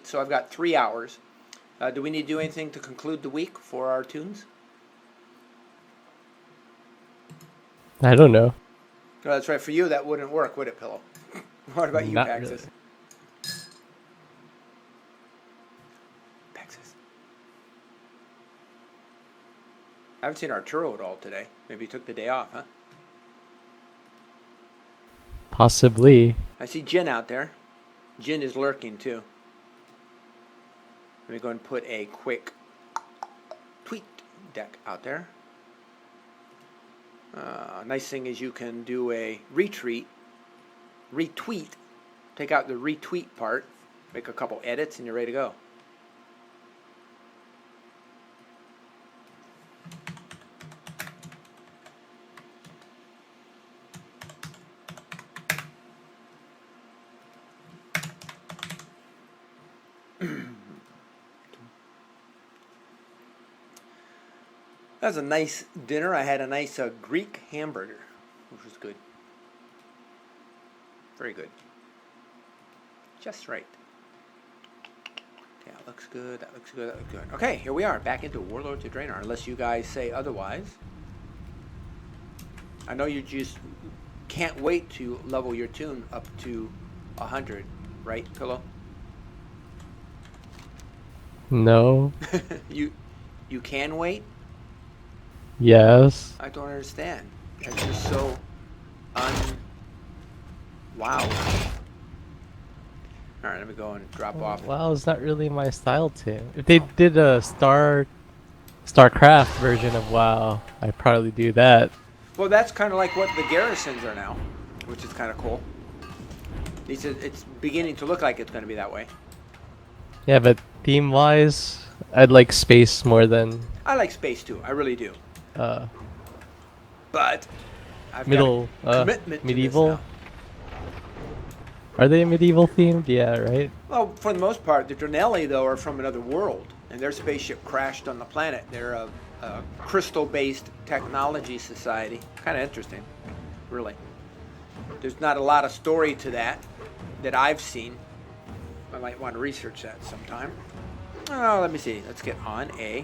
so I've got 3 hours. Do we need to do anything to conclude the week for our tunes? I don't know. Oh, that's right. For you, that wouldn't work, would it, Pillow? What about you, Not Paxis? really. Paxis. I haven't seen Arturo at all today. Maybe he took the day off, huh? Possibly. I see Jin out there. Jin is lurking, too. Let me go and put a quick tweet deck out there. Nice thing is you can do a retweet, take out the retweet part, make a couple edits, and you're ready to go. That was a nice dinner. I had a nice Greek hamburger, which was good. Very good. Just right. Yeah, that looks good. That looks good. That looks good. Okay, here we are, back into Warlord to Draenor, unless you guys say otherwise. I know you just can't wait to level your tune up to 100, right, Pillow? No. You can wait? Yes. I don't understand. That's just so wow. All right, let me go and drop off. Well, it's not really my style too. If they did a StarCraft version of WoW, I'd probably do that. Well, that's kind of like what the garrisons are now, which is kind of cool. It's beginning to look like it's going to be that way. Yeah, but theme-wise, I'd like space more than I like space too. I really do. But I've middle got a commitment medieval. to this Are they medieval themed? Yeah, right. now. Well, for the most part, the Dronelli though are from another world, and their spaceship crashed on the planet. They're a crystal-based technology society. Kind of interesting, really. There's not a lot of story to that I've seen. I might want to research that sometime. Oh, let me see. Let's get on a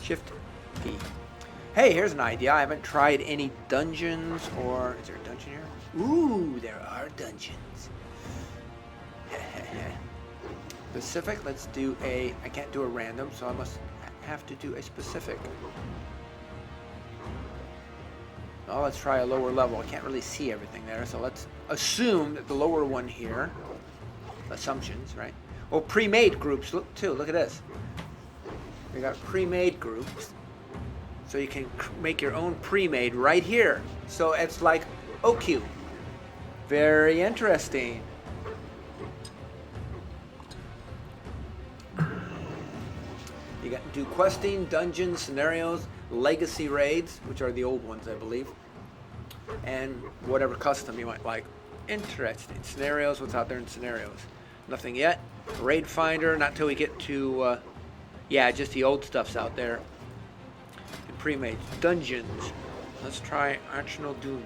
Shift P. Hey, here's an idea. I haven't tried any dungeons, or is there a dungeon here? Ooh, there are dungeons. Specific, let's do I can't do a random, so I must have to do a specific. Oh, let's try a lower level. I can't really see everything there, so let's assume that the lower one here, assumptions, right? Well, pre-made groups, look at this. We got pre-made groups, so you can make your own pre-made right here. So it's like OQ. Very interesting. You got do questing, dungeons, scenarios, legacy raids, which are the old ones, I believe, and whatever custom you might like. Interesting. Scenarios, what's out there in scenarios? Nothing yet. Raid finder, not till we get to, yeah, just the old stuff's out there. And pre-made dungeons. Let's try Arsenal Doom.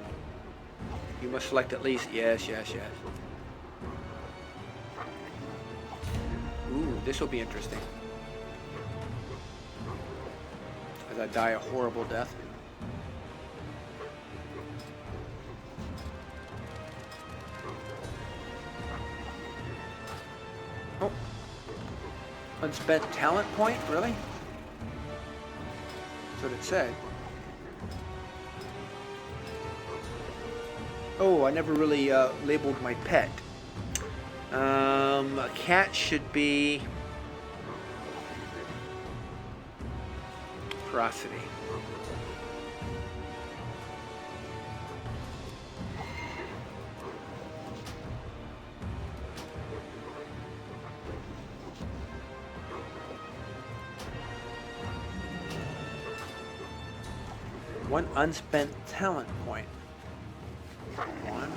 You must select at least, yes. Ooh, this will be interesting. As I die a horrible death. Oh. Unspent talent point? Really? That's what it said. Oh, I never really labeled my pet. A cat should be ferocity. One unspent talent point. One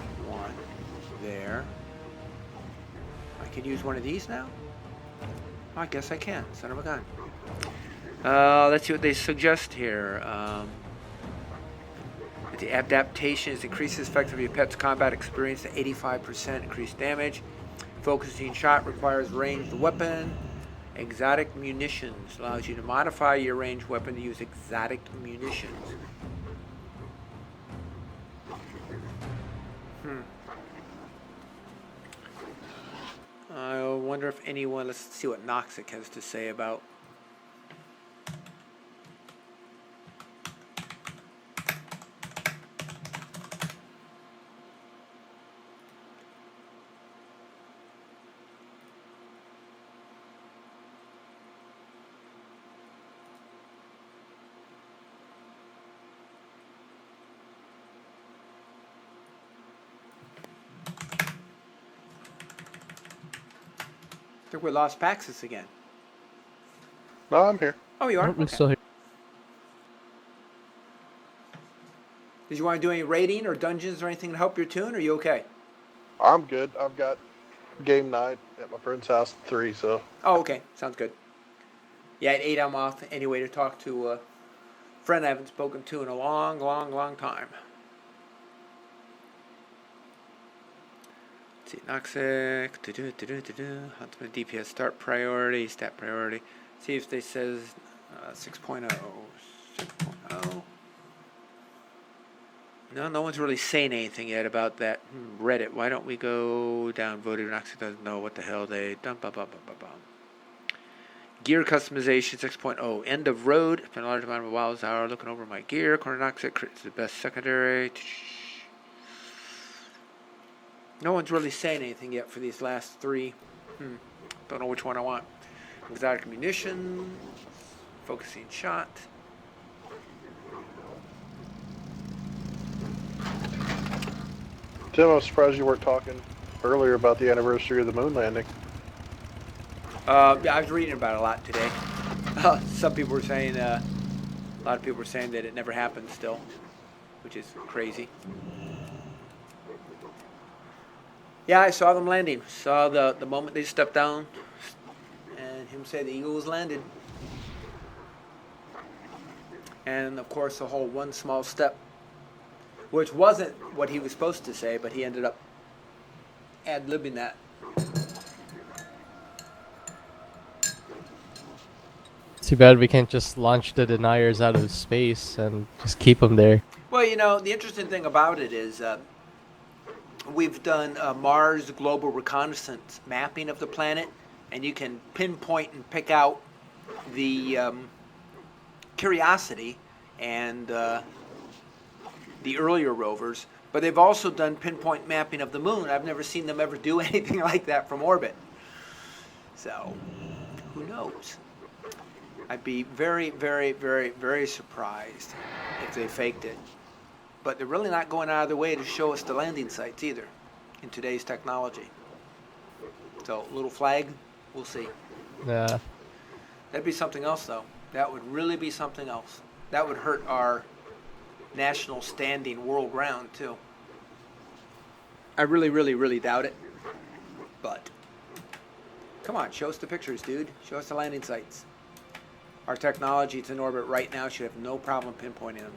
there. I can use one of these now? Oh, I guess I can. Son of a gun. Let's see what they suggest here. The adaptation is increases effect of your pet's combat experience to 85%, increased damage. Focusing shot requires ranged weapon. Exotic munitions allows you to modify your ranged weapon to use exotic munitions. I wonder if anyone. Let's see what Noxic has to say about. I think we lost Paxis again. No, I'm here. Oh, you are? Nope, we're Okay. still here. Did you want to do any raiding or dungeons or anything to help your tune? Or are you okay? I'm good. I've got game night at my friend's house at 3, so. Oh, okay. Sounds good. Yeah, at 8 I'm off anyway to talk to a friend I haven't spoken to in a long, long, long time. Let's see, Noxic, Huntsman DPS start priority, stat priority. See if they says 6.0. 6.0. No one's really saying anything yet about that. Reddit. Why don't we go down? Voted Noxic doesn't know what the hell they done. Gear customization 6.0. End of road. Spent a large amount of hours looking over my gear. Corner Noxic is the best secondary. No one's really saying anything yet for these last three. Don't know which one I want. Exotic munition. Focusing shot. Tim, I was surprised you weren't talking earlier about the anniversary of the moon landing. Yeah, I was reading about it a lot today. Some people were saying, a lot of people were saying that it never happened still, which is crazy. Yeah, I saw them landing. Saw the moment they stepped down, and him say the eagle was landed. And of course, the whole one small step, which wasn't what he was supposed to say, but he ended up ad-libbing that. Too bad we can't just launch the deniers out of space and just keep them there. Well, you know, the interesting thing about it is we've done Mars global reconnaissance mapping of the planet, and you can pinpoint and pick out the Curiosity and the earlier rovers, but they've also done pinpoint mapping of the moon. I've never seen them ever do anything like that from orbit. So, who knows? I'd be very, very, very, very surprised if they faked it. But they're really not going out of their way to show us the landing sites either in today's technology. So, little flag, we'll see. Yeah. That'd be something else, though. That would really be something else. That would hurt our national standing world round, too. I really, really, really doubt it. But, come on, show us the pictures, dude. Show us the landing sites. Our technology that's in orbit right now should have no problem pinpointing them.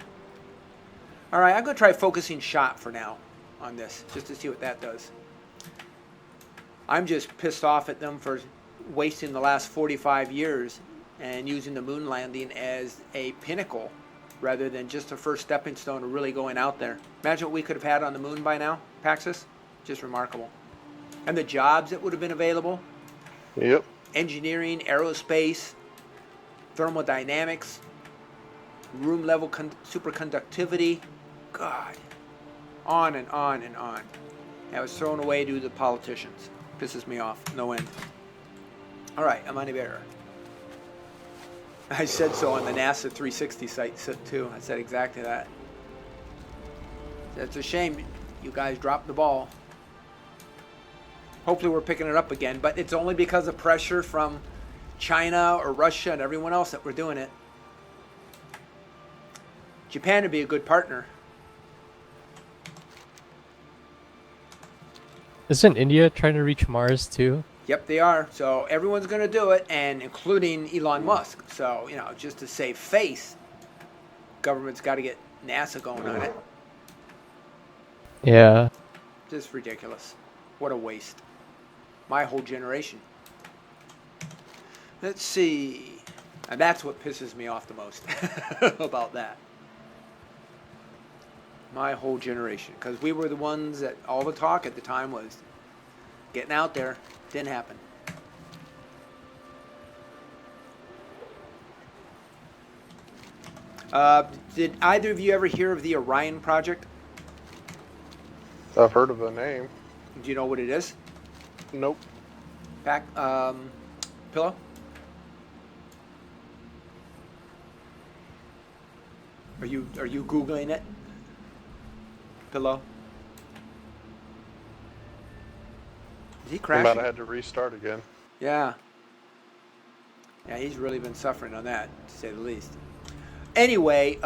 All right, I'm going to try focusing shot for now on this, just to see what that does. I'm just pissed off at them for wasting the last 45 years and using the moon landing as a pinnacle rather than just a first stepping stone to really going out there. Imagine what we could have had on the moon by now, Paxis. Just remarkable. And the jobs that would have been available. Yep. Engineering, aerospace, thermodynamics, room level superconductivity. God. On and on and on. That was thrown away due to the politicians. Pisses me off. No end. All right, I'm on the bearer. I said so on the NASA 360 site too. I said exactly that. That's a shame. You guys dropped the ball. Hopefully we're picking it up again, but it's only because of pressure from China or Russia and everyone else that we're doing it. Japan would be a good partner. Isn't India trying to reach Mars too? Yep, they are. So everyone's going to do it, and including Elon Musk. So, you know, just to save face, government's got to get NASA going on it. Yeah. Just ridiculous. What a waste. my whole generation. Let's see. And that's what pisses me off the most about that. My whole generation. Because we were the ones that all the talk at the time was getting out there. Didn't happen. Did either of you ever hear of the Orion project? I've heard of the name. Do you know what it is? Nope. Pillow? Are you Googling it? Pillow? Is he I crashing? might have had to restart again. Yeah. Yeah, he's really been suffering on that, to say the least. Anyway,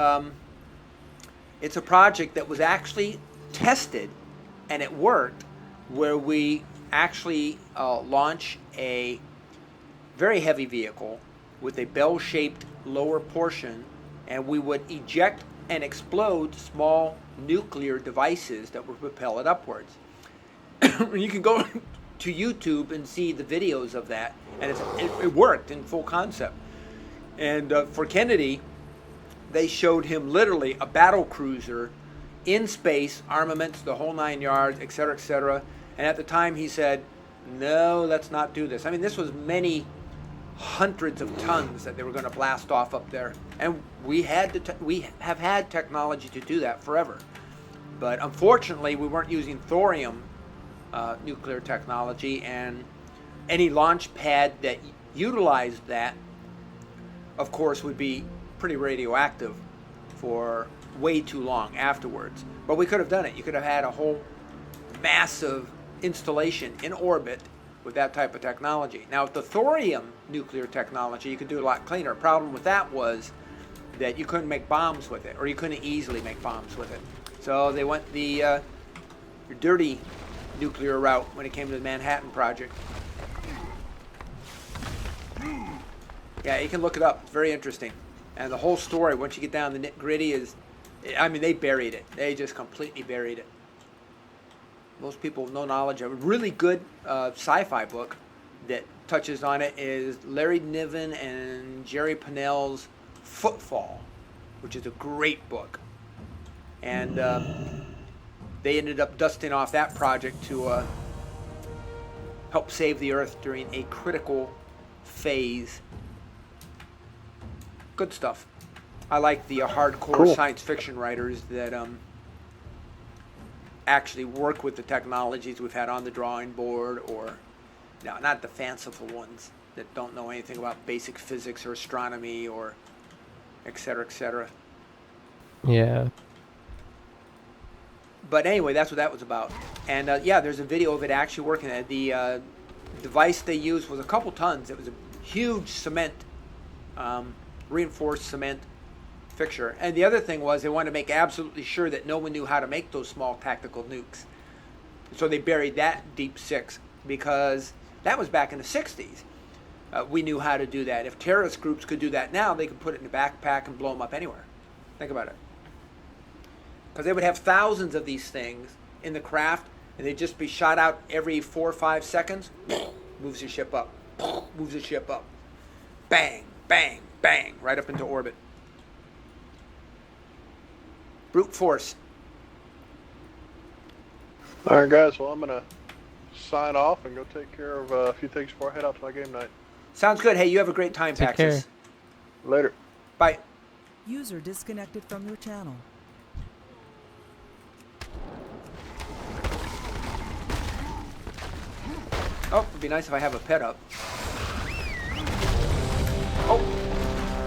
it's a project that was actually tested, and it worked, where we actually launch a very heavy vehicle with a bell-shaped lower portion, and we would eject and explode small nuclear devices that would propel it upwards. You can go to YouTube and see the videos of that, and it worked in full concept. And for Kennedy, they showed him literally a battle cruiser in space, armaments, the whole 9 yards, et cetera, et cetera. And at the time he said, no, let's not do this. I mean, this was many hundreds of tons that they were going to blast off up there. And we have had technology to do that forever. But unfortunately, we weren't using thorium nuclear technology, and any launch pad that utilized that, of course, would be pretty radioactive for way too long afterwards. But we could have done it. You could have had a whole massive installation in orbit with that type of technology. Now, with the thorium nuclear technology, you could do a lot cleaner. Problem with that was that you couldn't make bombs with it, or you couldn't easily make bombs with it. So they went the dirty nuclear route when it came to the Manhattan Project. Yeah, you can look it up. It's very interesting. And the whole story, once you get down the nitty-gritty, is, I mean, they buried it. They just completely buried it. Most people have no knowledge of it. A really good sci-fi book that touches on it is Larry Niven and Jerry Pournelle's Footfall, which is a great book. And they ended up dusting off that project to help save the Earth during a critical phase. Good stuff. I like the hardcore science fiction writers that actually work with the technologies we've had on the drawing board, or no, not the fanciful ones that don't know anything about basic physics or astronomy or et cetera, et cetera. Yeah. But anyway, that's what that was about. And yeah, there's a video of it actually working. The device they used was a couple tons. It was a huge cement, reinforced cement fixture. And the other thing was they wanted to make absolutely sure that no one knew how to make those small tactical nukes. So they buried that deep six, because that was back in the 60s. We knew how to do that. If terrorist groups could do that now, they could put it in a backpack and blow them up anywhere. Think about it. Because they would have thousands of these things in the craft, and they'd just be shot out every 4 or 5 seconds. Moves the ship up. Moves the ship up. Bang, bang, bang, right up into orbit. Brute force. All right, guys. Well, I'm going to sign off and go take care of a few things before I head out to my game night. Sounds good. Hey, you have a great time, Take Paxis. care. Later. Bye. User disconnected from your channel. Oh, it'd be nice if I have a pet up. Oh,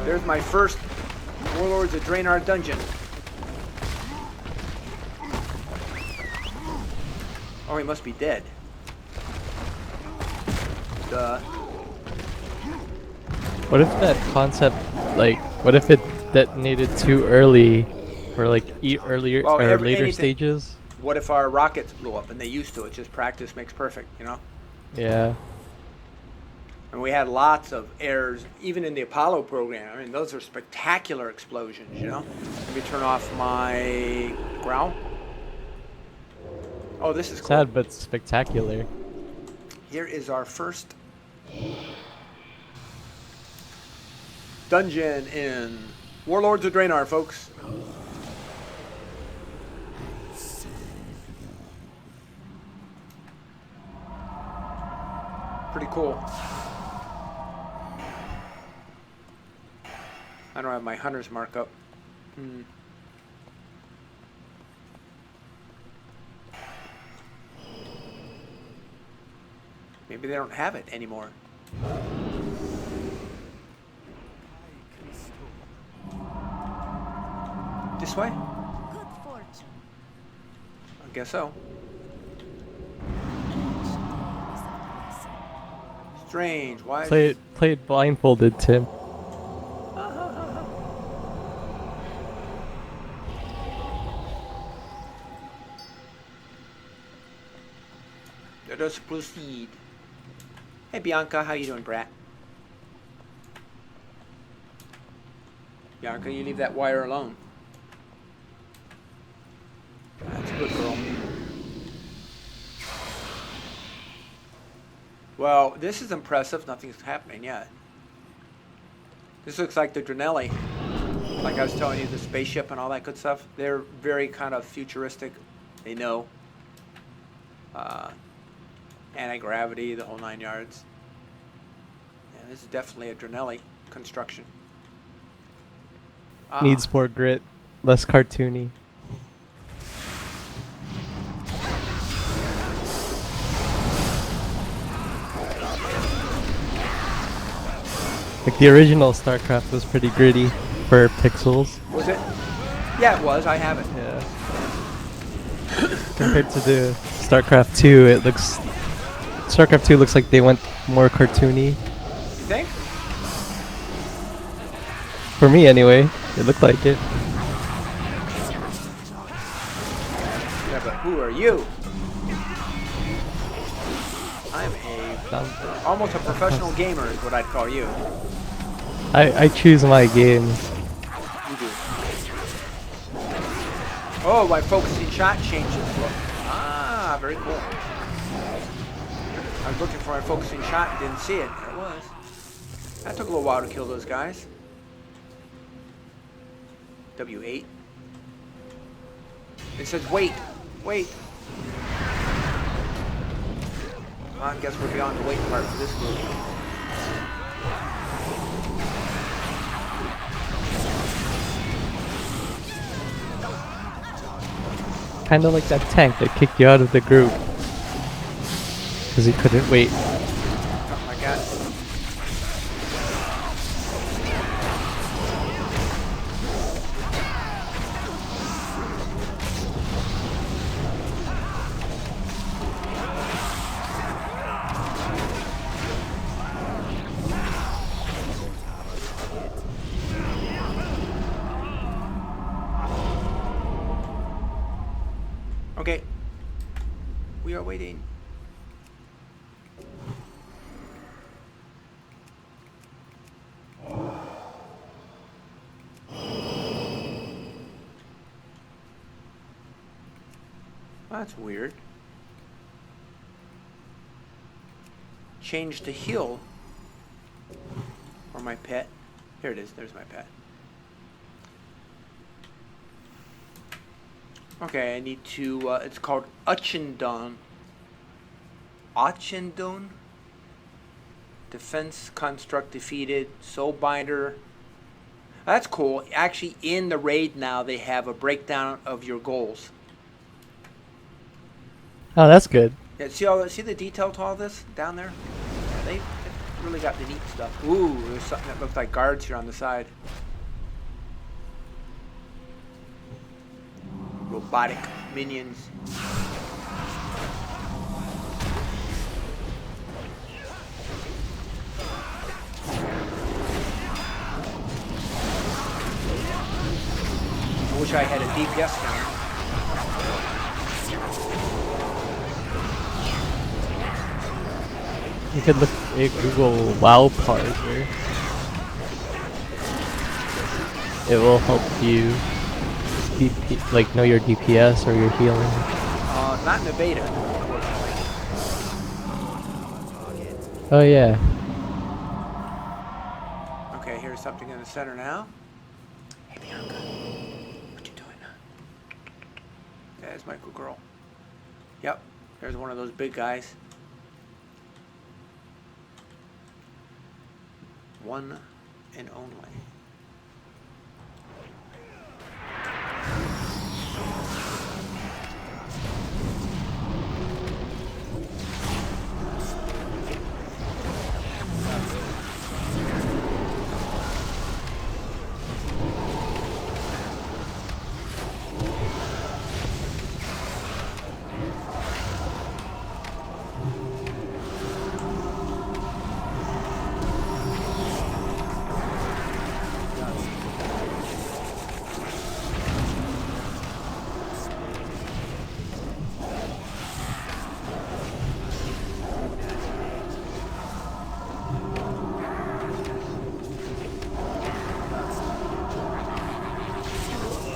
there's my first Warlords of Draenor dungeon. Oh, he must be dead. Duh. What if that concept, like, what if it detonated too early for like earlier Well, or later anything. stages? What if our rockets blew up? And they used to. It's just practice makes perfect, you know? Yeah. And we had lots of errors, even in the Apollo program. I mean, those are spectacular explosions, you know? Let me turn off my growl. Oh, this is cool. Sad but spectacular. Here is our first dungeon in Warlords of Draenor, folks. Pretty cool. I don't have my hunter's markup. Maybe they don't have it anymore. This way? Good fortune. I guess so. Strange. Why? Play it blindfolded, Tim. Let us proceed. Hey Bianca, how you doing, brat? Bianca, you leave that wire alone. That's a good girl. Well, this is impressive. Nothing's happening yet. This looks like the Dronelli. Like I was telling you, the spaceship and all that good stuff. They're very kind of futuristic. They know. Anti-gravity, the whole 9 yards. Yeah, this is definitely a Dronelli construction. Needs more grit, less cartoony. Like the original StarCraft was pretty gritty for pixels. Was it? Yeah, it was. I have it. Yeah. Compared to the StarCraft 2, it looks... StarCraft 2 looks like they went more cartoony. You think? For me, anyway. It looked like it. Yeah, but who are you? I'm almost a professional gamer is what I'd call you. I choose my game. You do. Oh, my focusing shot changes look. Ah, very cool. I was looking for my focusing shot and didn't see it. There it was. That took a little while to kill those guys. W8. It says wait. Wait. Well, I guess we're beyond the wait part for this group. Kinda like that tank that kicked you out of the group. Because he couldn't wait. Something like that. Okay. We are waiting. That's weird. Change to heal. Or my pet. Here it is. There's my pet. Okay, I need to, it's called Uchendon. Uchendon? Defense construct defeated. Soulbinder. That's cool. Actually, in the raid now, they have a breakdown of your goals. Oh, that's good. Yeah, see the detail to all this down there? They really got the neat stuff. Ooh, there's something that looks like guards here on the side. Robotic minions. I wish I had a DPS counter. You could look at Google WoW parser. It will help you like know your DPS or your healing. Not in the beta. Oh yeah. Okay, here's something in the center now. Hey Bianca, what you doing? There's Michael Girl. Yep, there's one of those big guys. One and only.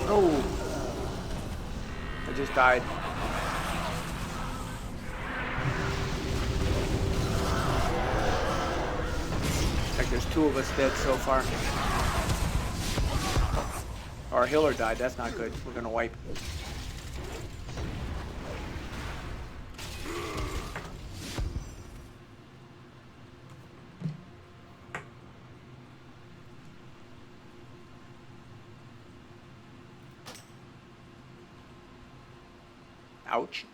Oh, I just died. Like there's 2 of us dead so far. Our healer died, that's not good. We're gonna wipe. Ouch.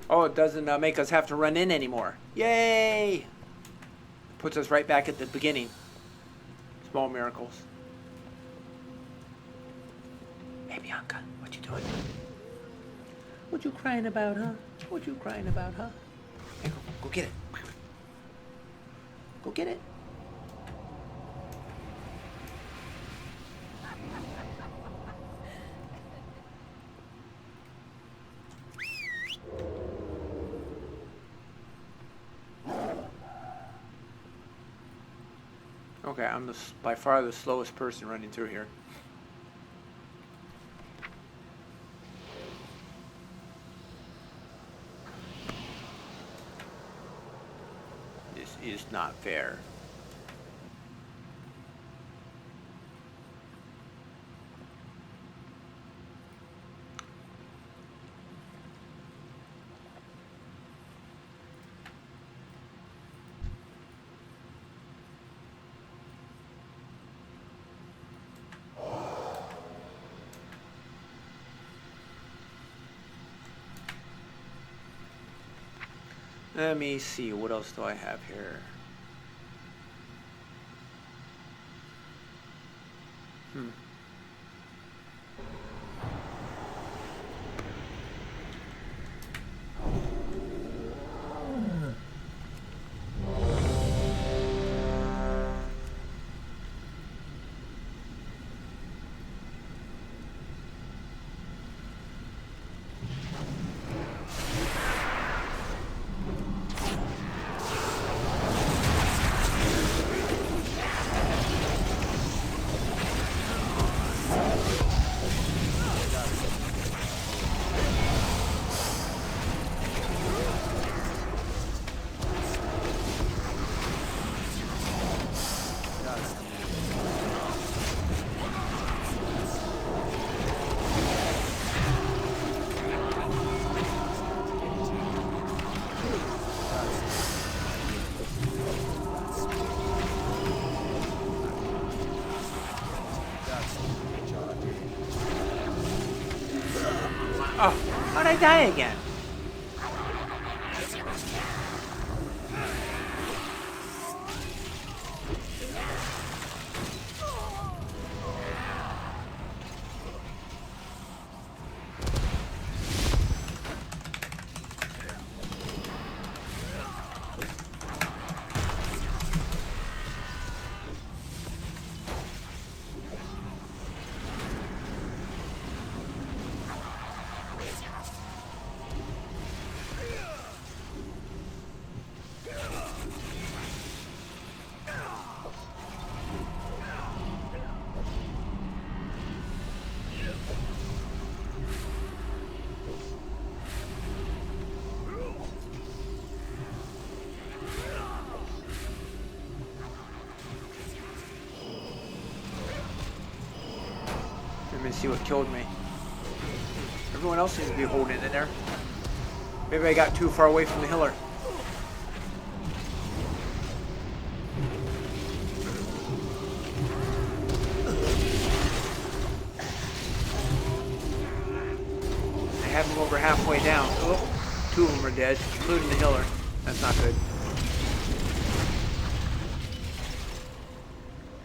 Oh, it doesn't make us have to run in anymore. Yay! Puts us right back at the beginning. Small miracles. Hey Bianca, what you doing? What you crying about, huh? What you crying about, huh? Hey, go get it. Go get it. Okay, I'm by far the slowest person running through here. This is not fair. Let me see, what else do I have here? Oh, how'd I die again? and see what killed me. Everyone else seems to be holding in there. Maybe I got too far away from the healer. I have him over halfway down. Oh, 2 of them are dead, including the healer. That's not good.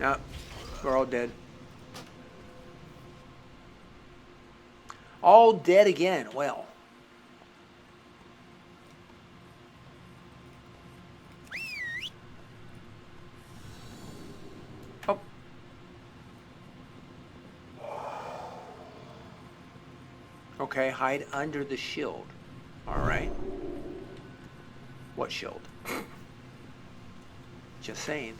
Yeah, we're all dead. All dead again. Well. Oh. Okay, hide under the shield. All right. What shield? Just saying.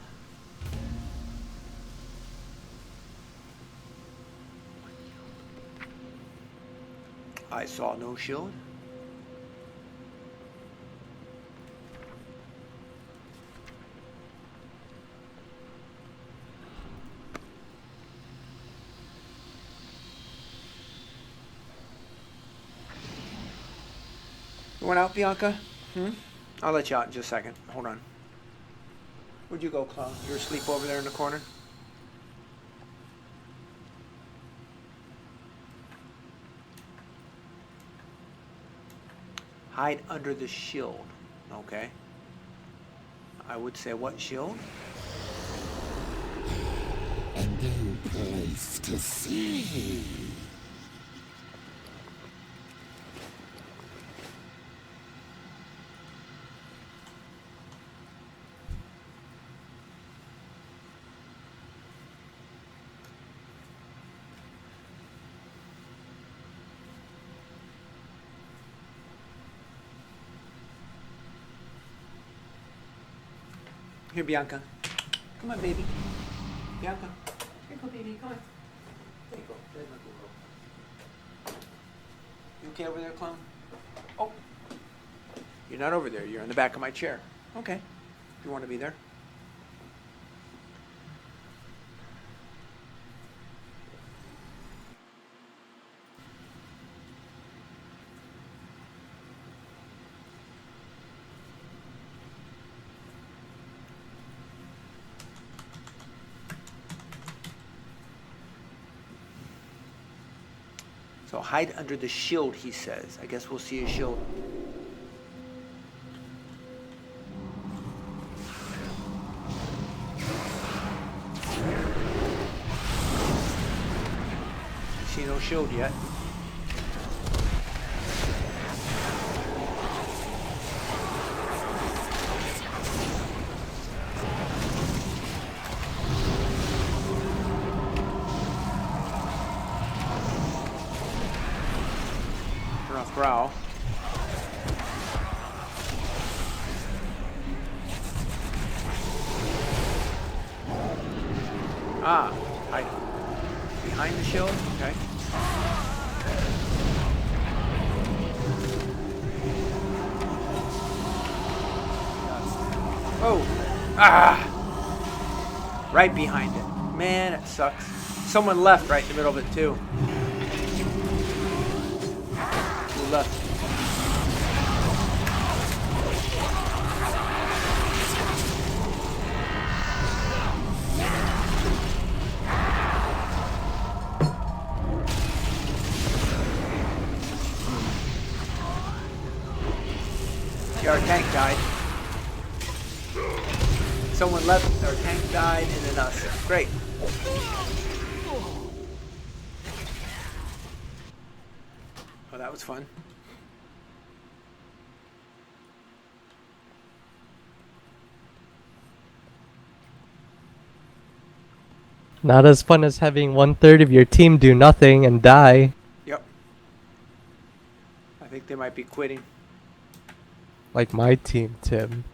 I saw no shield. You went out, Bianca? I'll let you out in just a second. Hold on. Where'd you go, Clown? You're asleep over there in the corner? Hide under the shield. Okay. I would say what shield? A new place to see. Here, Bianca. Come on, baby. Bianca. Here you go, baby. Come on. There you go. There's my little girl. You okay over there, Clown? Oh. You're not over there. You're in the back of my chair. Okay. You want to be there? So hide under the shield, he says. I guess we'll see a shield. See no shield yet. Growl. Ah, hide behind the shield. Okay. Oh, ah, right behind it. Man, it sucks. Someone left right in the middle of it too. Left. See, our tank died. Someone left, our tank died, and then us. Great. Oh, that was fun. Not as fun as having 1/3 of your team do nothing and die. Yep. I think they might be quitting. Like my team, Tim.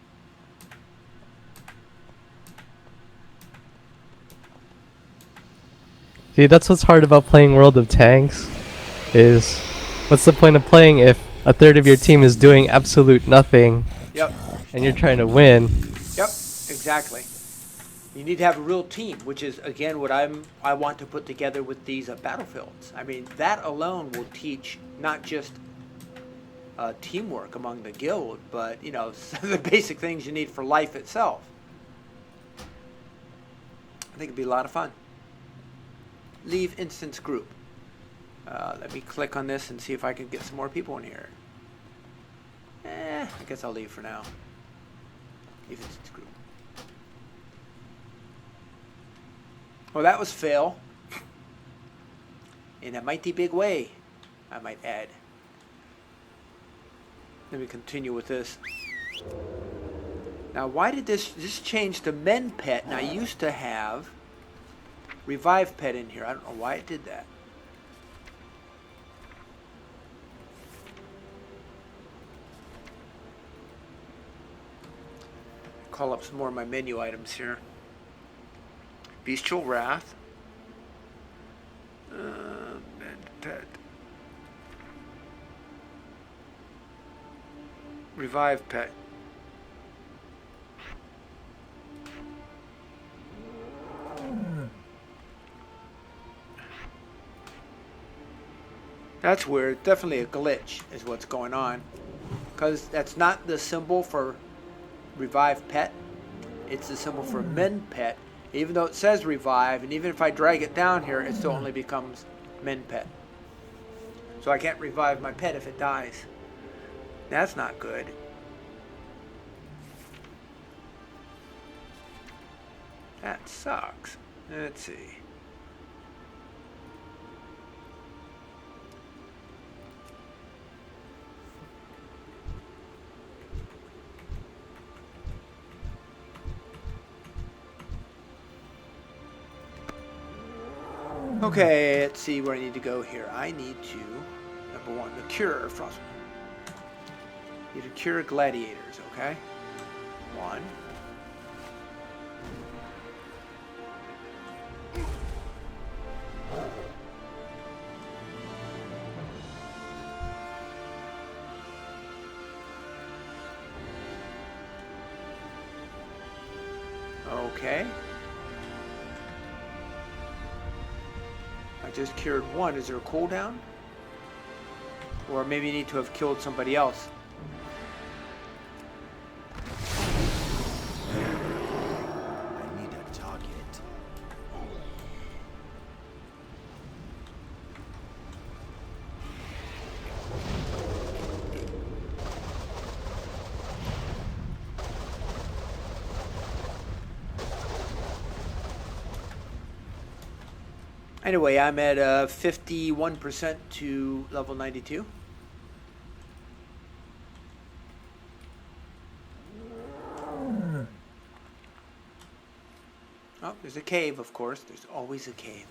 See, that's what's hard about playing World of Tanks, is what's the point of playing if 1/3 of your team is doing absolute nothing Yep. and you're trying to win? Yep. Exactly. You need to have a real team, which is again what I want to put together with these battlefields. I mean, that alone will teach not just teamwork among the guild, but you know, some of the basic things you need for life itself. I think it'd be a lot of fun. Leave instance group. Let me click on this and see if I can get some more people in here. I guess I'll leave for now. Leave instance group. Well, that was fail. In a mighty big way, I might add. Let me continue with this. Now, why did this change to men pet? And I used to have revive pet in here. I don't know why it did that. Call up some more of my menu items here. Bestial Wrath. Men pet. Revive pet. That's weird. Definitely a glitch is what's going on. Because that's not the symbol for revive pet. It's the symbol for men pet. Even though it says revive, and even if I drag it down here, it still only becomes men pet. So I can't revive my pet if it dies. That's not good. That sucks. Let's see. Okay, let's see where I need to go here. I need to, number one, to cure frost. Need to cure gladiators, okay? One. Okay. I just cured one. Is there a cooldown? Or maybe you need to have killed somebody else. I need a target. Anyway, I'm at 51% to level 92. Oh, there's a cave, of course. There's always a cave.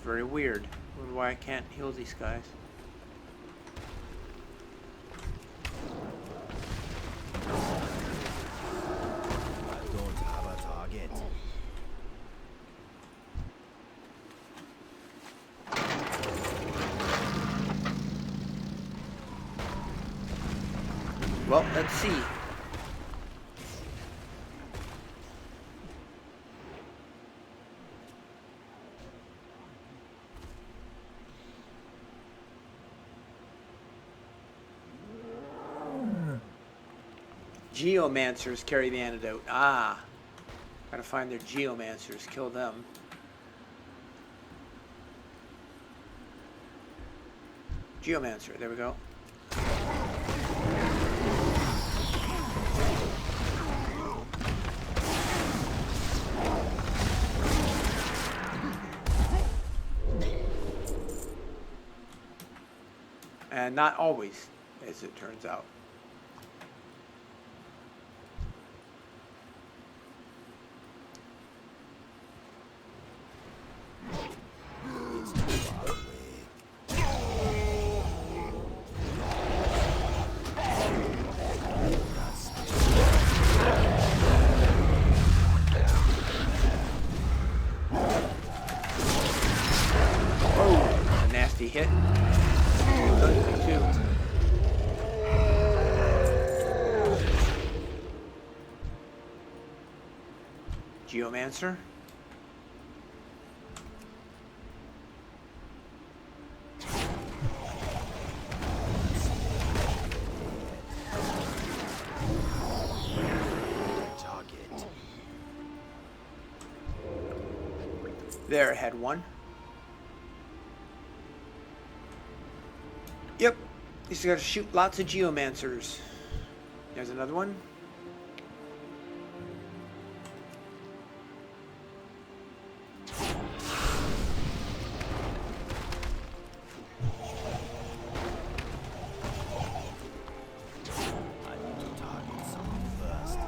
Very weird. I wonder why I can't heal these guys. I don't have a target. Well, let's see. Geomancers carry the antidote. Ah. Gotta find their geomancers. Kill them. Geomancer, there we go. And not always, as it turns out. It's too far away. Oh, a nasty hit. Ugly too. Geomancer. Target. There, had one. Yep, you just gotta shoot lots of geomancers. There's another one. I need to target something first.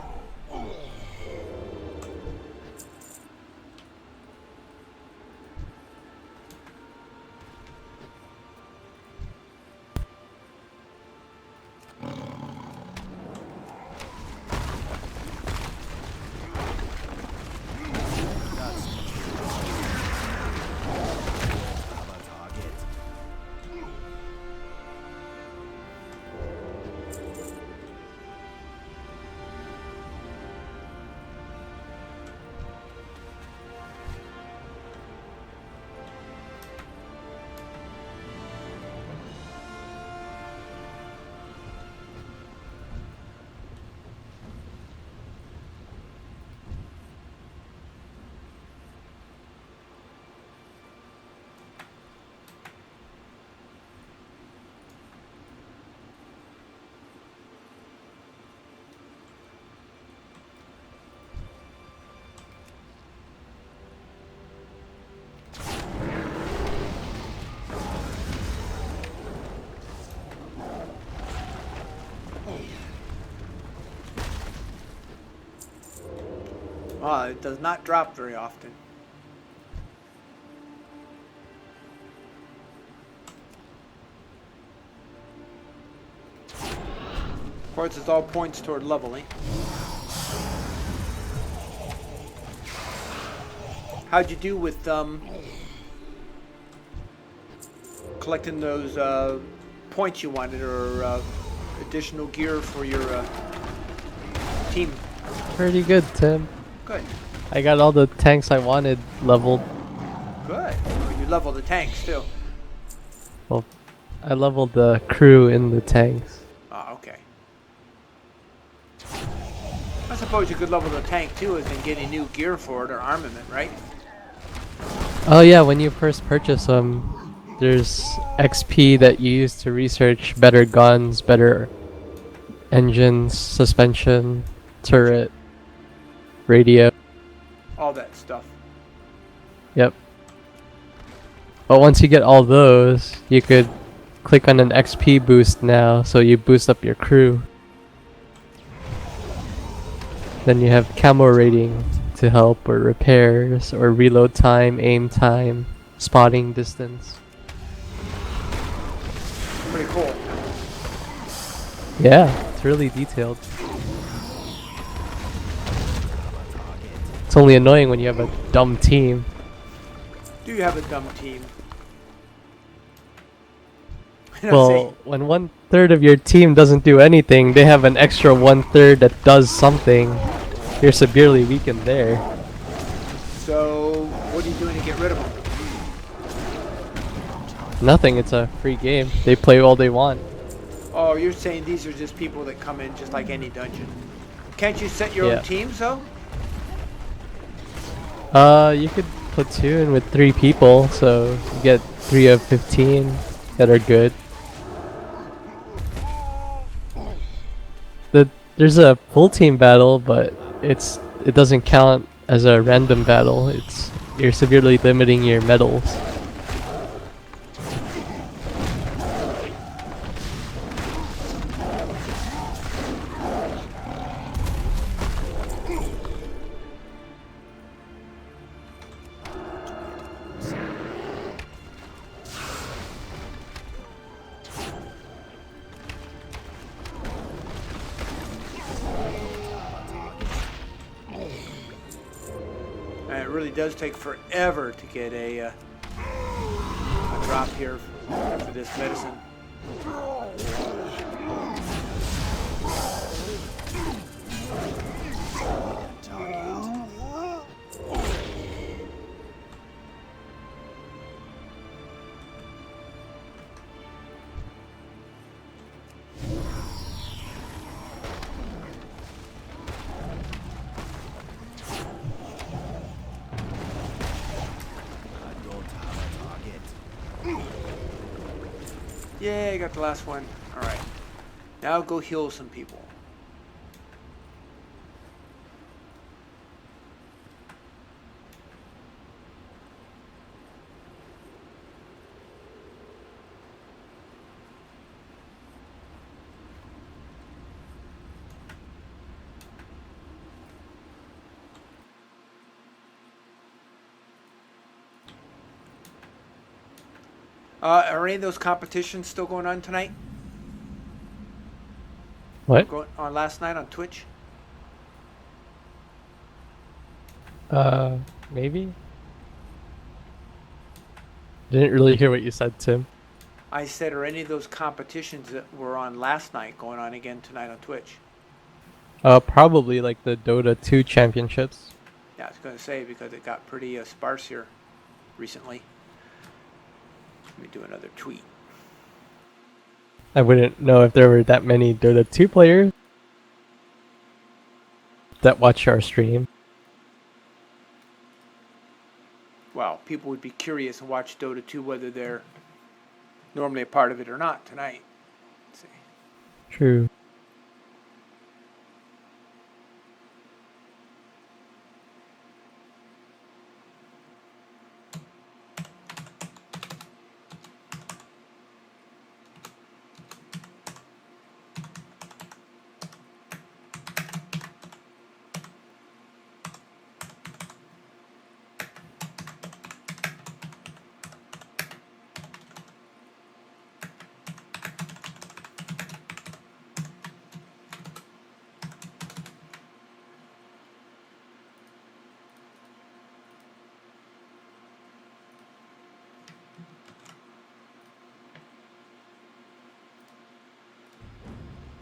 Have a target. It does not drop very often. Of course, it's all points toward leveling. How'd you do with collecting those points you wanted, or additional gear for your team? Pretty good, Tim. Good. I got all the tanks I wanted leveled. Good. Oh, you level the tanks too. Well, I leveled the crew in the tanks. Oh, okay. I suppose you could level the tank too, and then get a new gear for it or armament, right? Oh yeah, when you first purchase them, there's XP that you use to research better guns, better engines, suspension, turret, radio. All that stuff. Yep. But once you get all those, you could click on an XP boost now, so you boost up your crew. Then you have camo rating to help, or repairs, or reload time, aim time, spotting distance. Pretty cool. Yeah, it's really detailed. It's only annoying when you have a dumb team. Do you have a dumb team? Well, when 1/3 of your team doesn't do anything, they have an extra 1/3 that does something. You're severely weakened there. So, what are you doing to get rid of them? Nothing, it's a free game. They play all they want. Oh, you're saying these are just people that come in just like any dungeon. Can't you set your Yeah. own teams though? You could platoon with 3 people, so you get 3 of 15 that are good. There's a full team battle, but it doesn't count as a random battle. You're severely limiting your medals. And it really does take forever to get a drop here for this medicine. Yay, got the last one. Alright. Now go heal some people. Are any of those competitions still going on tonight? What? Going on last night on Twitch? Maybe? Didn't really hear what you said, Tim. I said, are any of those competitions that were on last night going on again tonight on Twitch? Probably like the Dota 2 championships. Yeah, I was going to say, because it got pretty sparse here recently. Let me do another tweet. I wouldn't know if there were that many Dota 2 players that watch our stream. Well, people would be curious and watch Dota 2 whether they're normally a part of it or not tonight. Let's see. True.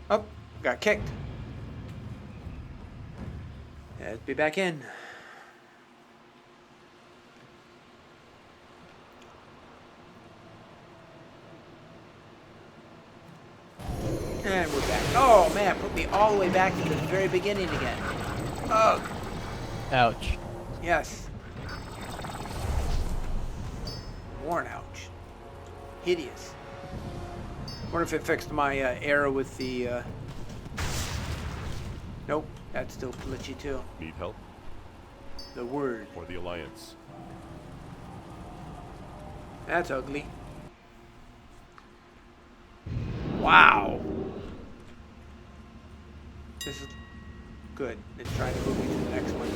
Oh, got kicked. Let's be back in. And we're back. Oh man, put me all the way back to the very beginning again. Ugh. Ouch. Yes. More an ouch. Hideous. Wonder if it fixed my error with the. Nope, that's still glitchy too. Need help? The word. Or the Alliance? That's ugly. Wow. This is good. It's trying to move me to the next one.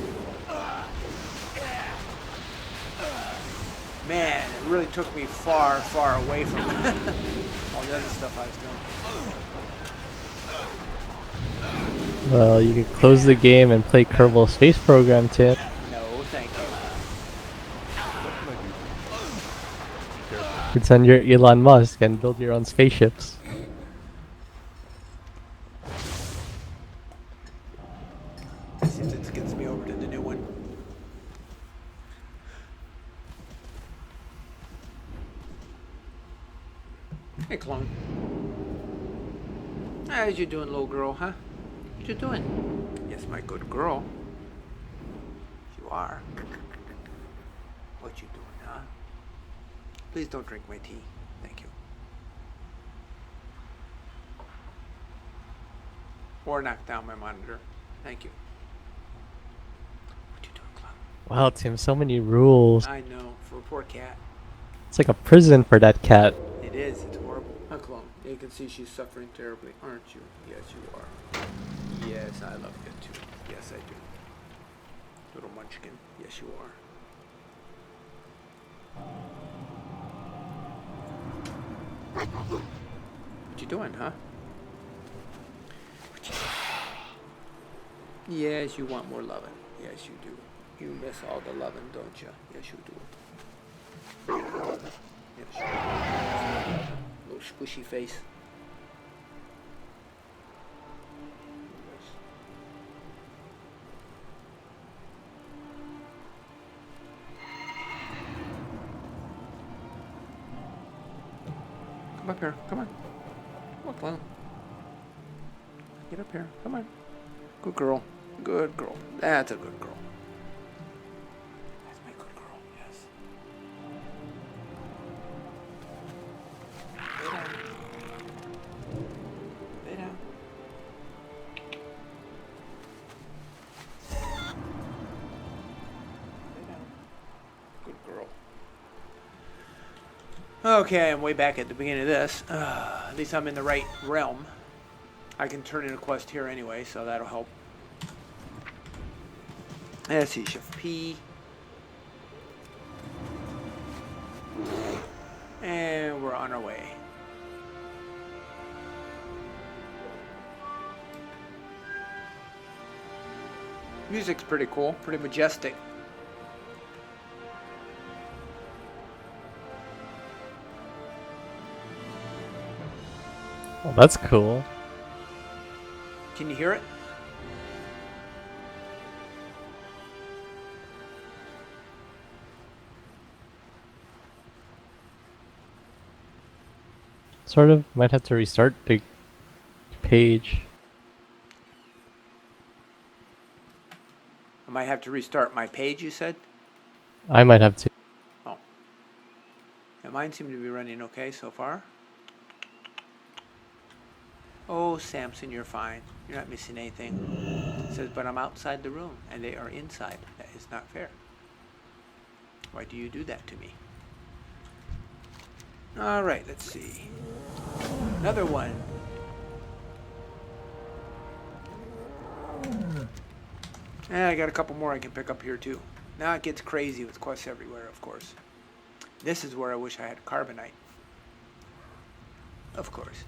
Man, it really took me far, far away from all the other stuff I was doing. Well, you could close the game and play Kerbal Space Program, Tim. No, thank you. Pretend you're Elon Musk and build your own spaceships. Let's see if this gets me over to the new one. Hey, clone. How's you doing, little girl, huh? What you doing? Yes, my good girl. You are. What you doing, huh? Please don't drink my tea. Thank you. Or knock down my monitor. Thank you. What you doing, clown? Wow, Tim, so many rules. I know, for a poor cat. It's like a prison for that cat. It is, it's horrible. Huh, clone? You can see she's suffering terribly, aren't you? Yes, you are. Yes, I love you too. Yes, I do. Little munchkin. Yes, you are. What you doing, huh? What you doing? Yes, you want more loving. Yes, you do. You miss all the loving, don't you? Yes, you do. Yes, you do. Little squishy face. Come up here. Come on. Come on, clown. Get up here. Come on. Good girl. Good girl. That's a good girl. That's my good girl. Yes. Lay down. Lay down. Lay down. Good girl. Okay, I'm way back at the beginning of this. At least I'm in the right realm. I can turn in a quest here anyway, so that'll help. Let's see, Shift P. And we're on our way. Music's pretty cool, pretty majestic. Well, that's cool. Can you hear it? Sort of. Might have to restart the page. I might have to restart my page, you said? I might have to. Oh. Yeah, mine seem to be running okay so far. Oh, Samson, you're fine. You're not missing anything. It says, but I'm outside the room, and they are inside. That is not fair. Why do you do that to me? All right, let's see. Another one. I got a couple more I can pick up here, too. Now it gets crazy with quests everywhere, of course. This is where I wish I had carbonite. Of course.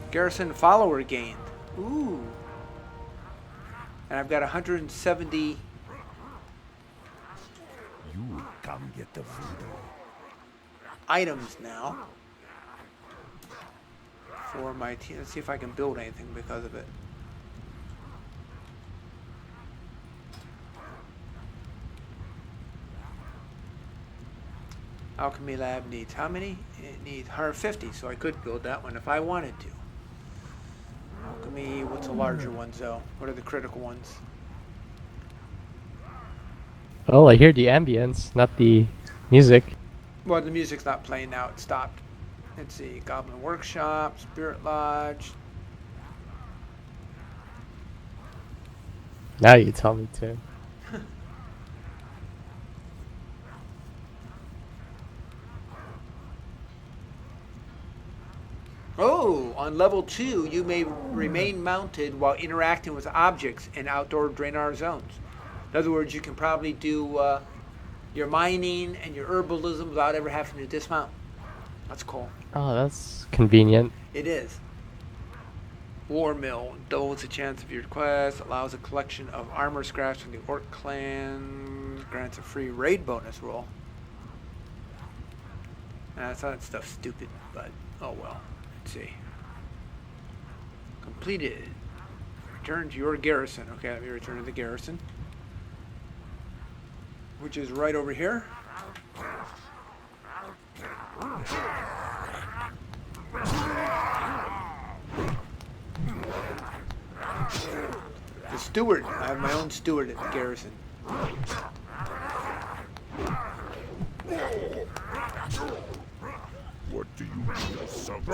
Garrison follower gained. Ooh. And I've got 170 You come get the voodoo. items now for my team. Let's see if I can build anything because of it. Alchemy lab needs how many? It needs 150, so I could build that one if I wanted to. Alchemy, what's the larger ones though? What are the critical ones? Oh, I hear the ambience, not the music. Well, the music's not playing now, it stopped. Let's see, Goblin Workshop, Spirit Lodge. Now you tell me to. Oh, on level 2, you may remain mounted while interacting with objects in outdoor Draenor zones. In other words, you can probably do your mining and your herbalism without ever having to dismount. That's cool. Oh, that's convenient. It is. War Mill doubles the chance of your quest, allows a collection of armor scraps from the Orc clan, grants a free raid bonus roll. I thought that stuff's stupid, but oh well. Let's see. Completed. Return to your garrison. Okay, let me return to the garrison, which is right over here. The steward. I have my own steward at the garrison. What do you Sub.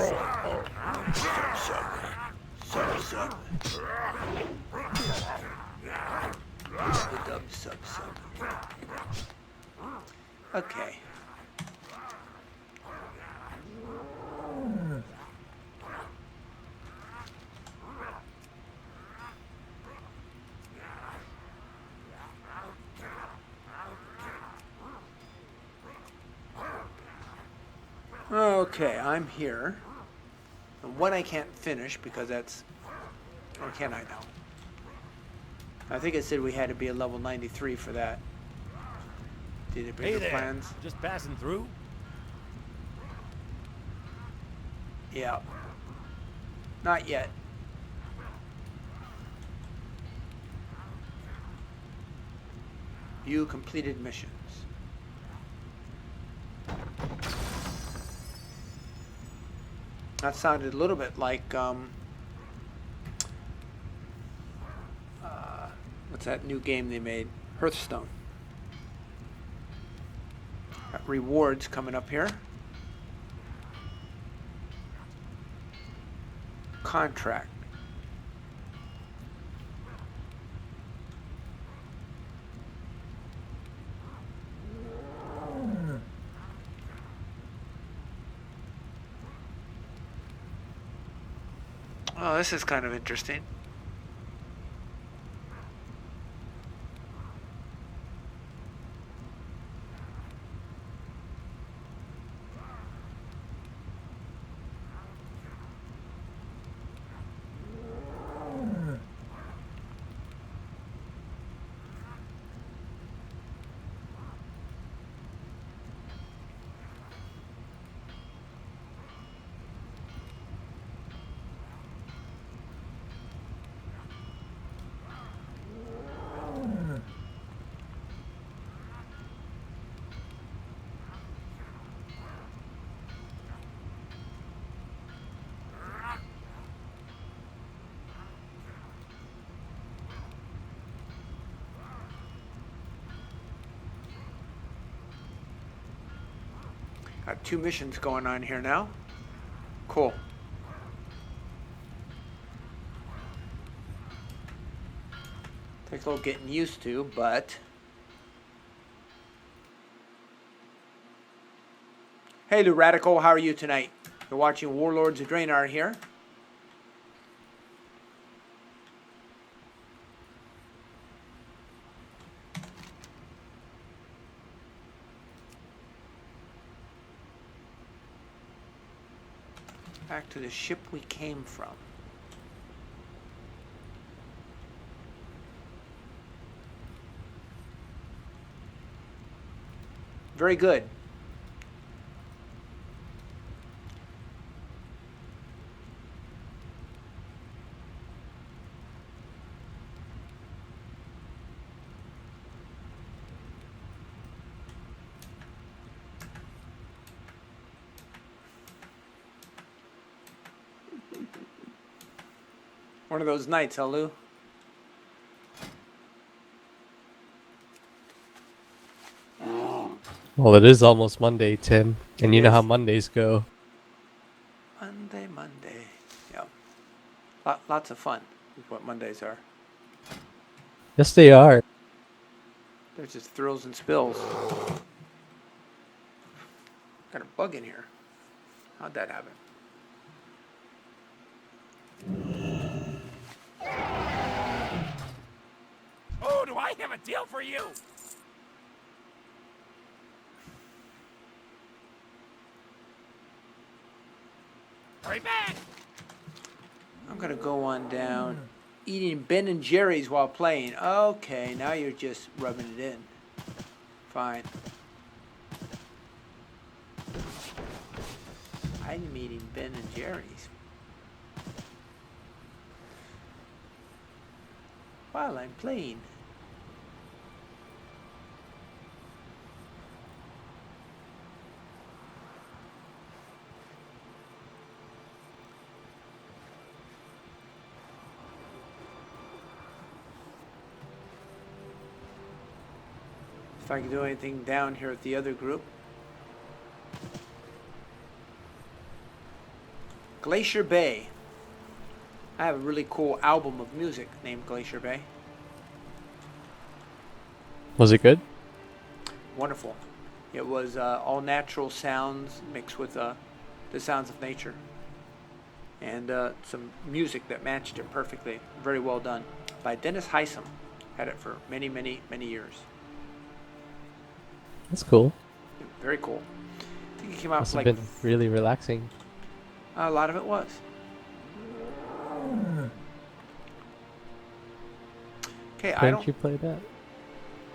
The dub sub. Okay. Okay, I'm here. And one I can't finish because that's... Or can I now? I think it said we had to be a level 93 for that. Did it bring Hey the there, plans? just passing through. Yeah. Not yet. View completed missions. That sounded a little bit like, what's that new game they made? Hearthstone. Got rewards coming up here. Contract. Oh, this is kind of interesting. Got 2 missions going on here now. Cool. Takes a little getting used to, but... Hey, Lou Radical, how are you tonight? You're watching Warlords of Draenor here. Back to the ship we came from. Very good. One of those nights, huh, Lou? Well, it is almost Monday, Tim, and you know how Mondays go. Monday. Yeah. Lots of fun is what Mondays are. Yes, they are. There's just thrills and spills. Got a bug in here. How'd that happen? Oh, do I have a deal for you? Hurry back! I'm gonna go on down. Eating Ben and Jerry's while playing. Okay, now you're just rubbing it in. Fine. I'm eating Ben and Jerry's while I'm playing. If I can do anything down here at the other group. Glacier Bay. I have a really cool album of music named Glacier Bay. Was it good? Wonderful. It was all natural sounds mixed with the sounds of nature. And some music that matched it perfectly. Very well done. By Dennis Heisem. Had it for many, many, many years. That's cool. Very cool. I think it came out Must like have been really relaxing. a lot of it was. Okay, Why I didn't don't you play that?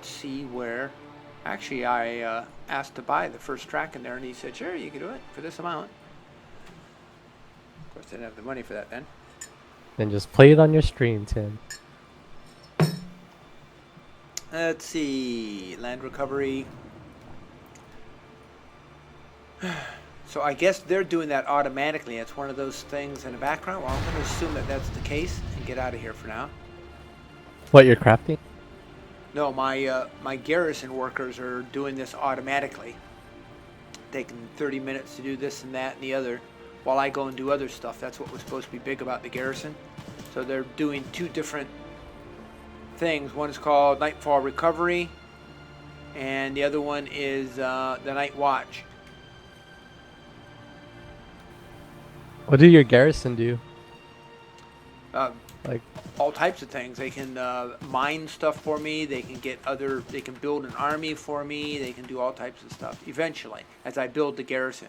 see where. Actually, I asked to buy the first track in there, and he said, "Sure, you can do it for this amount." Of course, I didn't have the money for that then. Then just play it on your stream, Tim. Let's see, land recovery. So I guess they're doing that automatically. It's one of those things in the background. Well, I'm going to assume that that's the case and get out of here for now. What, you're crafting? No, my garrison workers are doing this automatically, taking 30 minutes to do this and that and the other, while I go and do other stuff. That's what was supposed to be big about the garrison. So they're doing two different things. One is called Nightfall Recovery, and the other one is the Night Watch. What do your garrison do? Like, All types of things. They can mine stuff for me. They can they can build an army for me. They can do all types of stuff eventually as I build the garrison.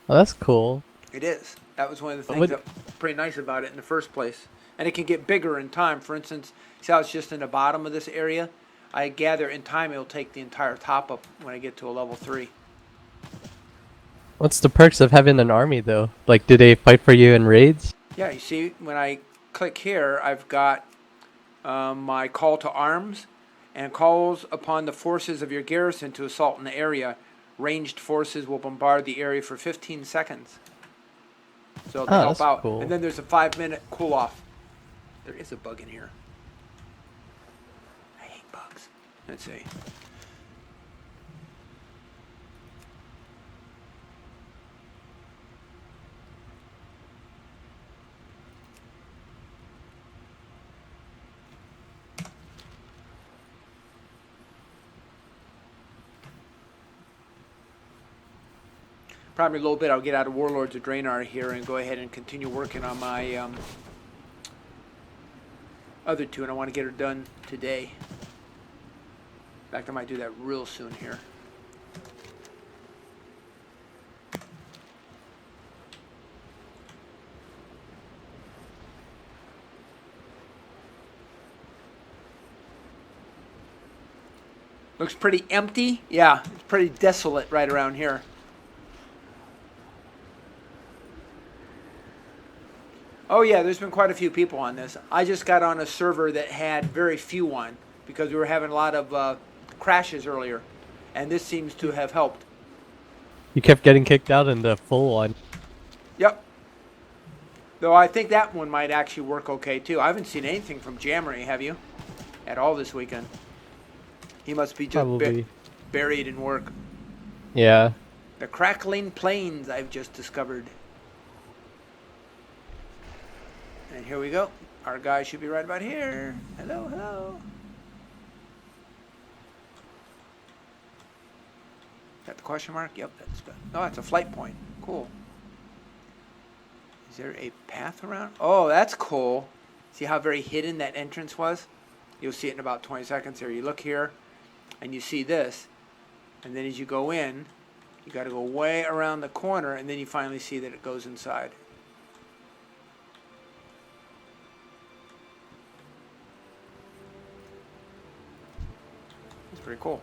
oh, that's cool. It is. That was one of the But things that was pretty nice about it in the first place. And it can get bigger in time. For instance, see how it's just in the bottom of this area? I gather in time it'll take the entire top up when I get to a level 3. What's the perks of having an army, though? Like, do they fight for you in raids? Yeah, you see, when I click here, I've got my call to arms, and calls upon the forces of your garrison to assault an area. Ranged forces will bombard the area for 15 seconds. So they help that's out. cool. And then there's a 5-minute cool off. There is a bug in here. I hate bugs. Let's see. Probably a little bit. I'll get out of Warlords of Draenor here and go ahead and continue working on my other two, and I want to get her done today. In fact, I might do that real soon here. Looks pretty empty. Yeah, it's pretty desolate right around here. Oh yeah, there's been quite a few people on this. I just got on a server that had very few on because we were having a lot of crashes earlier, and this seems to have helped. You kept getting kicked out in the full one. Yep. Though I think that one might actually work okay too. I haven't seen anything from Jammery, have you? At all this weekend. He must be just Probably. buried in work. Yeah. The crackling plains I've just discovered. And here we go. Our guy should be right about here. Hello, hello. Got the question mark? Yep, that's good. Oh, that's a flight point. Cool. Is there a path around? Oh, that's cool. See how very hidden that entrance was? You'll see it in about 20 seconds here. You look here, and you see this. And then as you go in, you got to go way around the corner, and then you finally see that it goes inside. It's pretty cool.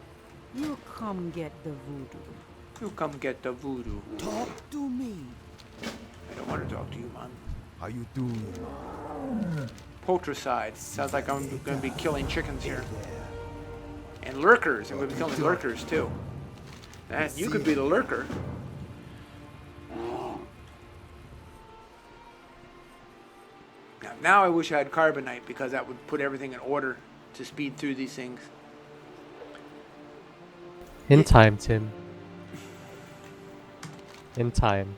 You come get the voodoo. You come get the voodoo. Talk to me. I don't want to talk to you, Mom. How you doing? Poultricide. Sounds like I'm going to be killing chickens here. And lurkers. I'm going to be killing lurkers, too. And you could be the lurker. Now I wish I had carbonite, because that would put everything in order to speed through these things. In time, Tim. in time.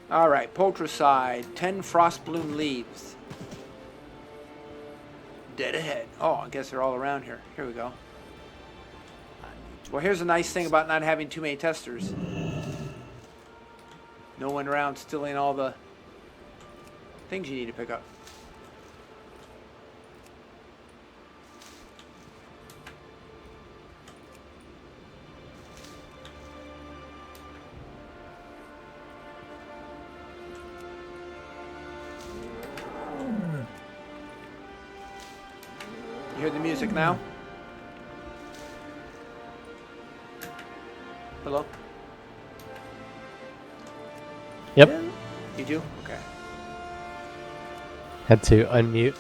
All right, Poltricide, 10 Frostbloom leaves. Dead ahead. Oh, I guess they're all around here. Here we go. Well, here's a nice thing about not having too many testers. No one around stealing all the things you need to pick up. You hear the music now? Hello? Yep. Yeah. You do? Okay. Had to unmute.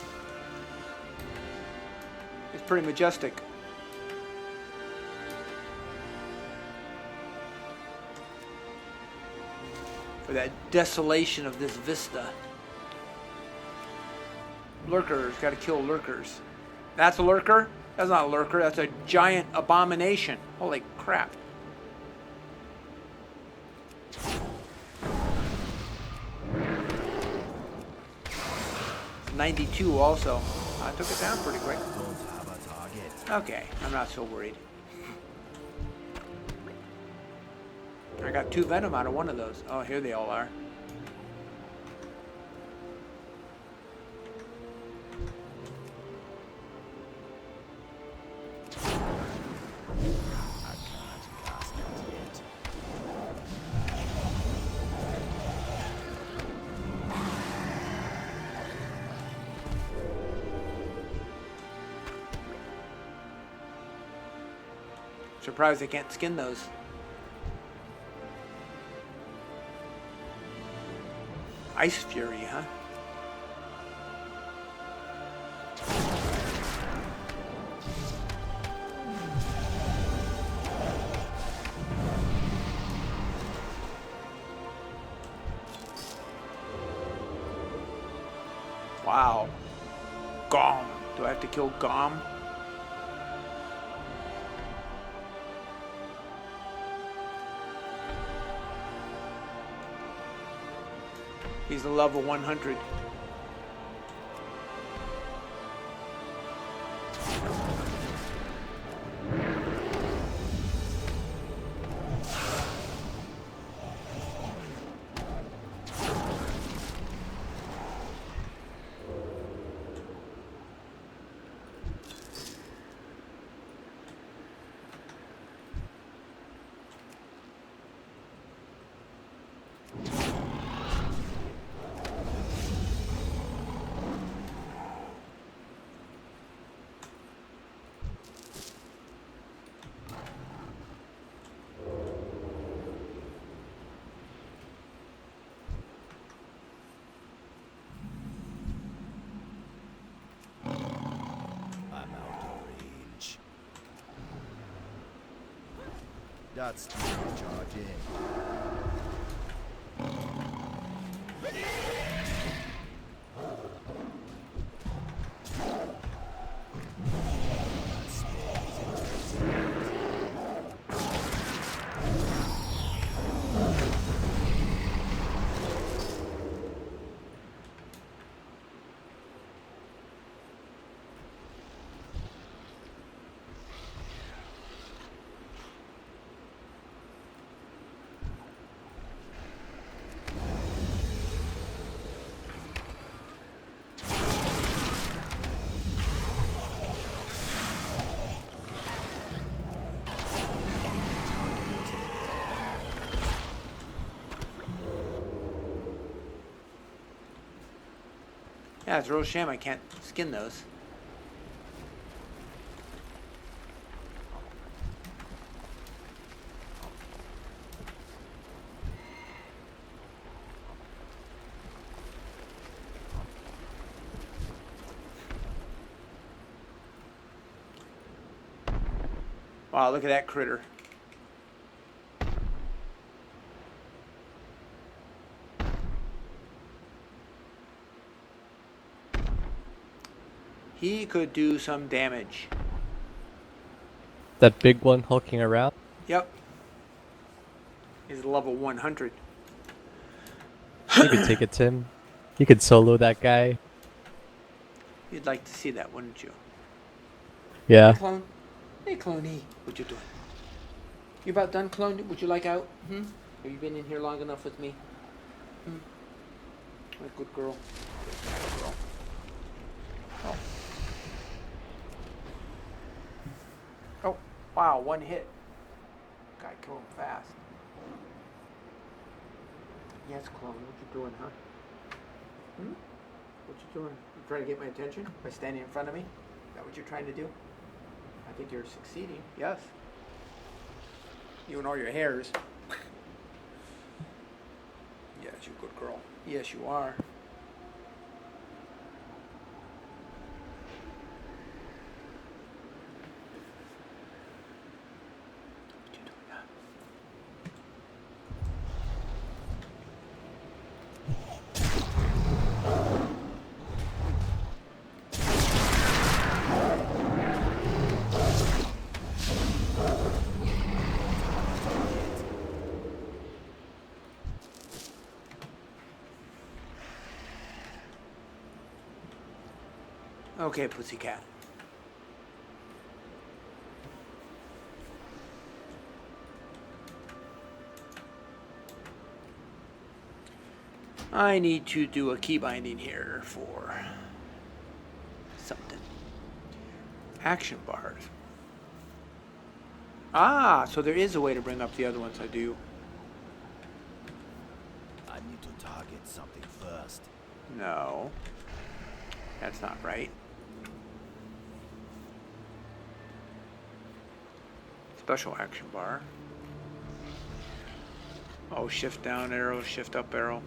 It's pretty majestic. For that desolation of this vista. Lurkers, gotta kill lurkers. That's a lurker? That's not a lurker, that's a giant abomination. Holy crap. 92 also. I took it down pretty quick. Okay, I'm not so worried. I got 2 venom out of one of those. Oh, here they all are. Surprised I can't skin those. Ice Fury, huh? Wow. Gom. Do I have to kill Gom? He's a level 100. That's the charge in. Yeah, it's a real shame I can't skin those. Wow, look at that critter. He could do some damage. That big one hulking around. Yep. He's level 100. You could take it, Tim. You could solo that guy. You'd like to see that, wouldn't you? Yeah. Hey, clone. Hey, cloney. What you doing? You about done, clone? Would you like out? Hmm? Have you been in here long enough with me? Hmm? A good girl. Good girl. Oh. Oh, wow, one hit. Guy killed him fast. Yes, clone, what you doing, huh? Hmm? What you doing? You trying to get my attention by standing in front of me? Is that what you're trying to do? I think you're succeeding. Yes. You and all your hairs. Yes, you good girl. Yes, you are. What you doing, huh? Okay, pussycat. I need to do a key binding here for something. Action bars. Ah, so there is a way to bring up the other ones I do. I need to target something first. No. That's not right. Special action bar. Oh, shift down arrow, shift up arrow.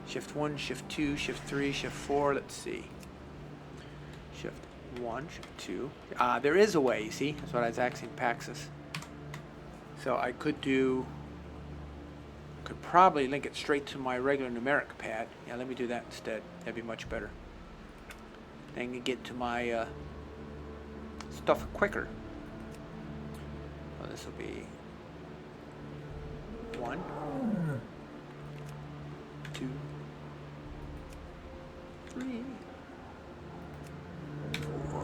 Shift 1, shift 2, shift 3, shift 4. Let's see. Shift 1, shift 2. Ah, there is a way, you see? That's what I was asking Paxis. So I could probably link it straight to my regular numeric pad. Yeah, let me do that instead. That'd be much better. Then I can get to my stuff quicker. Well, this will be 1, 2, 3, 4,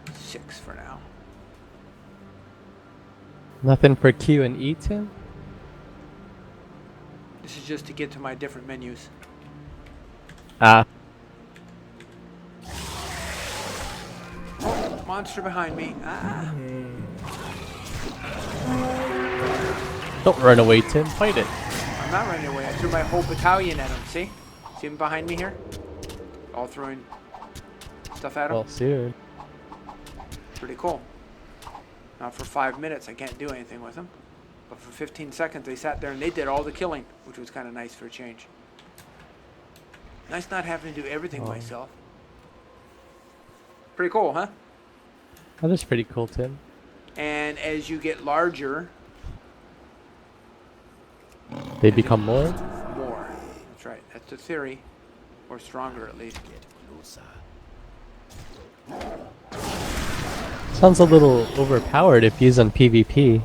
5, 6 for now. Nothing for Q and E, Tim? This is just to get to my different menus. Ah. Oh, monster behind me. Ah. Don't run away, Tim. Fight it. I'm not running away. I threw my whole battalion at him. See? See him behind me here? All throwing stuff at him. Well, soon. Pretty cool. Now for 5 minutes I can't do anything with them. But for 15 seconds they sat there and they did all the killing, which was kind of nice for a change. Nice not having to do everything myself. Pretty cool, huh? That is pretty cool, Tim. And as you get larger, They become more? more. That's right. That's the theory. Or stronger at least. Get closer. Sounds a little overpowered if used on PvP.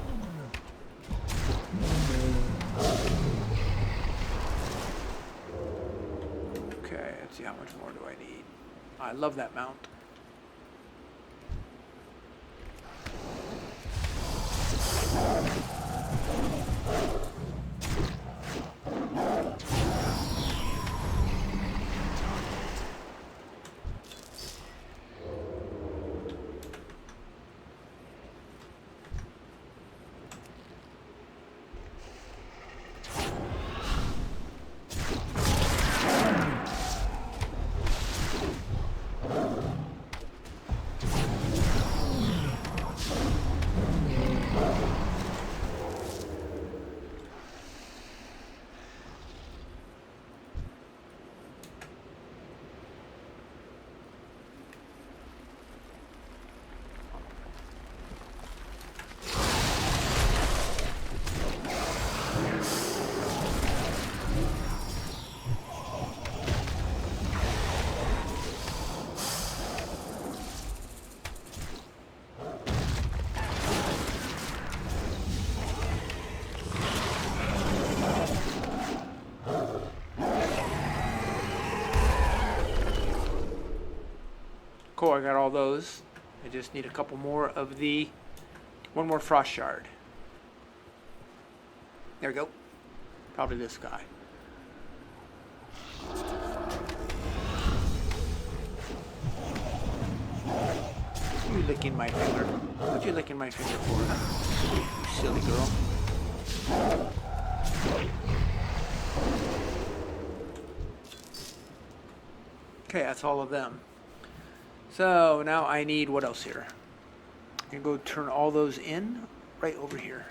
Okay, let's see how much more do I need. I love that mount. I got all those. I just need a couple more of the, one more frost shard. There we go. Probably this guy. You licking my finger. What you licking my finger for, huh? You silly girl. Okay, that's all of them. So now I need, what else here? I can go turn all those in right over here.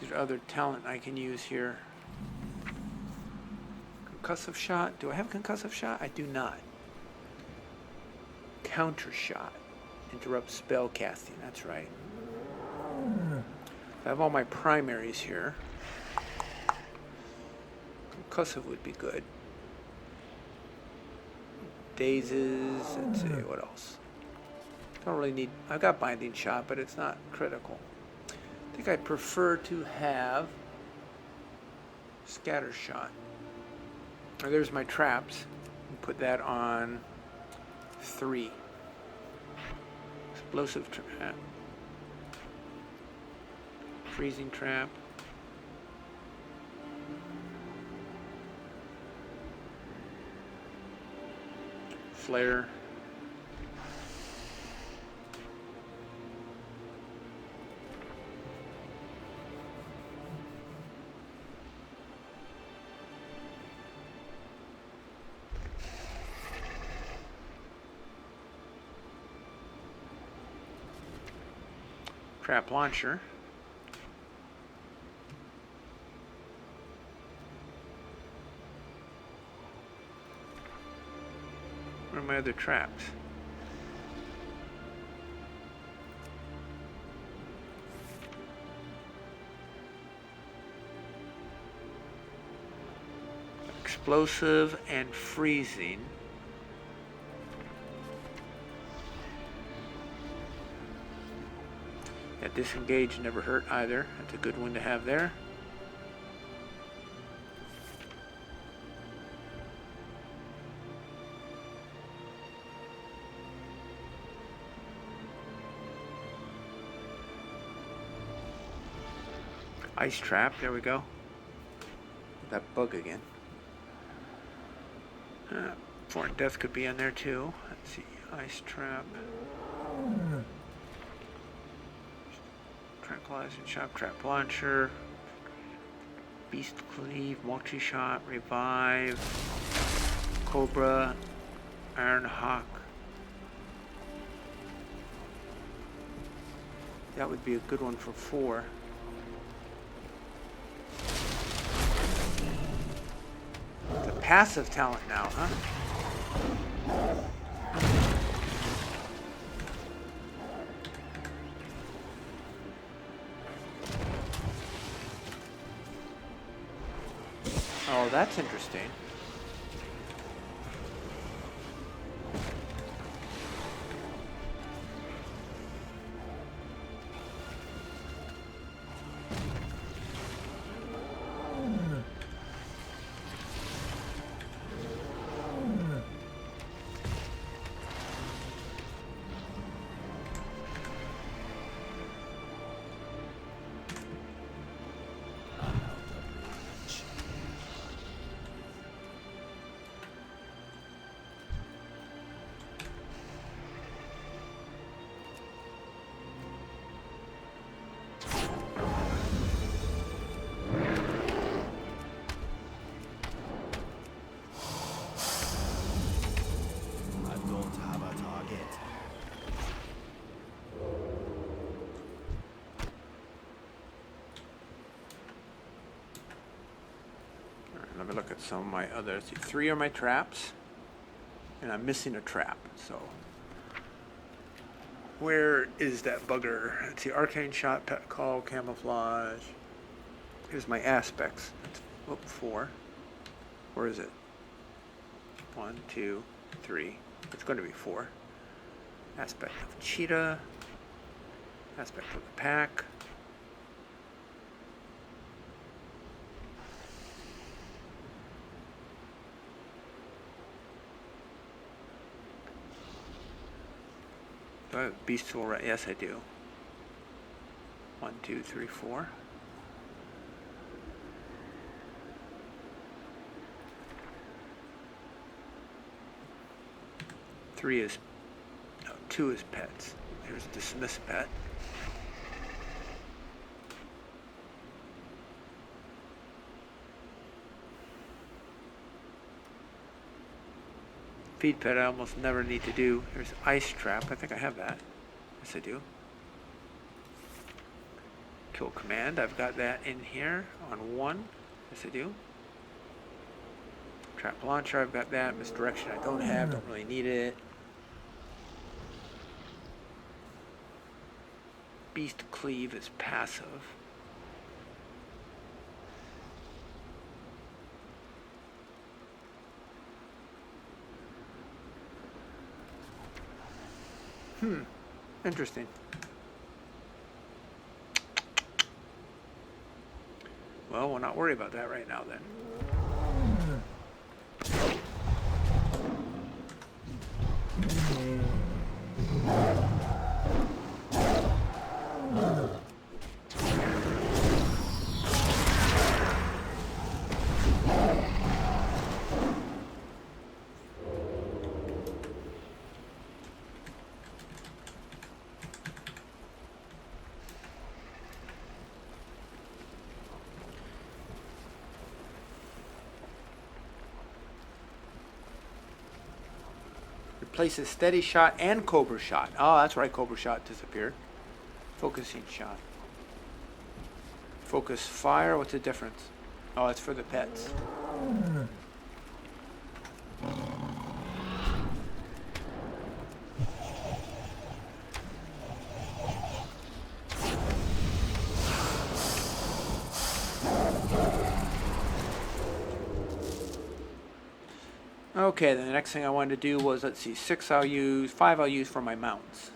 There's other talent I can use here. Concussive shot. Do I have concussive shot? I do not. Counter shot. Interrupt spell casting. That's right. I have all my primaries here. Concussive would be good. Dazes. Let's see, what else? Don't really need. I've got binding shot, but it's not critical. I think I prefer to have scatter shot. Oh, there's my traps. Put that on 3. Explosive trap. Freezing trap. Flare. Trap launcher. Where are my other traps? Explosive and freezing. Yeah, disengage never hurt either. That's a good one to have there. Ice trap, there we go. That bug again. Foreign death could be in there too. Let's see, ice trap. Tranquilizing shock, trap launcher. Beast cleave, multi-shot, revive. Cobra, Iron Hawk. That would be a good one for 4. It's a passive talent now, huh? Oh, that's interesting. Let me look at some of my others. 3 are my traps, and I'm missing a trap. So, where is that bugger? Let's see, arcane shot, pet call, camouflage. Here's my aspects. That's, 4. Where is it? 1, 2, 3. It's going to be 4. Aspect of cheetah. Aspect of the pack. Do I have beast tool right? Yes, I do. 1, 2, 3, 4. Three is, no, 2 is pets. Here's dismiss pet. Feed pet I almost never need to do. Here's ice trap. I think I have that. Yes, I do. Kill command. I've got that in here on 1. Yes, I do. Trap launcher. I've got that. Misdirection I don't have. Don't really need it. Beast cleave is passive. Interesting. Well, we'll not worry about that right now then. Replaces steady shot and cobra shot. Oh, that's right, cobra shot disappeared. Focusing shot. Focus fire, what's the difference? Oh, it's for the pets. Okay, then the next thing I wanted to do was, let's see, 6 I'll use, 5 I'll use for my mounts.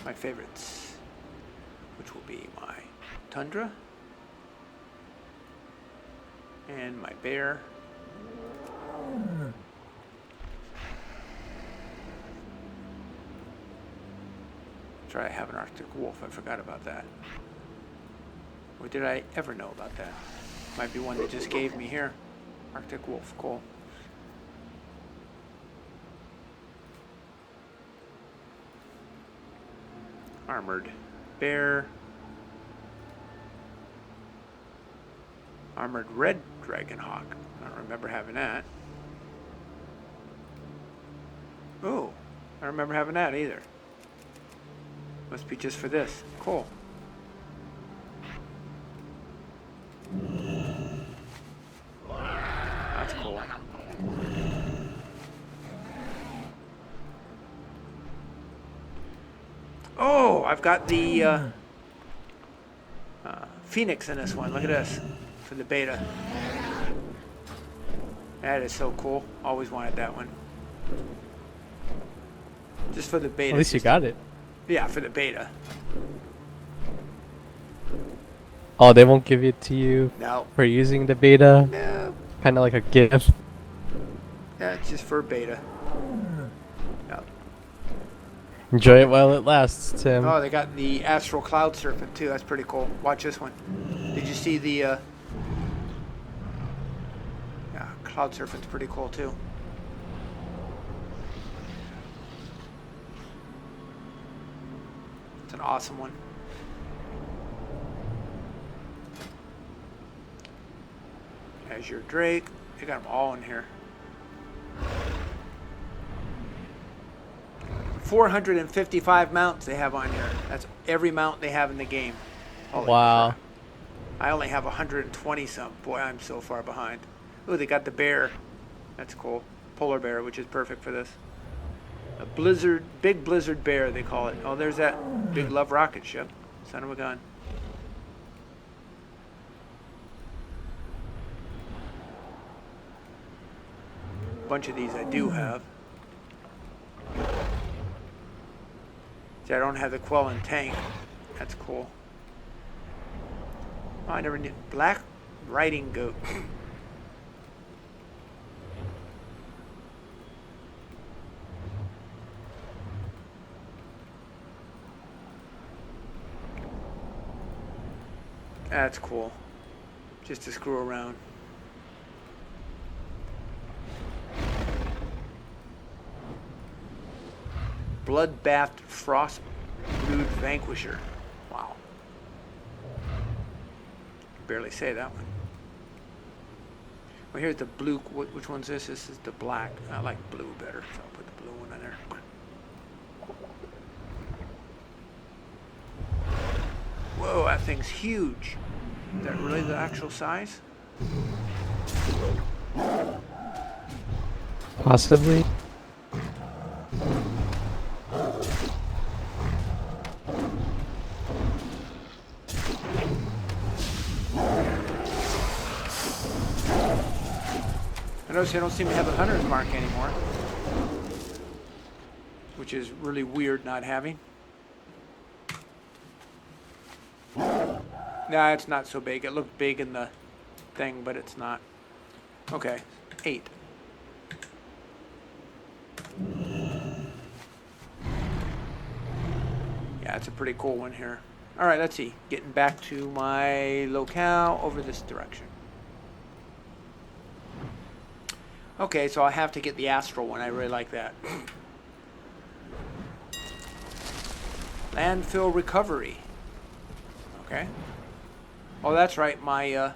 My favorites, which will be my tundra and my bear. Try to have an Arctic wolf, I forgot about that. Or did I ever know about that? Might be one they just gave me here. Arctic wolf, cool. Armored bear. Armored red dragon hawk. I don't remember having that. Oh, I don't remember having that either. Must be just for this. Cool. That's cool. Oh, I've got the Phoenix in this one. Look at this for the beta. That is so cool. Always wanted that one. Just for the beta. At least you got it. Yeah, for the beta. Oh, they won't give it to you No. for using the beta? No. Kind of like a gift. Yeah, it's just for beta. No. Enjoy it while it lasts, Tim. Oh, they got the Astral Cloud Serpent too. That's pretty cool. Watch this one. Did you see the? Yeah, Cloud Serpent's pretty cool too. It's an awesome one. Azure Drake. They got them all in here. 455 mounts they have on here. That's every mount they have in the game. Holy Wow. crap. I only have 120 some. Boy, I'm so far behind. Oh, they got the bear. That's cool. Polar bear, which is perfect for this. A blizzard, big blizzard bear, they call it. Oh, there's that big love rocket ship. Son of a gun. bunch of these I do have. See, I don't have the Quell and Tank. That's cool. Oh, I never knew. Black Riding Goat. That's cool. Just to screw around. Bloodbath Frost Brood Vanquisher. Wow. Can barely say that one. Well, here's the blue. Which one's this? This is the black. I like blue better, so I'll put the blue one in there. Whoa, that thing's huge. Is that really the actual size? Possibly. I notice I don't seem to have a hunter's mark anymore, which is really weird not having. Nah, it's not so big. It looked big in the thing, but it's not. Okay, 8. Yeah, it's a pretty cool one here. All right, let's see. Getting back to my locale over this direction. Okay, so I have to get the astral one. I really like that. Landfill recovery. Okay. Oh, that's right. My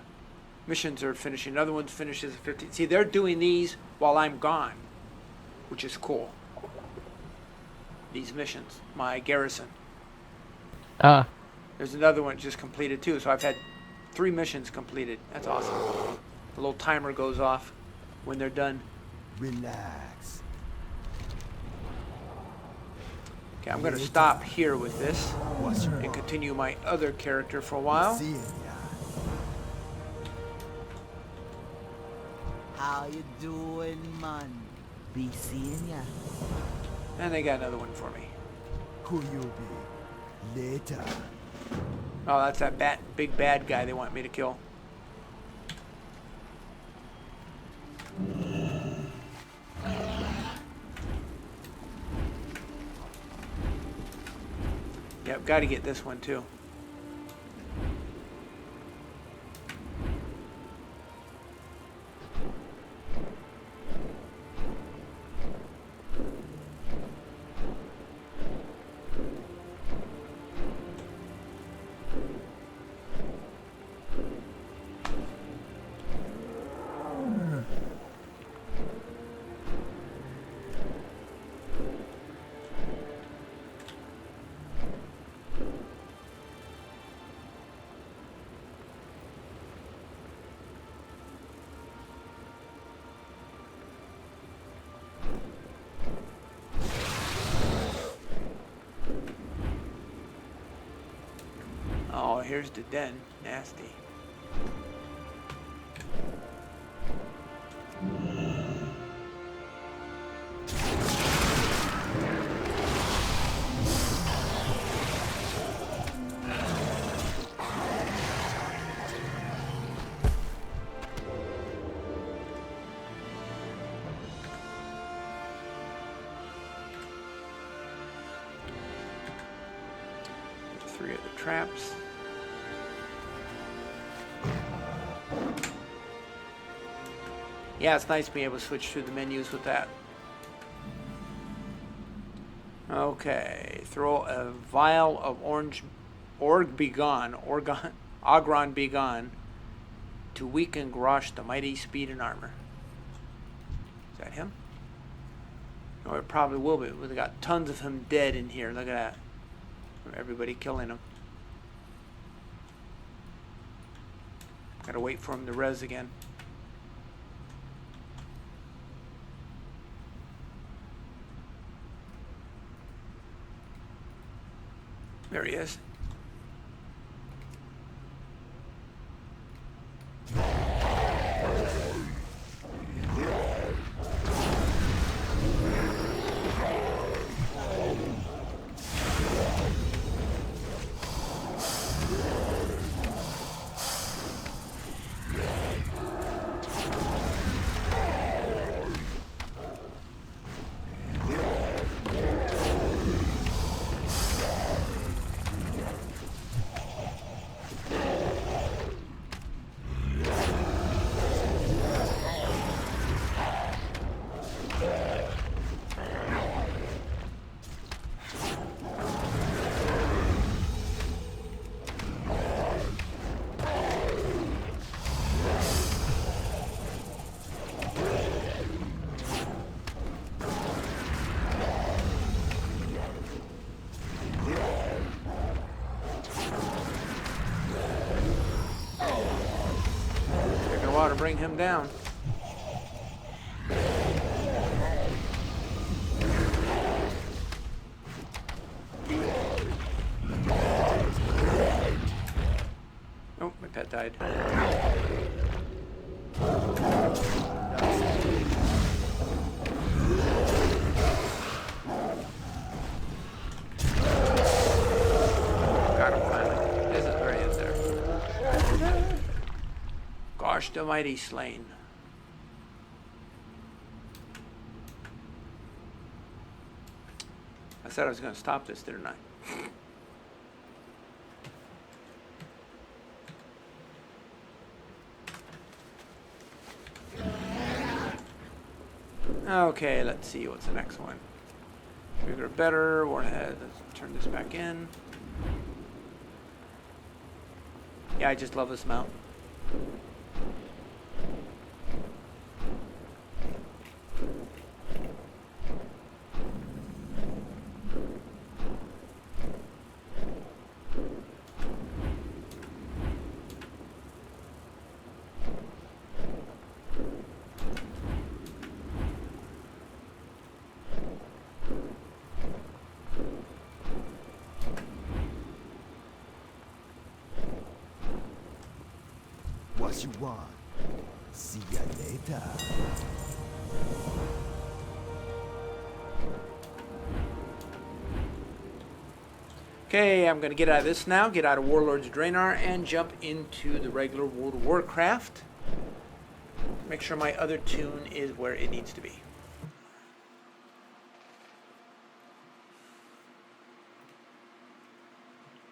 missions are finishing. Another one finishes at 50. See, they're doing these while I'm gone, which is cool. These missions, my garrison. Ah. There's another one just completed too. So I've had 3 missions completed. That's awesome. The little timer goes off when they're done. Relax. Okay, I'm going to stop here with this and continue my other character for a while. Seeing ya. How you doing, man? Be seeing ya. And they got another one for me. Who you be? Later. Oh, that's that big bad guy they want me to kill. Yep, got to get this one too. Oh, here's the den. Nasty. Three of the traps. Yeah, it's nice being able to switch through the menus with that. Okay, throw a vial of Ogron Begone to weaken Grosh the mighty speed and armor. Is that him? No, it probably will be. We've got tons of him dead in here. Look at that. Everybody killing him. Gotta wait for him to res again. There he is. bring him down. Oh, my pet died. Got him finally. This is where he is there. Gosh, the mighty slain. I said I was going to stop this, didn't I? Okay, let's see what's the next one. Bigger, better. Warhead. Let's turn this back in. Yeah, I just love this mount. What you want? See ya later. Okay, I'm going to get out of this now, get out of Warlord's Draenor, and jump into the regular World of Warcraft. Make sure my other tune is where it needs to be.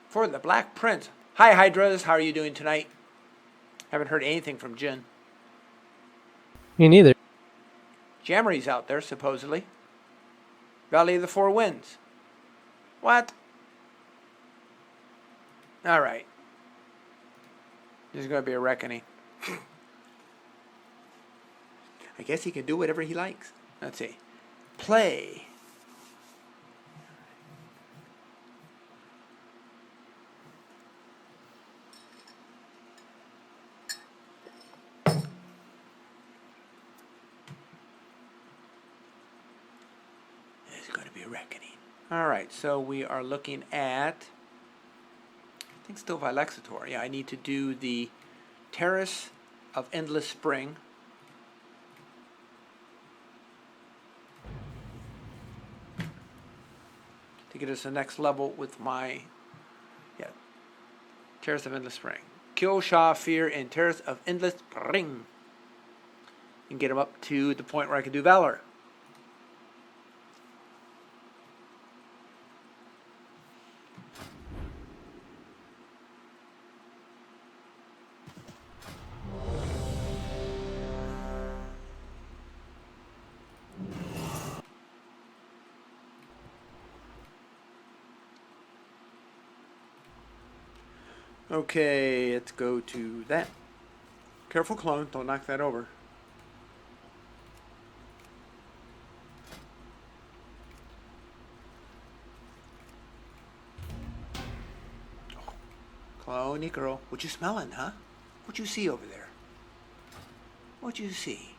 For the Black Prince. Hi, Hydras. How are you doing tonight? Haven't heard anything from Jin. Me neither. Jammery's out there, supposedly. Valley of the Four Winds. What? Alright. There's going to be a reckoning. I guess he can do whatever he likes. Let's see. Play. There's going to be a reckoning. Alright, so we are looking at... I think still Vilexitor. Yeah, I need to do the Terrace of Endless Spring. To get us the next level with my... Yeah. Terrace of Endless Spring. Kill Shafir in Terrace of Endless Spring. And get him up to the point where I can do Valor. Okay, let's go to that. Careful, clone. Don't knock that over. Oh, clone-y girl. What you smelling, huh? What you see over there? What you see?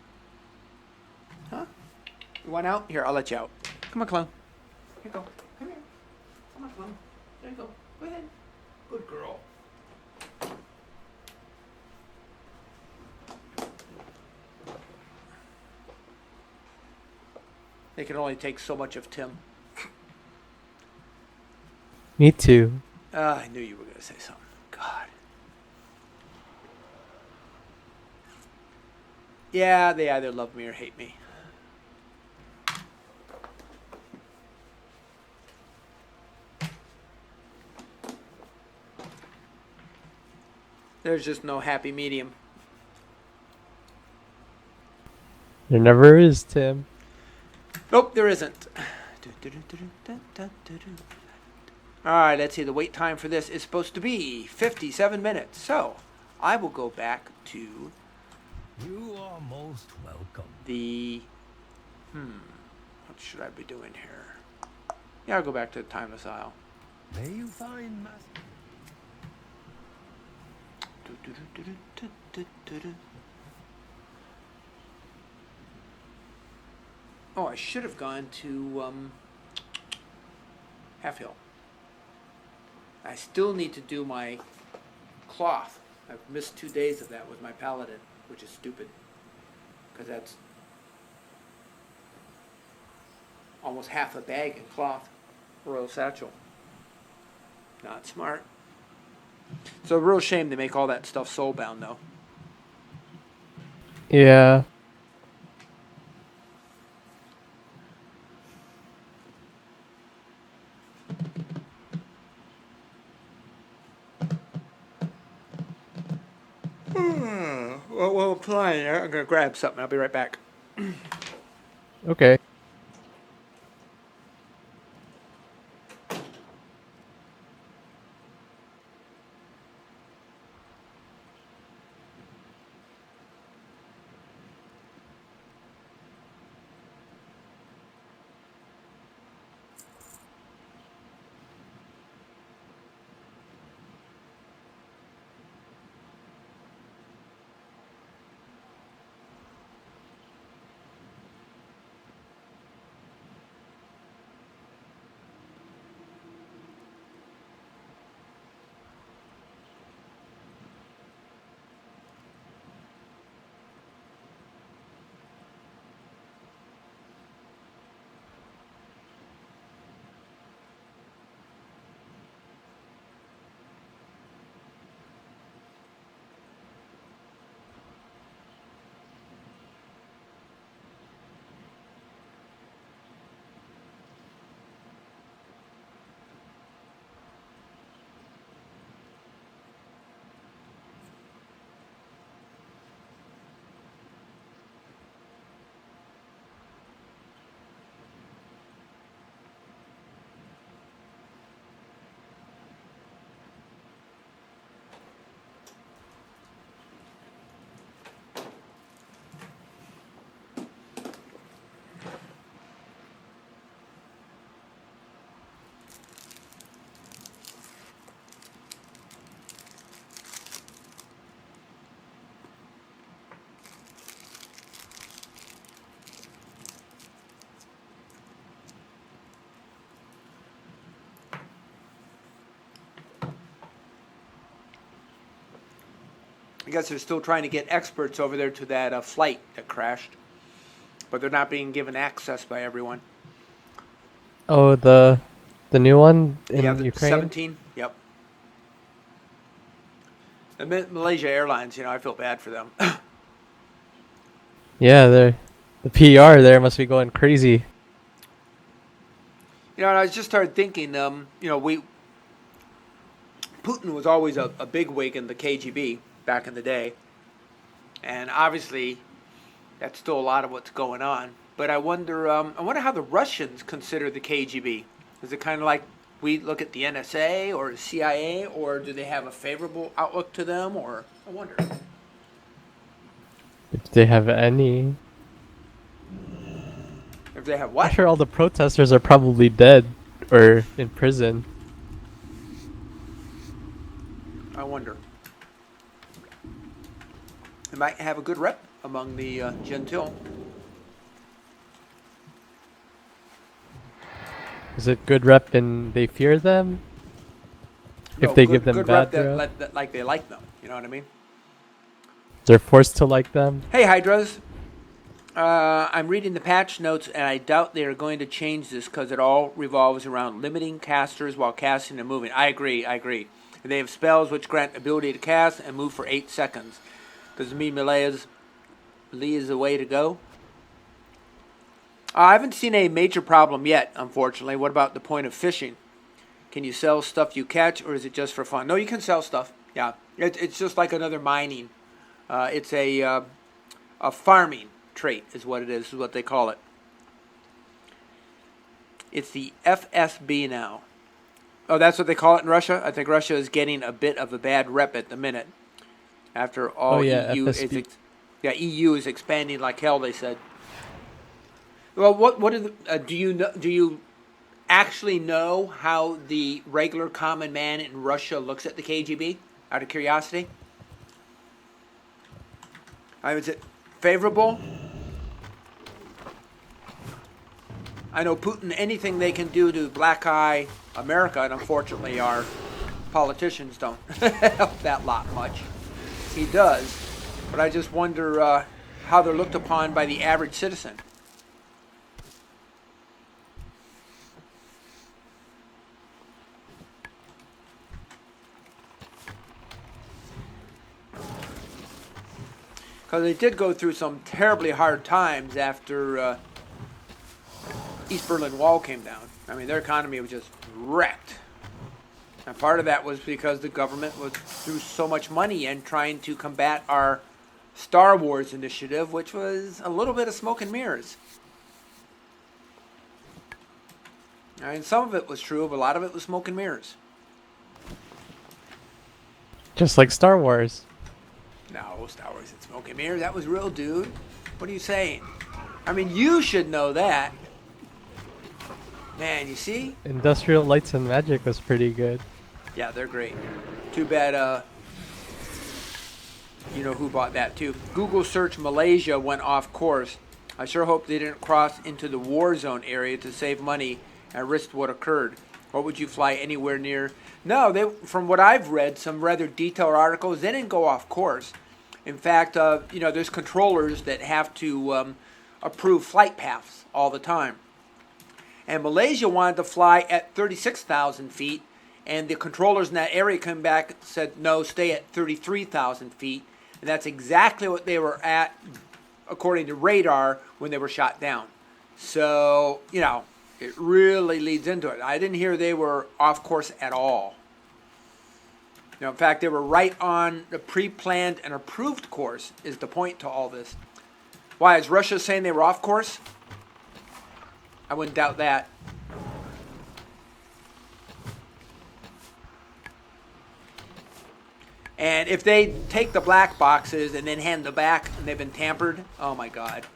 Huh? You want out? Here, I'll let you out. Come on, clone. Here you go. Come here. Come on, clone. There you go. Go ahead. Good girl. They can only take so much of Tim. Me too. I knew you were going to say something. God. Yeah, they either love me or hate me. There's just no happy medium. There never is, Tim. Nope, there isn't. Alright, let's see. The wait time for this is supposed to be 57 minutes. So, I will go back to You are most welcome. the... what should I be doing here? Yeah, I'll go back to the Timeless Isle. May you find master. Oh, I should have gone to Half Hill. I still need to do my cloth. I've missed 2 days of that with my paladin, which is stupid. Because that's almost half a bag in cloth. Royal satchel. Not smart. It's a real shame they make all that stuff soulbound, though. Yeah. Well, applying. I'm gonna grab something. I'll be right back. Okay. I guess they're still trying to get experts over there to that flight that crashed, but they're not being given access by everyone. Oh, the new one in Yeah, the Ukraine? 17. Yep. And Malaysia Airlines, I feel bad for them. Yeah, the PR there must be going crazy. And I just started thinking, Putin was always a bigwig in the KGB back in the day, and obviously that's still a lot of what's going on. But I wonder how the Russians consider the KGB. Is it kind of like we look at the NSA or the CIA, or do they have a favorable outlook to them? Or I wonder. If they have any. If they have I'm what? sure all the protesters are probably dead or in prison. I wonder. They might have a good rep among the gentile. Is it good rep and they fear them? No, If they good, give them good bad rep rep? that like they like them. You know what I mean? They're forced to like them? Hey, Hydras. I'm reading the patch notes, and I doubt they are going to change this because it all revolves around limiting casters while casting and moving. I agree. They have spells which grant ability to cast and move for 8 seconds. Does it mean melee is the way to go? I haven't seen a major problem yet, unfortunately. What about the point of fishing? Can you sell stuff you catch, or is it just for fun? No, you can sell stuff. Yeah, it's just like another mining. It's a farming trait is what it is what they call it. It's the FSB now. Oh, that's what they call it in Russia? I think Russia is getting a bit of a bad rep at the minute. After all, Oh, yeah, EU FSB. EU is expanding like hell, they said. Well, what are do you actually know how the regular common man in Russia looks at the KGB? Out of curiosity, is it favorable? I know Putin, anything they can do to black eye America, and unfortunately our politicians don't help that lot much. He does. But I just wonder how they're looked upon by the average citizen. Because they did go through some terribly hard times after East Berlin Wall came down. I mean, their economy was just wrecked. And part of that was because the government was threw so much money in trying to combat our Star Wars initiative, which was a little bit of smoke and mirrors. I mean, some of it was true, but a lot of it was smoke and mirrors. Just like Star Wars. No, Star Wars and smoke and mirrors, that was real, dude. What are you saying? I mean, you should know that. Man, you see? Industrial Lights and Magic was pretty good. Yeah, they're great. Too bad, you know who bought that too. Google search Malaysia went off course. I sure hope they didn't cross into the war zone area to save money and risk what occurred. Or would you fly anywhere near? No, they. From what I've read, some rather detailed articles, they didn't go off course. In fact, you know, there's controllers that have to approve flight paths all the time. And Malaysia wanted to fly at 36,000 feet, and the controllers in that area came back and said, no, stay at 33,000 feet. And that's exactly what they were at, according to radar, when they were shot down. So, you know, it really leads into it. I didn't hear they were off course at all. You know, in fact, they were right on the pre-planned and approved course is the point to all this. Why, is Russia saying they were off course? I wouldn't doubt that. And if they take the black boxes and then hand them back and they've been tampered, oh my God.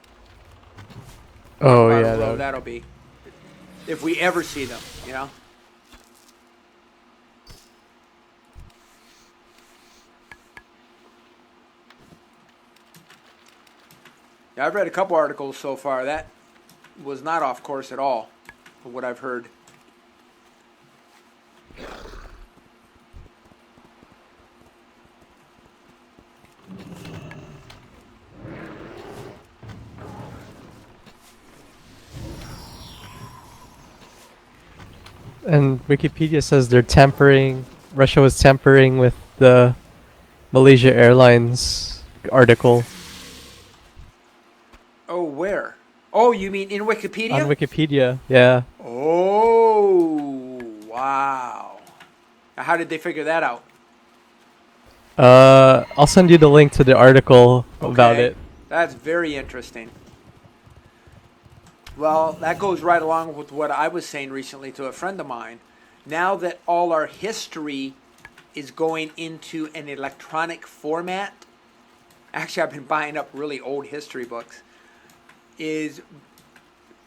Oh What yeah, a blow that'll be. If we ever see them, you know? Yeah, I've read a couple articles so far. That was not off course at all, from what I've heard. and Wikipedia says they're tampering. Russia was tampering with the Malaysia Airlines article Oh, where? Oh, you mean in Wikipedia? on Wikipedia. Yeah. Oh, wow. Now, how did they figure that out? I'll send you the link to the article about Okay. it. That's very interesting. Well, that goes right along with what I was saying recently to a friend of mine. Now that all our history is going into an electronic format, actually I've been buying up really old history books, is,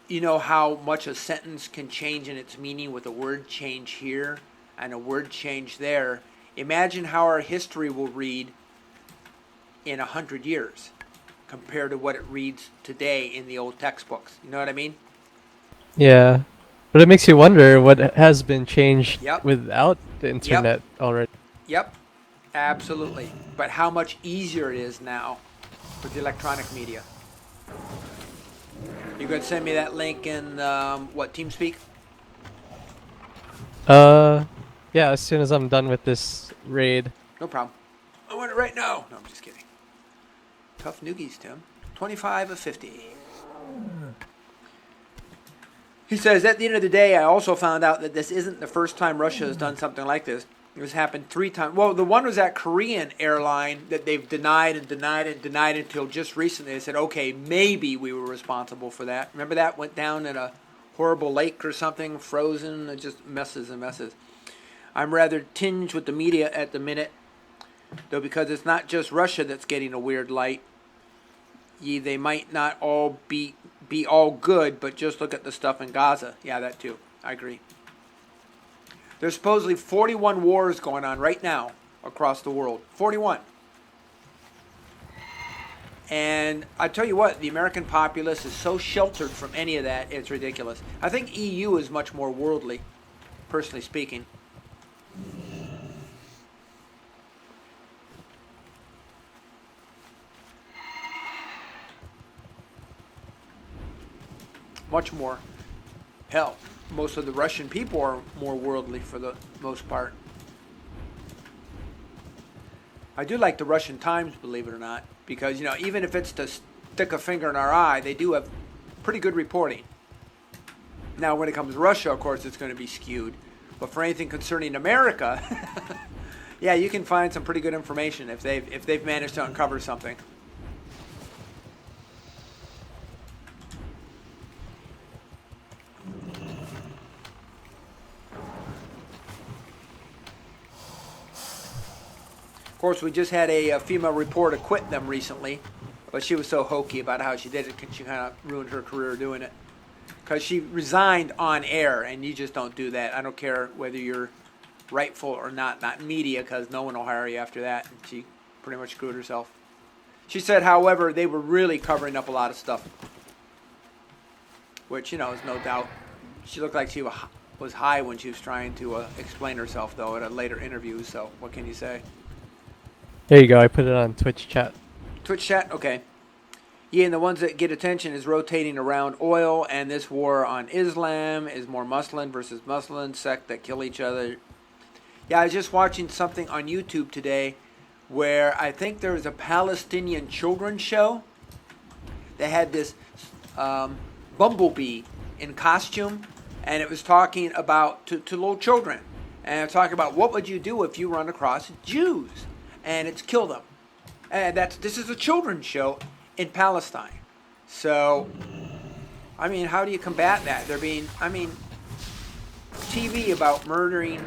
you know how much a sentence can change in its meaning with a word change here and a word change there. Imagine how our history will read in 100 years compared to what it reads today in the old textbooks. You know what I mean? Yeah. But it makes you wonder what has been changed Yep. without the internet already. Yep, absolutely. But how much easier it is now with the electronic media. You going to send me that link in, what, TeamSpeak? Yeah, as soon as I'm done with this raid. No problem. I want it right now. No, I'm just kidding. Tough noogies, Tim. 25 of 50. He says, at the end of the day, I also found out that this isn't the first time Russia has done something like this. It was happened 3 times. Well, the one was that Korean airline that they've denied and denied and denied until just recently. They said, okay, maybe we were responsible for that. Remember that? Went down in a horrible lake or something, frozen, and just messes and messes. I'm rather tinged with the media at the minute, though, because it's not just Russia that's getting a weird light. They might not all be all good, but just look at the stuff in Gaza. Yeah, that too. I agree. There's supposedly 41 wars going on right now across the world. 41. And I tell you what, the American populace is so sheltered from any of that, it's ridiculous. I think EU is much more worldly, personally speaking. Much more. Hell, most of the Russian people are more worldly for the most part. I do like the Russian Times, believe it or not, because, you know, even if it's to stick a finger in our eye, they do have pretty good reporting. Now, when it comes to Russia, of course, it's going to be skewed. But for anything concerning America, yeah, you can find some pretty good information if they've managed to uncover something. Of course, we just had a female reporter quit them recently, but she was so hokey about how she did it, she kind of ruined her career doing it. Because she resigned on air, and you just don't do that. I don't care whether you're rightful or not media, because no one will hire you after that. And she pretty much screwed herself. She said, however, they were really covering up a lot of stuff, which, you know, is no doubt. She looked like she was high when she was trying to explain herself, though, at a later interview, so what can you say? There you go. I put it on Twitch chat. Twitch chat? Okay. Yeah, and the ones that get attention is rotating around oil, and this war on Islam is more Muslim versus Muslim sect that kill each other. Yeah, I was just watching something on YouTube today where I think there was a Palestinian children's show that had this bumblebee in costume, and it was talking about to little children, and it was talking about what would you do if you run across Jews, and it's kill them. And this is a children's show in Palestine. So, I mean, how do you combat that? TV about murdering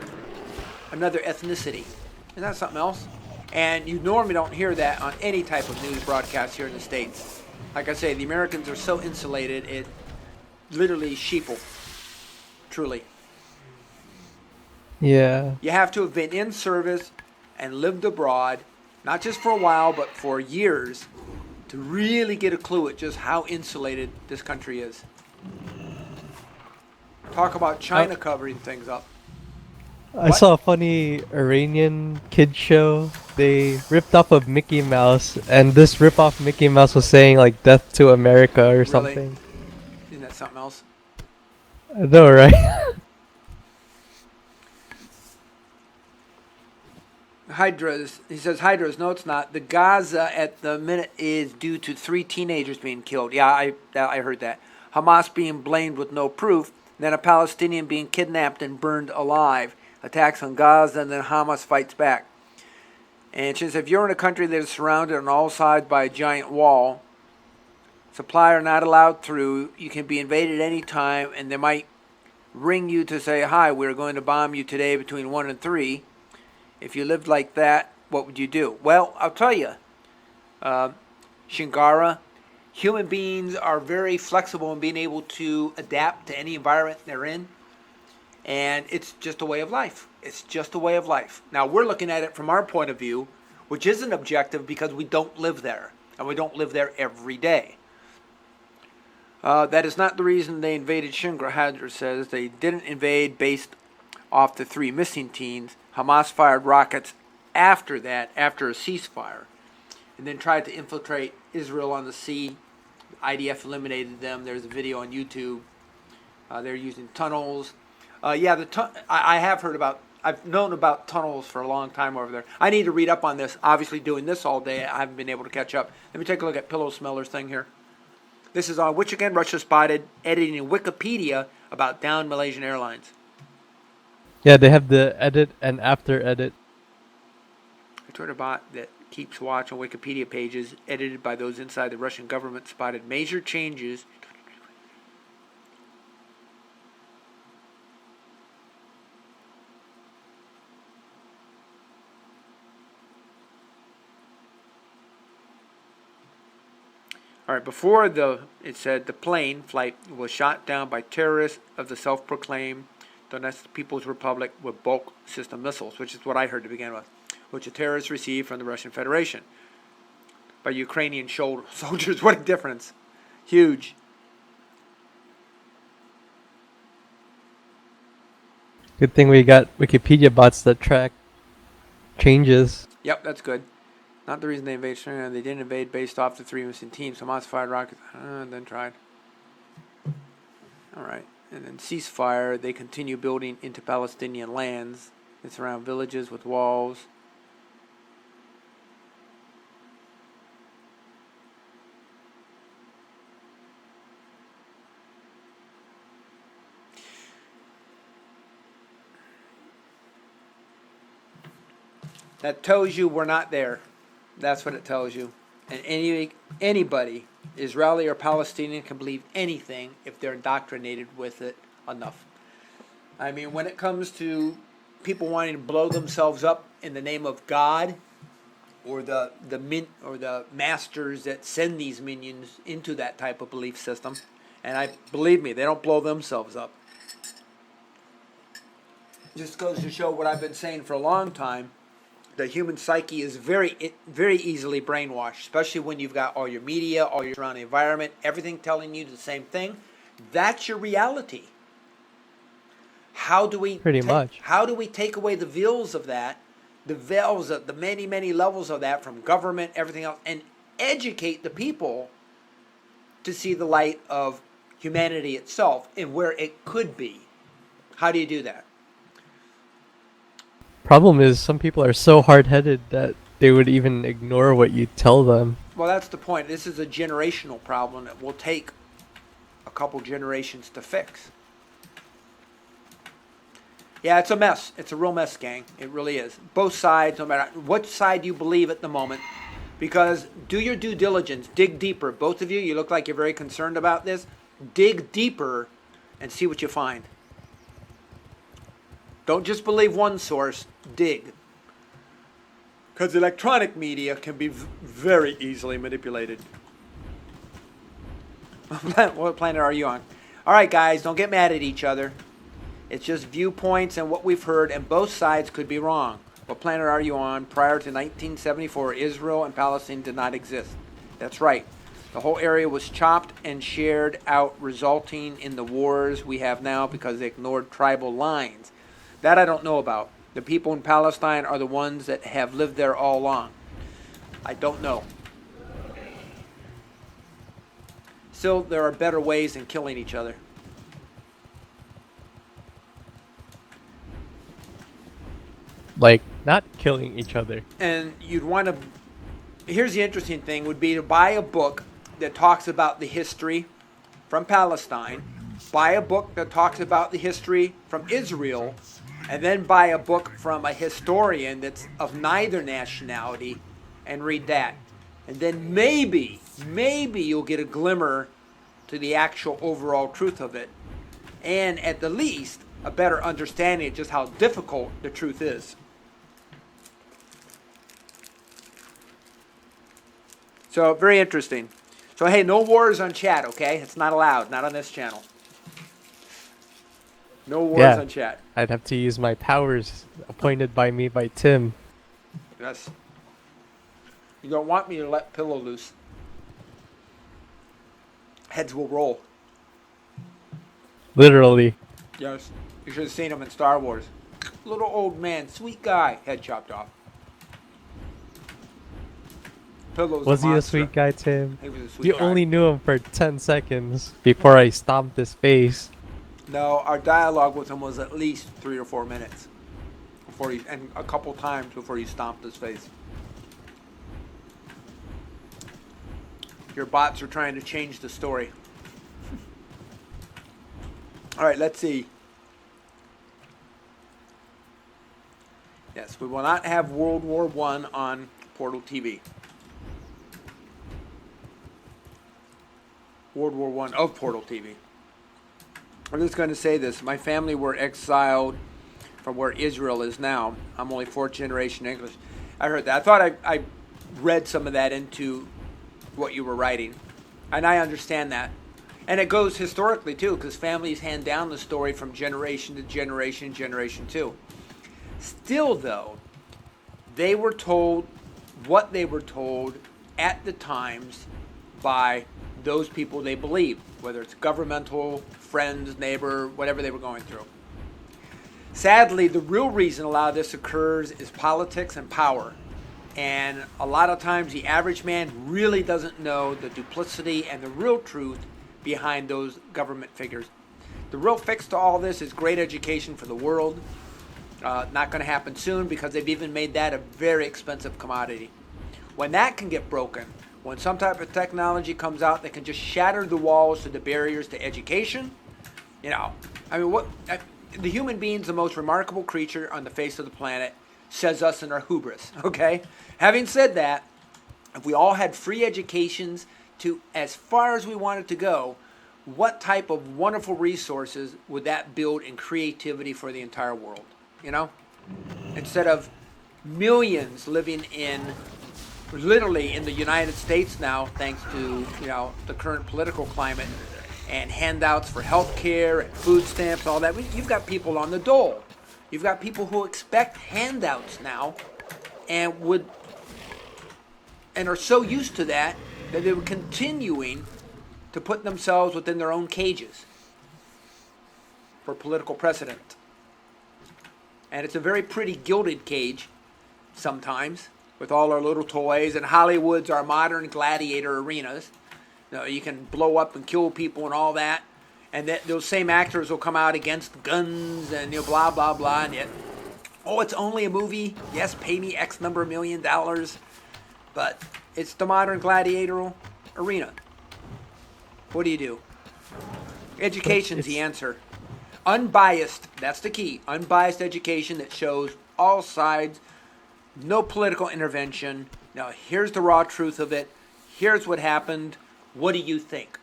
another ethnicity. Isn't that something else? And you normally don't hear that on any type of news broadcast here in the States. Like I say, the Americans are so insulated, it literally sheeple. Truly. Yeah. You have to have been in service and lived abroad, not just for a while, but for years, to really get a clue at just how insulated this country is. Talk about China covering things up. I saw a funny Iranian kid show. They ripped off of Mickey Mouse, and this rip-off Mickey Mouse was saying, like, death to America or something. Isn't that something else? I know, right? He says, Hydras, no it's not. The Gaza at the minute is due to 3 teenagers being killed. Yeah, I heard that. Hamas being blamed with no proof, then a Palestinian being kidnapped and burned alive. Attacks on Gaza, and then Hamas fights back. And she says, if you're in a country that is surrounded on all sides by a giant wall, supply are not allowed through, you can be invaded any time, and they might ring you to say, hi, we're going to bomb you today between 1 and 3. If you lived like that, what would you do? Well, I'll tell you, Shingara, human beings are very flexible in being able to adapt to any environment they're in. And it's just a way of life. It's just a way of life. Now, we're looking at it from our point of view, which isn't objective because we don't live there. And we don't live there every day. That is not the reason they invaded Shingra, Hadra says. They didn't invade based off the 3 missing teens. Hamas fired rockets after that, after a ceasefire, and then tried to infiltrate Israel on the sea. IDF eliminated them. There's a video on YouTube. They're using tunnels. I have heard about, I've known about tunnels for a long time over there. I need to read up on this. Obviously, doing this all day, I haven't been able to catch up. Let me take a look at Pillow Smeller's thing here. This is on which again Russia spotted editing Wikipedia about downed Malaysian Airlines. Yeah, they have the edit and after edit. A Twitter bot that keeps watch on Wikipedia pages edited by those inside the Russian government spotted major changes. All right, before it said the plane flight was shot down by terrorists of the self-proclaimed Donetsk People's Republic with bulk system missiles, which is what I heard to begin with, which the terrorists received from the Russian Federation. by Ukrainian soldiers. What a difference. Huge. Good thing we got Wikipedia bots that track changes. Yep, that's good. Not the reason they invaded Syria. They didn't invade based off the 3 missing teams. Hamas fired rockets, and then tried. All right. And then ceasefire. They continue building into Palestinian lands. They surround villages with walls. That tells you we're not there. That's what it tells you. And anybody, Israeli or Palestinian, can believe anything if they're indoctrinated with it enough. I mean, when it comes to people wanting to blow themselves up in the name of God, or the masters that send these minions into that type of belief system, and believe me, they don't blow themselves up. Just goes to show what I've been saying for a long time. The human psyche is very, very easily brainwashed, especially when you've got all your media, all your surrounding environment, everything telling you the same thing. That's your reality. How do we take away the veils of that, the veils of the many, many levels of that from government, everything else, and educate the people to see the light of humanity itself and where it could be? How do you do that? Problem is, some people are so hard-headed that they would even ignore what you tell them. Well, that's the point. This is a generational problem that will take a couple generations to fix. Yeah, it's a mess. It's a real mess, gang. It really is. Both sides, no matter what side you believe at the moment, because do your due diligence. Dig deeper. Both of you, you look like you're very concerned about this. Dig deeper and see what you find. Don't just believe one source. Dig. Because electronic media can be very easily manipulated. What planet are you on? All right, guys, don't get mad at each other. It's just viewpoints and what we've heard, and both sides could be wrong. What planet are you on? Prior to 1974, Israel and Palestine did not exist. That's right. The whole area was chopped and shared out, resulting in the wars we have now because they ignored tribal lines. That I don't know about. The people in Palestine are the ones that have lived there all along. I don't know. Still, there are better ways than killing each other. Like, not killing each other. And you'd want to... Here's the interesting thing, would be to buy a book that talks about the history from Palestine, buy a book that talks about the history from Israel, and then buy a book from a historian that's of neither nationality and read that. And then maybe you'll get a glimmer to the actual overall truth of it. And at the least, a better understanding of just how difficult the truth is. So, very interesting. So, hey, no wars on chat, okay? It's not allowed, not on this channel. No wars on chat. I'd have to use my powers appointed by me by Tim. Yes. You don't want me to let Pillow loose. Heads will roll. Literally. Yes. You should have seen him in Star Wars. Little old man, sweet guy, head chopped off. Pillow's Was he a monster. sweet guy, Tim? He was a sweet You guy. only knew him for 10 seconds before I stomped his face. No, our dialogue with him was at least 3 or 4 minutes. And a couple times before you stomped his face. Your bots are trying to change the story. All right, let's see. Yes, we will not have World War I on Portal TV. World War I of Portal TV. I'm just going to say this. My family were exiled from where Israel is now. I'm only 4th generation English. I heard that. I thought I read some of that into what you were writing. And I understand that. And it goes historically, too, because families hand down the story from generation to generation, generation 2. Still, though, they were told what they were told at the times by those people they believe, whether it's governmental, friends, neighbor, whatever they were going through. Sadly, the real reason a lot of this occurs is politics and power. And a lot of times the average man really doesn't know the duplicity and the real truth behind those government figures. The real fix to all this is great education for the world. Not going to happen soon because they've even made that a very expensive commodity. When that can get broken, when some type of technology comes out that can just shatter the walls to the barriers to education, you know, I mean, the human being's the most remarkable creature on the face of the planet, says us in our hubris, okay? Having said that, if we all had free educations to as far as we wanted to go, what type of wonderful resources would that build in creativity for the entire world, you know? Instead of millions living in, literally in the United States now, thanks to, you know, the current political climate, and handouts for health care and food stamps, all that. You've got people on the dole. You've got people who expect handouts now and are so used to that they were continuing to put themselves within their own cages for political precedent. And it's a very pretty gilded cage sometimes with all our little toys, and Hollywood's our modern gladiator arenas. You know, you can blow up and kill people and all that. And that those same actors will come out against guns and, you know, blah, blah, blah. And yet, oh, it's only a movie. Yes, pay me X number of $1 million. But it's the modern gladiator arena. What do you do? Education's the answer. Unbiased, that's the key. Unbiased education that shows all sides. No political intervention. Now, here's the raw truth of it. Here's what happened. What do you think?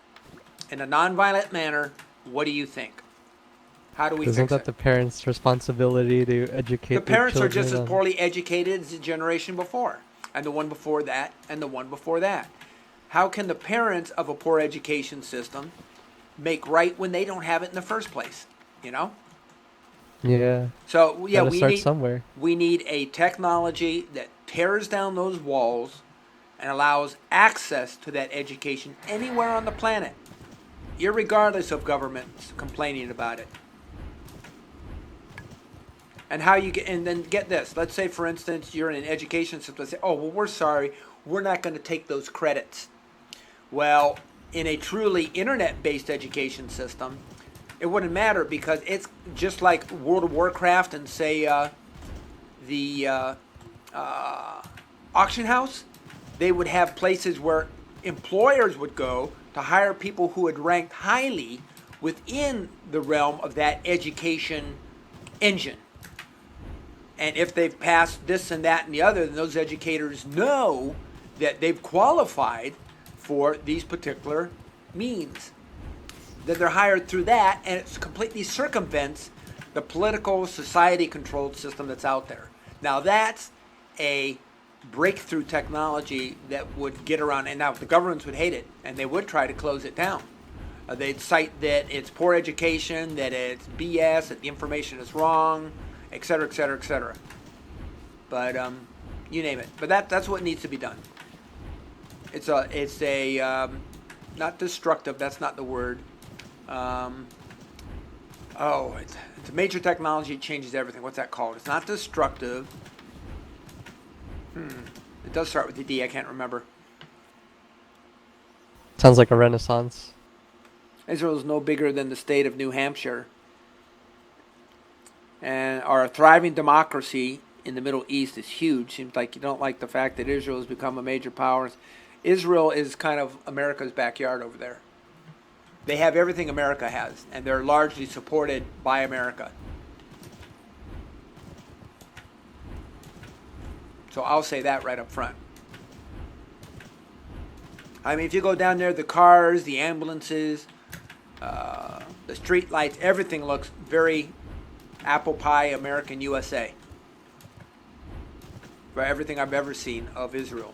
In a nonviolent manner, what do you think? How do we Isn't fix that it? the parents' responsibility to educate The parents are their just as children poorly educated as the generation before, and the one before that, and the one before that. How can the parents of a poor education system make right when they don't have it in the first place? You know? Yeah. So yeah, Gotta start somewhere. we need a technology that tears down those walls and allows access to that education anywhere on the planet, irregardless of governments complaining about it. And how you get, and then get this. Let's say, for instance, you're in an education system. Say, oh, well, we're sorry, we're not going to take those credits. Well, in a truly internet-based education system, it wouldn't matter because it's just like World of Warcraft and say the auction house. They would have places where employers would go to hire people who had ranked highly within the realm of that education engine. And if they've passed this and that and the other, then those educators know that they've qualified for these particular means. That they're hired through that, and it completely circumvents the political, society-controlled system that's out there. Now that's a breakthrough technology that would get around, and now the governments would hate it, and they would try to close it down. They'd cite that it's poor education, that it's BS, that the information is wrong, et cetera, et cetera, et cetera. But you name it. But that's what needs to be done. It's a not destructive. That's not the word. It's a major technology. It changes everything. What's that called? It's not destructive. It does start with the D. I can't remember. Sounds like a renaissance. Israel is no bigger than the state of New Hampshire, and our thriving democracy in the Middle East is huge. Seems like you don't like the fact that Israel has become a major power. Israel is kind of America's backyard over there. They have everything America has, and they're largely supported by America. So I'll say that right up front. I mean, if you go down there, the cars, the ambulances, the street lights, everything looks very apple pie American USA. For everything I've ever seen of Israel.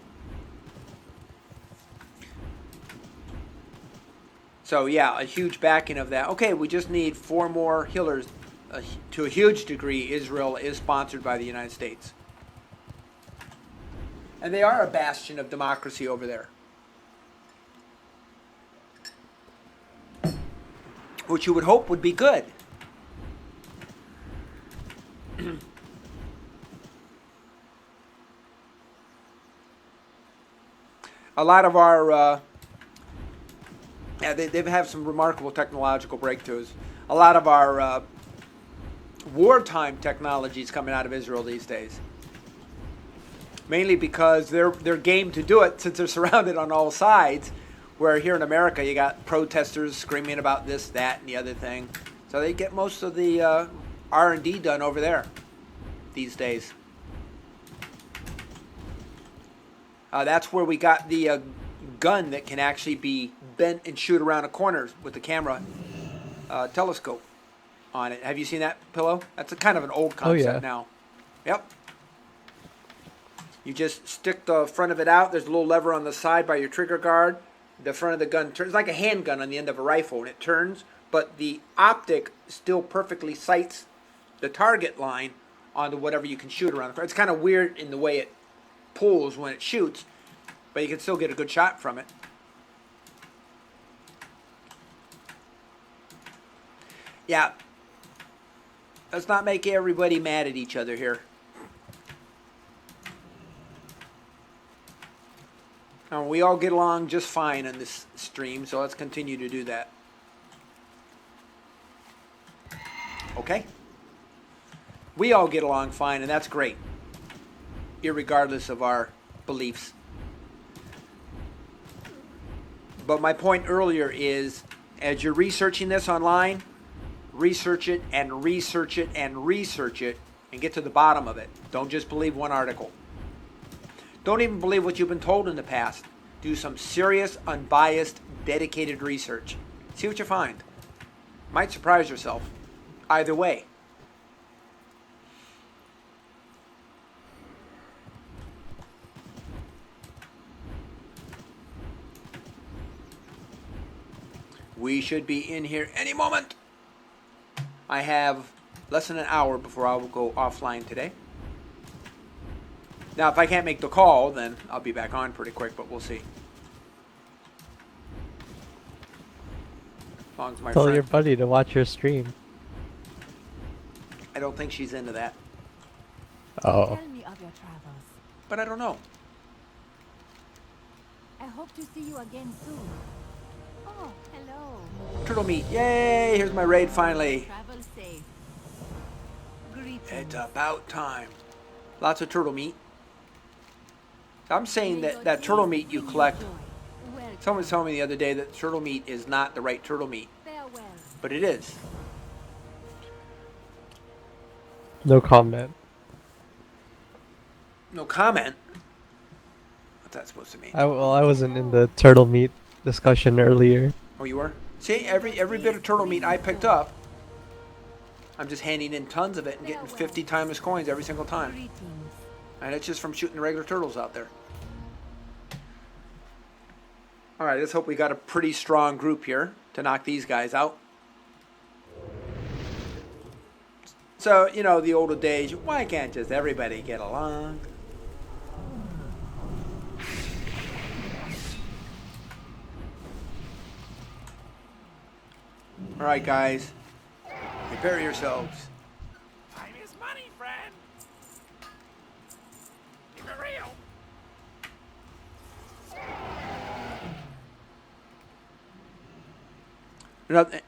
So yeah, a huge backing of that. Okay, we just need 4 more healers. To a huge degree, Israel is sponsored by the United States. And they are a bastion of democracy over there. Which you would hope would be good. A lot of our, they've had some remarkable technological breakthroughs. A lot of our wartime technologies coming out of Israel these days. Mainly because they're game to do it since they're surrounded on all sides. Where here in America you got protesters screaming about this, that, and the other thing. So they get most of the R&D done over there these days. That's where we got the gun that can actually be bent and shoot around a corner with the camera telescope on it. Have you seen that, Pillow? That's a kind of an old concept now. Yep. You just stick the front of it out. There's a little lever on the side by your trigger guard. The front of the gun turns like a handgun on the end of a rifle, and it turns, but the optic still perfectly sights the target line onto whatever you can shoot around. It's kind of weird in the way it pulls when it shoots, but you can still get a good shot from it. Yeah. Let's not make everybody mad at each other here. Now, we all get along just fine on this stream, so let's continue to do that. Okay? We all get along fine, and that's great, irregardless of our beliefs. But my point earlier is, as you're researching this online, research it and research it and research it and get to the bottom of it. Don't just believe one article. Don't even believe what you've been told in the past. Do some serious, unbiased, dedicated research. See what you find. Might surprise yourself. Either way. We should be in here any moment. I have less than an hour before I will go offline today. Now, if I can't make the call, then I'll be back on pretty quick, but we'll see. As long as my Tell friend, your buddy to watch your stream. I don't think she's into that, Oh. Tell me of your travels. but I don't know. I hope to see you again soon. Oh, hello. Turtle meat, yay! Here's my raid finally. Travel safe. Greetings. It's about time. Lots of turtle meat. I'm saying that turtle meat you collect. Someone was telling me the other day that turtle meat is not the right turtle meat, Farewell. but it is. No comment. No comment. What's that supposed to mean? I wasn't in the turtle meat discussion earlier. Oh, you were? See, every bit of turtle meat I picked up, I'm just handing in tons of it and getting 50 times as coins every single time. Greetings. And it's just from shooting the regular turtles out there. Alright, let's hope we got a pretty strong group here to knock these guys out. So, you know, the old days, why can't just everybody get along? Alright, guys. Prepare yourselves. Time is money, friend. Keep it real.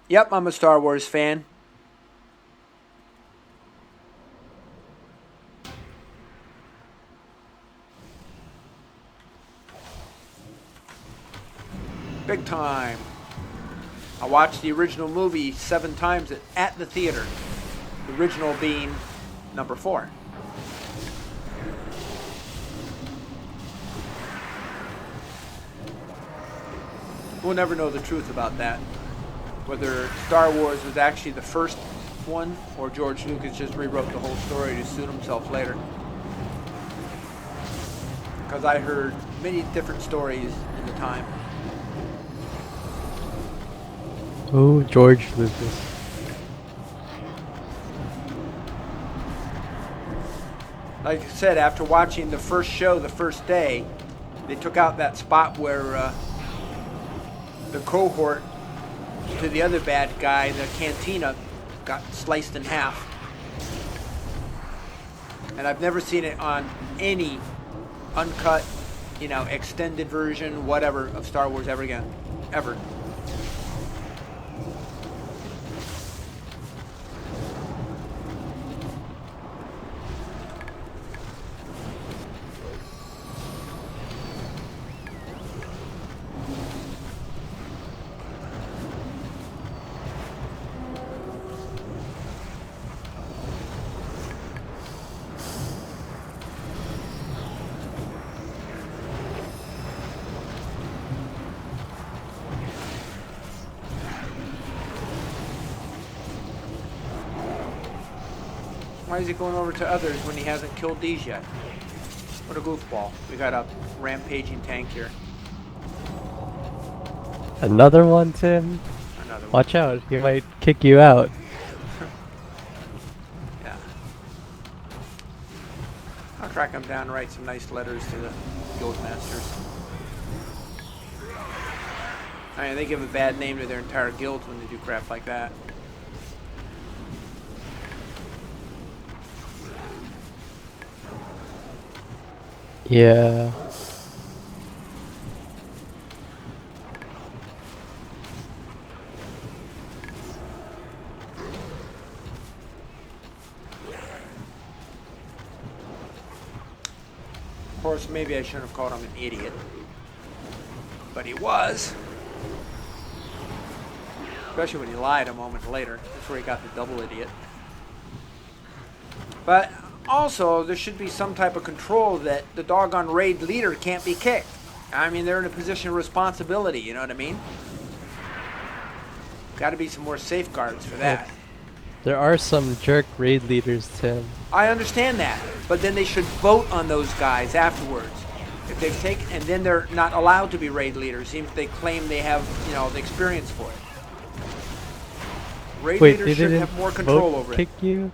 Yep, I'm a Star Wars fan. Big time. I watched the original movie 7 times at the theater. The original being number 4. We'll never know the truth about that. Whether Star Wars was actually the first one or George Lucas just rewrote the whole story to suit himself later. Because I heard many different stories in the time. Oh, George Lucas. Like I said, after watching the first show the first day, they took out that spot where the cohort to the other bad guy, the cantina, got sliced in half. And I've never seen it on any uncut, extended version, whatever, of Star Wars ever again. Ever. Why is he going over to others when he hasn't killed these yet? What a goofball. We got a rampaging tank here. Another one, Tim? Another one. Watch out, he might kick you out. Yeah. I'll track him down and write some nice letters to the guild masters. I mean, they give a bad name to their entire guilds when they do crap like that. Yeah. Of course, maybe I shouldn't have called him an idiot. But he was. Especially when he lied a moment later. That's where he got the double idiot. But also, there should be some type of control that the doggone raid leader can't be kicked. I mean, they're in a position of responsibility, you know what I mean? Got to be some more safeguards for that. There are some jerk raid leaders, Tim. I understand that, but then they should vote on those guys afterwards. If they've taken, and then they're not allowed to be raid leaders, even if they claim they have, the experience for it. Raid Wait, leaders they should didn't have more control vote over kick it. you?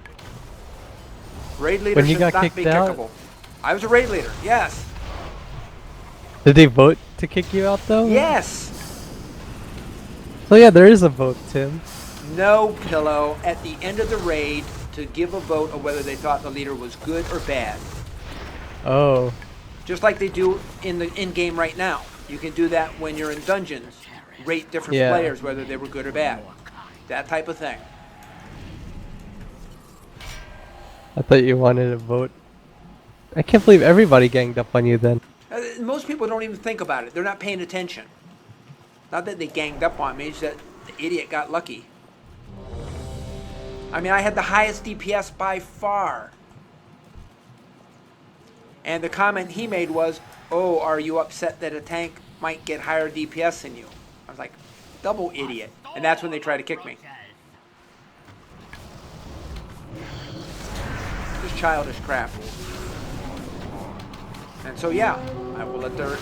Raid leaders When you should got not kicked be out? kickable. I was a raid leader, yes. Did they vote to kick you out though? Yes! So yeah, there is a vote, Tim. No, Pillow, at the end of the raid to give a vote of whether they thought the leader was good or bad. Oh. Just like they do in the in-game right now. You can do that when you're in dungeons. Rate different Yeah. players whether they were good or bad. That type of thing. I thought you wanted to vote. I can't believe everybody ganged up on you then. Most people don't even think about it. They're not paying attention. Not that they ganged up on me, it's that the idiot got lucky. I mean, I had the highest DPS by far. And the comment he made was, "Oh, are you upset that a tank might get higher DPS than you?" I was like, double idiot. And that's when they try to kick me. Just childish crap. And so yeah, I will let their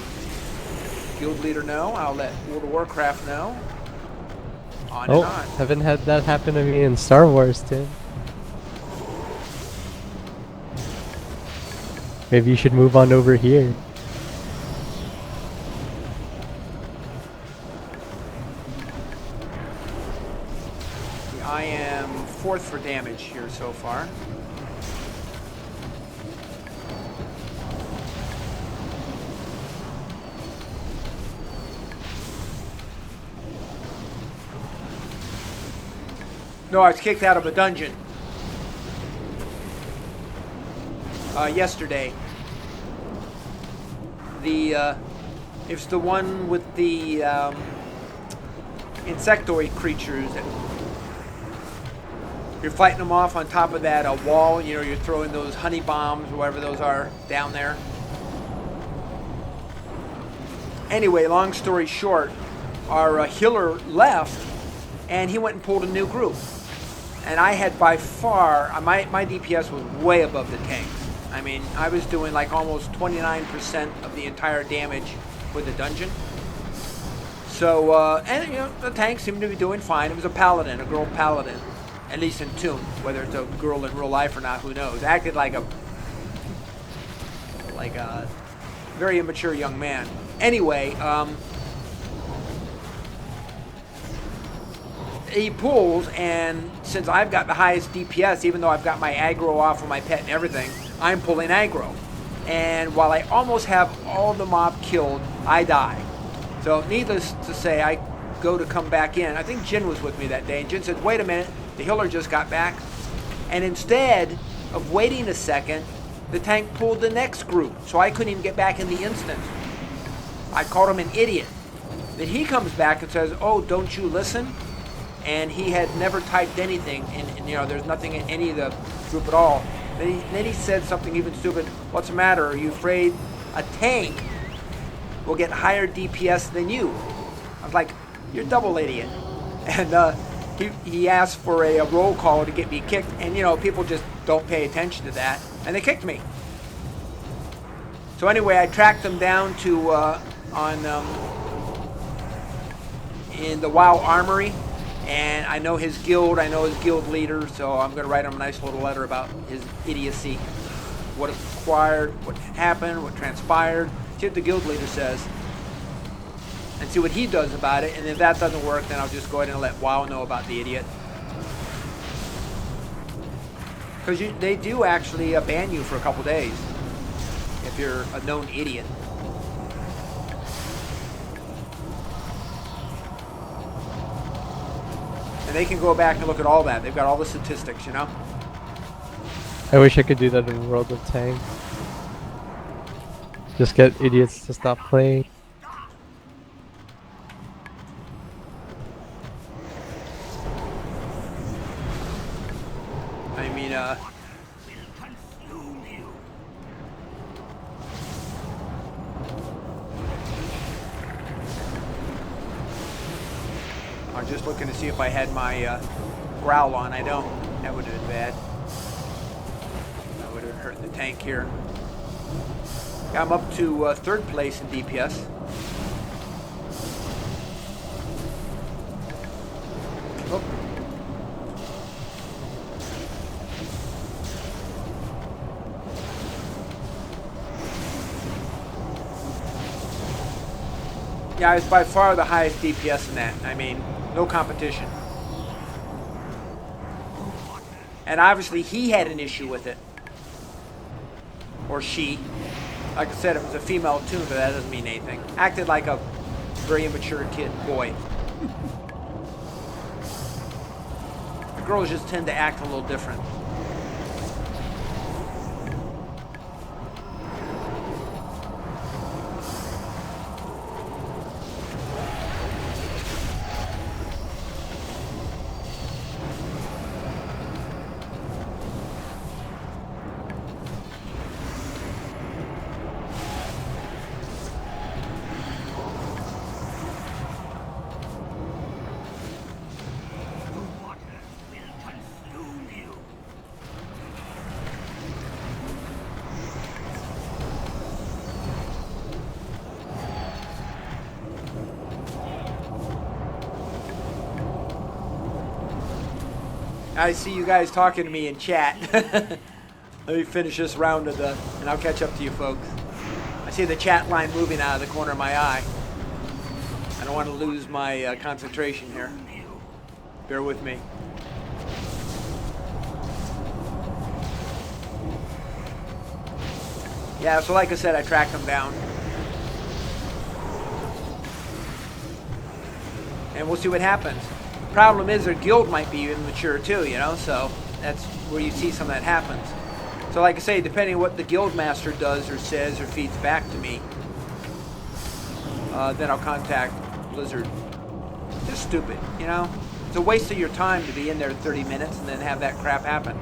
guild leader know. I'll let World of Warcraft know. On Oh, and on. haven't had that happen to me in Star Wars, Tim. Maybe you should move on over here. I am 4th for damage here so far. No, I was kicked out of a dungeon yesterday. It's the one with the insectoid creatures. That you're fighting them off on top of that wall. You're throwing those honey bombs, or whatever those are, down there. Anyway, long story short, our healer left, and he went and pulled a new group. And I had by far, my DPS was way above the tanks. I mean, I was doing like almost 29% of the entire damage with the dungeon. So, and the tanks seemed to be doing fine. It was a paladin, a girl paladin, at least in Toon. Whether it's a girl in real life or not, who knows? Acted like a like a very immature young man. Anyway, he pulls, and since I've got the highest DPS, even though I've got my aggro off of my pet and everything, I'm pulling aggro. And while I almost have all the mob killed, I die. So needless to say, I go to come back in. I think Jin was with me that day, and Jin said, wait a minute, the healer just got back. And instead of waiting a second, the tank pulled the next group, so I couldn't even get back in the instant. I called him an idiot. Then he comes back and says, oh, don't you listen? And he had never typed anything, and you know, there's nothing in any of the group at all. Then he said something even stupid. What's the matter? Are you afraid a tank will get higher DPS than you? I was like, you're a double idiot. And he asked for a roll call to get me kicked, and you know, people just don't pay attention to that, and they kicked me. So anyway, I tracked them down to in the WoW Armory. And I know his guild, I know his guild leader, so I'm going to write him a nice little letter about his idiocy, what is required, what happened, what transpired, see what the guild leader says, and see what he does about it. And if that doesn't work, then I'll just go ahead and let WoW know about the idiot. Because they do actually ban you for a couple days if you're a known idiot. They can go back and look at all that. They've got all the statistics, you know? I wish I could do that in World of Tanks. Just get idiots to stop playing. I mean, I'm just looking to see if I had my growl on. I don't. That would have been bad. That would have hurt the tank here. Yeah, I'm up to third place in DPS. Oh. Yeah, it's by far the highest DPS in that. I mean, no competition. And obviously he had an issue with it. Or she. Like I said, it was a female tune, but that doesn't mean anything. Acted like a very immature kid boy. Girls just tend to act a little different. I see you guys talking to me in chat. Let me finish this round of and I'll catch up to you folks. I see the chat line moving out of the corner of my eye. I don't want to lose my concentration here. Bear with me. Yeah, so like I said, I tracked them down. And we'll see what happens. Problem is, their guild might be immature too, you know, so that's where you see some of that happens. So like I say, depending on what the guild master does or says or feeds back to me, then I'll contact Blizzard. Just stupid, you know? It's a waste of your time to be in there 30 minutes and then have that crap happen.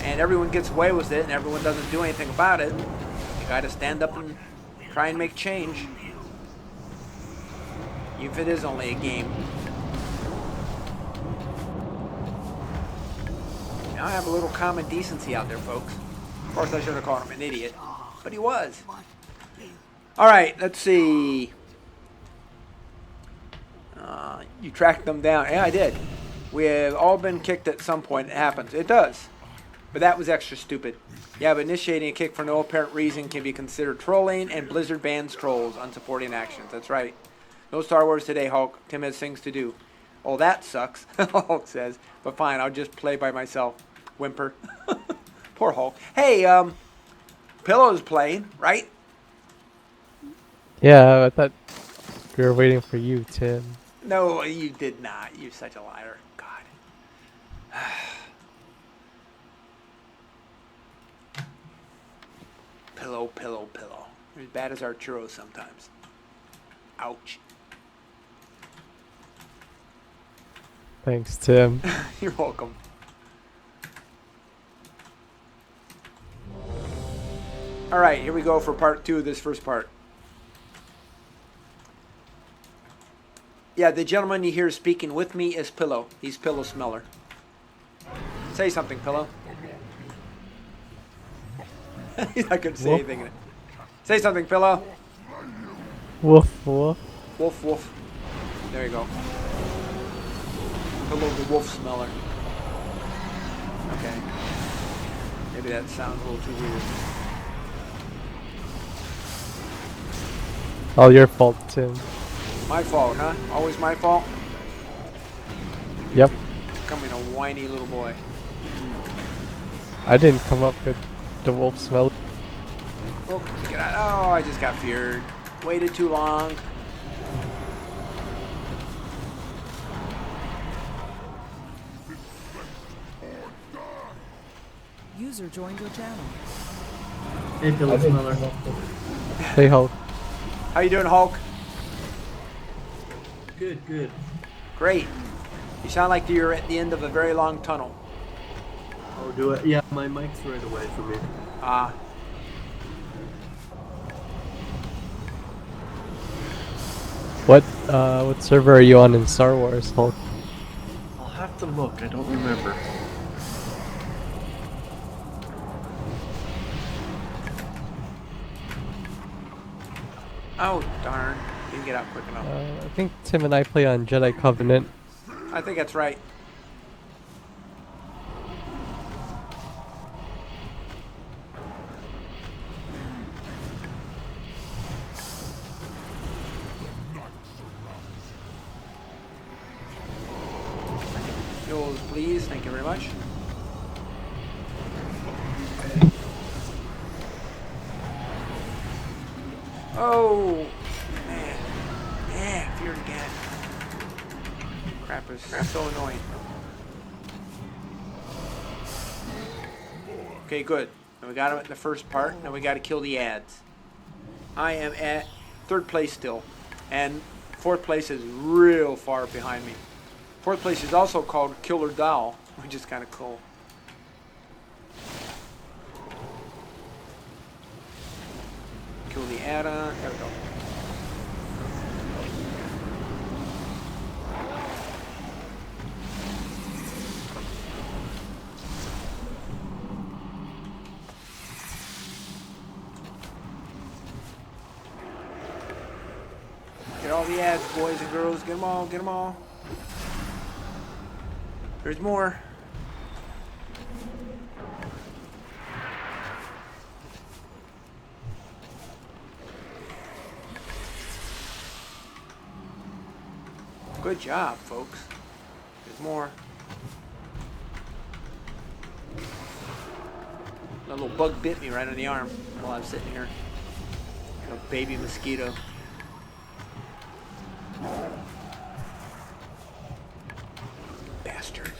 And everyone gets away with it and everyone doesn't do anything about it. You gotta stand up and try and make change. Even if it is only a game. Now I have a little common decency out there, folks. Of course, I should have called him an idiot, but he was. All right, let's see. You tracked them down. Yeah, I did. We have all been kicked at some point. It happens. It does. But that was extra stupid. Yeah, but initiating a kick for no apparent reason can be considered trolling, and Blizzard bans trolls on supporting actions. That's right. No Star Wars today, Hulk. Tim has things to do. Oh, that sucks, Hulk says. But fine, I'll just play by myself. Whimper. Poor Hulk. Hey, Pillow's playing, right? Yeah, I thought we were waiting for you, Tim. No, you did not. You're such a liar. God. Pillow, pillow, pillow. You're as bad as Arturo sometimes. Ouch. Thanks, Tim. You're welcome. All right, here we go for part 2 of this first part. Yeah, the gentleman you hear speaking with me is Pillow. He's Pillow Smeller. Say something, Pillow. He's not going to say Woof. anything. Say something, Pillow. Woof, woof. Woof, woof. There you go. Pillow the wolf smeller. Okay. Maybe that sounds a little too weird. All your fault, Tim. My fault, huh? Always my fault? Yep. Becoming a whiny little boy. I didn't come up with the wolf smell. Oh, get out. Oh, I just got feared. Waited too long. User joined your channel. Hey, Pillow Smeller. Hey, Hulk. How you doing, Hulk? Good, good. Great. You sound like you're at the end of a very long tunnel. Oh, do it. Yeah, my mic's right away from me. Ah. What server are you on in Star Wars, Hulk? I'll have to look. I don't remember. Oh, darn. Didn't get out quick enough. I think Tim and I play on Jedi Covenant. I think that's right. Fuels, please. Thank you very much. Oh, man. Yeah, feared again. Crap is so annoying. Okay, good. Now we got him at the first part. Now we got to kill the ads. I am at 3rd place still. And 4th place is real far behind me. 4th place is also called Killer Doll, which is kind of cool. Kill the Ada. There we go. Get all the ads, boys and girls. Get them all. Get them all. There's more. Good job, folks. There's more. A little bug bit me right on the arm while I was sitting here. A baby mosquito. Bastard.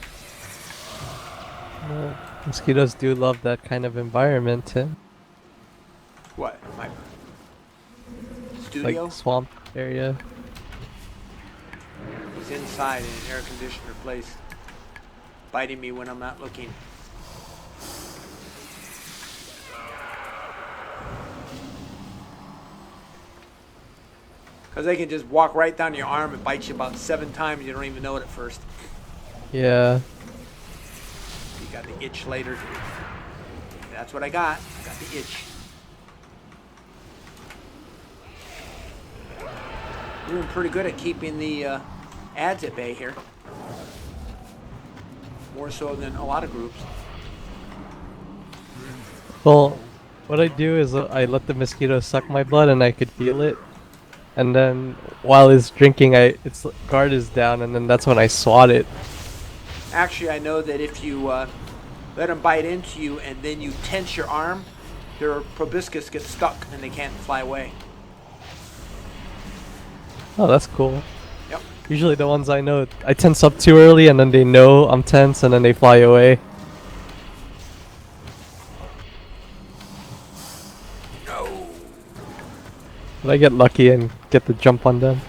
Mosquitoes do love that kind of environment, Tim. What? My studio? Like swamp area. It's inside in an air conditioner place. Biting me when I'm not looking. Because they can just walk right down your arm and bite you about 7 times. You don't even know it at first. Yeah. You got the itch later. That's what I got. I got the itch. We're doing pretty good at keeping the ads at bay here. More so than a lot of groups. Well, what I do is I let the mosquito suck my blood and I could feel it. And then while it's drinking, its guard is down, and then that's when I swat it. Actually, I know that if you let them bite into you and then you tense your arm, their proboscis gets stuck and they can't fly away. Oh, that's cool. Yep. Usually the ones I know, I tense up too early and then they know I'm tense and then they fly away. No. But I get lucky and get the jump on them.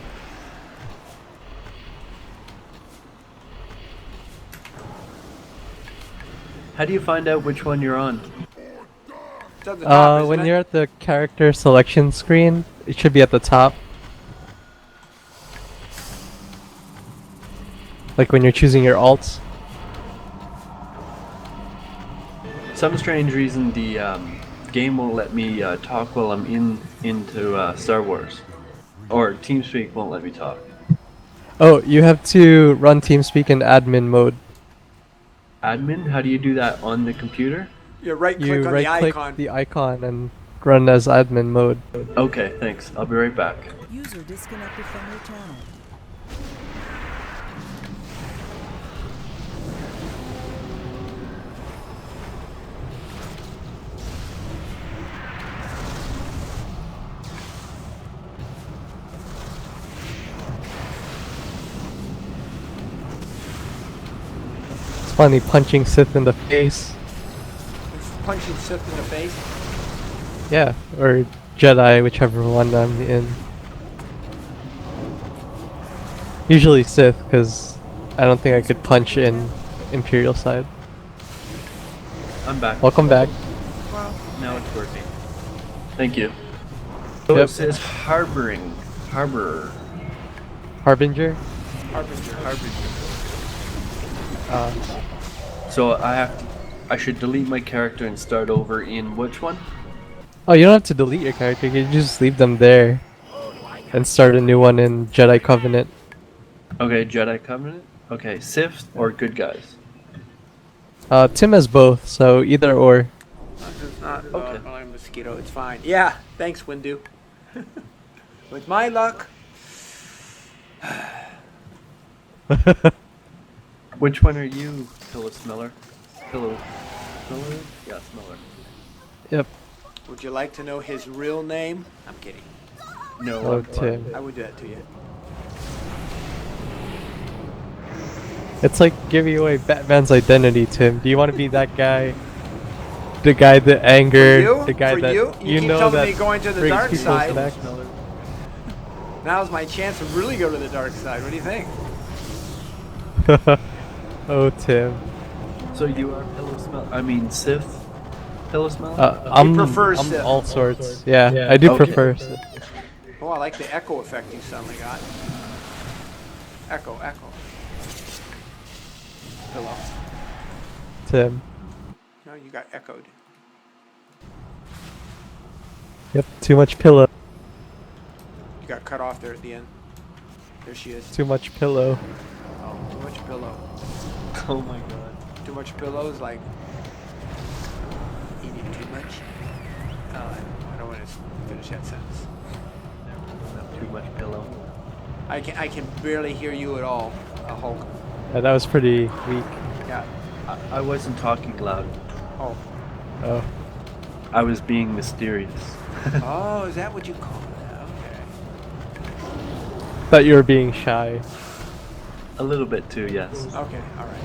How do you find out which one you're on? It's at the top, isn't When it? you're at the character selection screen, it should be at the top. Like when you're choosing your alts. Some strange reason the game won't let me talk while I'm into Star Wars, or TeamSpeak won't let me talk. Oh, you have to run TeamSpeak in admin mode. Admin? How do you do that on the computer? You right You click on the right-click icon. the icon and run as admin mode. Okay, thanks. I'll be right back. User disconnected from your channel. It's funny punching Sith in the face. It's punching Sith in the face. Yeah, or Jedi, whichever one I'm in. Usually Sith, because I don't think I could punch in Imperial side. I'm back. Welcome back. Now it's working. Thank you. So Yep. it says harboring. Harborer. Harbinger? Harbinger. So I should delete my character and start over in which one? Oh, you don't have to delete your character, you can just leave them there. And start a new one in Jedi Covenant. Okay, Jedi Covenant. Okay, Sith or good guys? Tim has both, so either or. It's not Okay. a mosquito. It's fine. Yeah. Thanks, Windu. With my luck. Which one are you, Pillow Smeller? Pillow Smeller? Yeah, Smeller. Yep. Would you like to know his real name? I'm kidding. No, Oh, I'm Tim. I would do that to you. It's like giving away Batman's identity, Tim. Do you want to be that guy? The guy that anger, For you? the guy For that you? You keep know telling that me going to the brings dark people side. back. Now's my chance to really go to the dark side. What do you think? Oh, Tim. So you are Pillow Smeller? I mean Sith? Pillow Smeller? I'm prefers I'm Sith. all sorts. Yeah, I do Okay. prefer Sith. Oh, I like the echo effect you suddenly got. Echo, echo. Hello. Tim. No, you got echoed. Yep, too much pillow. You got cut off there at the end. There she is. Too much pillow. Oh, too much pillow. Oh my god. Too much pillow is like eating too much. I don't want to finish that sentence. Too much pillow. I can barely hear you at all, Hulk. Yeah, that was pretty weak. Yeah. I wasn't talking loud. Oh. Oh. I was being mysterious. Oh, is that what you call it? Okay. Thought you were being shy. A little bit too, yes. Okay. All right.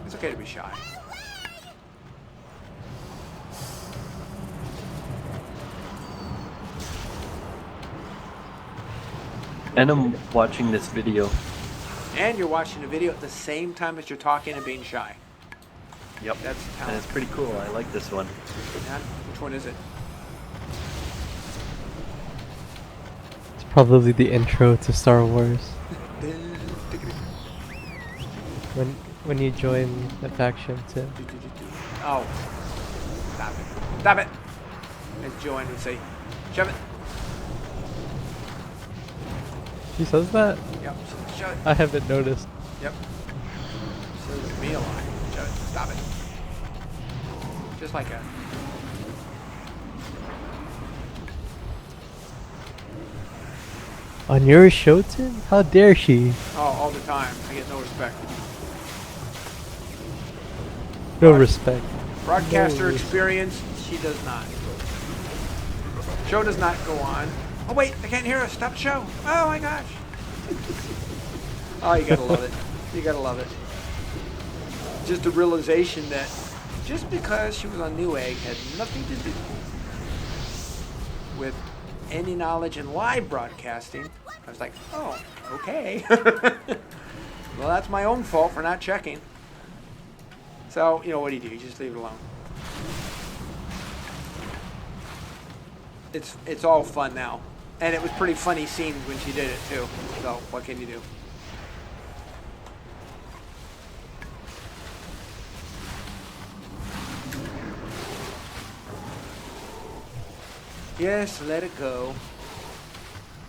It's okay to be shy. And I'm watching this video. And you're watching the video at the same time that you're talking and being shy. Yep. That's And talent. it's pretty cool. I like this one. Yeah? Which one is it? It's probably the intro to Star Wars. When you join the faction, Tim. Oh. Stop it. Stop it! As Joanne would say, shove it. She says that? Yep. Shove it. I haven't noticed. Yep. So it's me a lot. Shove it. Stop it. Just like a. On your show, Tim? How dare she? Oh, all the time. I get no respect. No respect. Broadcaster No. experience, she does not. Show does not go on. Oh wait, they can't hear us. Stop the show. Oh my gosh. Oh, you gotta love it. You gotta love it. Just a realization that just because she was on Newegg had nothing to do with any knowledge in live broadcasting. I was like, oh, okay. Well, that's my own fault for not checking. So, you know, what do? You just leave it alone. It's all fun now. And it was pretty funny scenes when she did it, too. So, what can you do? Yes, let it go.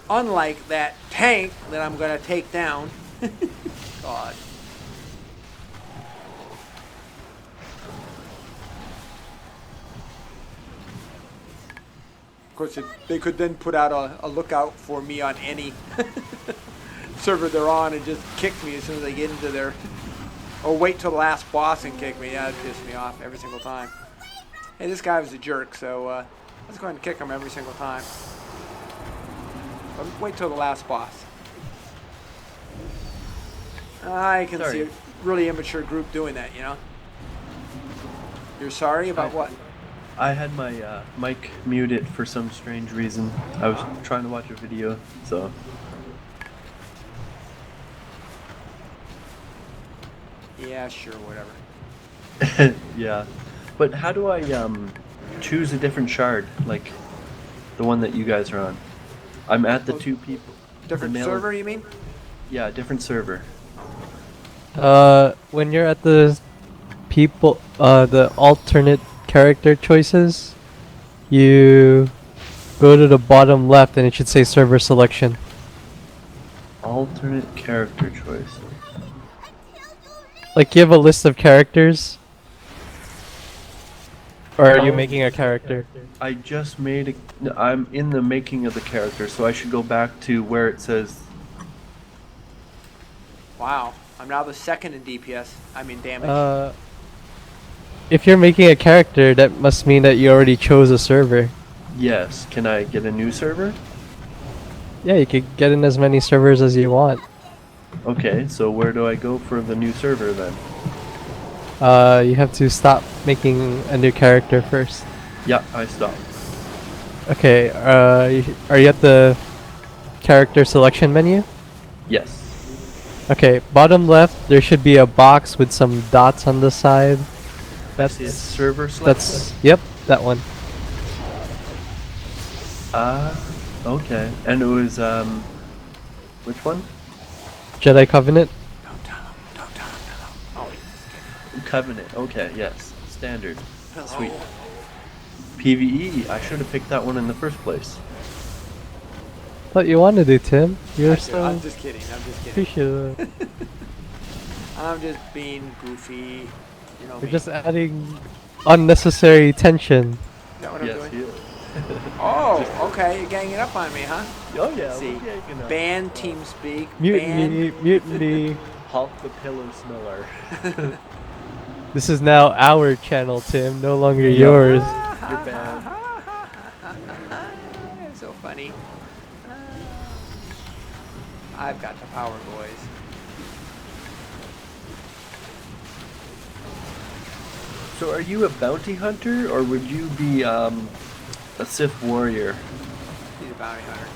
Unlike that tank that I'm going to take down. God. Of course, they could then put out a lookout for me on any server they're on and just kick me as soon as they get into their... Or wait till the last boss and kick me. Yeah, that'd piss me off every single time. Hey, this guy was a jerk, so let's go ahead and kick him every single time. But wait till the last boss. I can see a really immature group doing that, you know? You're sorry about what? I had my mic muted for some strange reason. I was trying to watch a video, so. Yeah, sure, whatever. Yeah. But how do I choose a different shard, like the one that you guys are on? I'm at the two people. Different server, you mean? Yeah, different server. When you're at the the alternate character choices, you go to the bottom left and it should say server selection. Alternate character choice. Like you have a list of characters. Or are you making a character? I just made a... I'm in the making of the character, so I should go back to where it says... Wow. I'm now the second in DPS. I mean damage. If you're making a character, that must mean that you already chose a server. Yes. Can I get a new server? Yeah, you could get in as many servers as you want. Okay, so where do I go for the new server then? You have to stop making a new character first. Yeah, I stopped. Okay, are you at the character selection menu? Yes. Okay, bottom left, there should be a box with some dots on the side. That's server selection? Yep, that one. Okay. And it was, which one? Jedi Covenant? Don't tell him. Don't tell him. Oh, Covenant. Okay, yes. Standard. Sweet. PvE. I should have picked that one in the first place. What you want to do, Tim? You're so... I'm just kidding. I'm just kidding. appreciative. I'm just being goofy. You know You're me. just adding unnecessary tension. Is that what I'm Yes, doing? you. Oh, okay. You're ganging up on me, huh? Oh yeah. Let's see. Ban TeamSpeak. Mutiny, mutiny. Hulk the Pillow Smeller. This is now our channel, Tim, no longer yours. You're banned. Ban. So funny. I've got the power, boys. So are you a bounty hunter, or would you be a Sith warrior? He's a bounty hunter.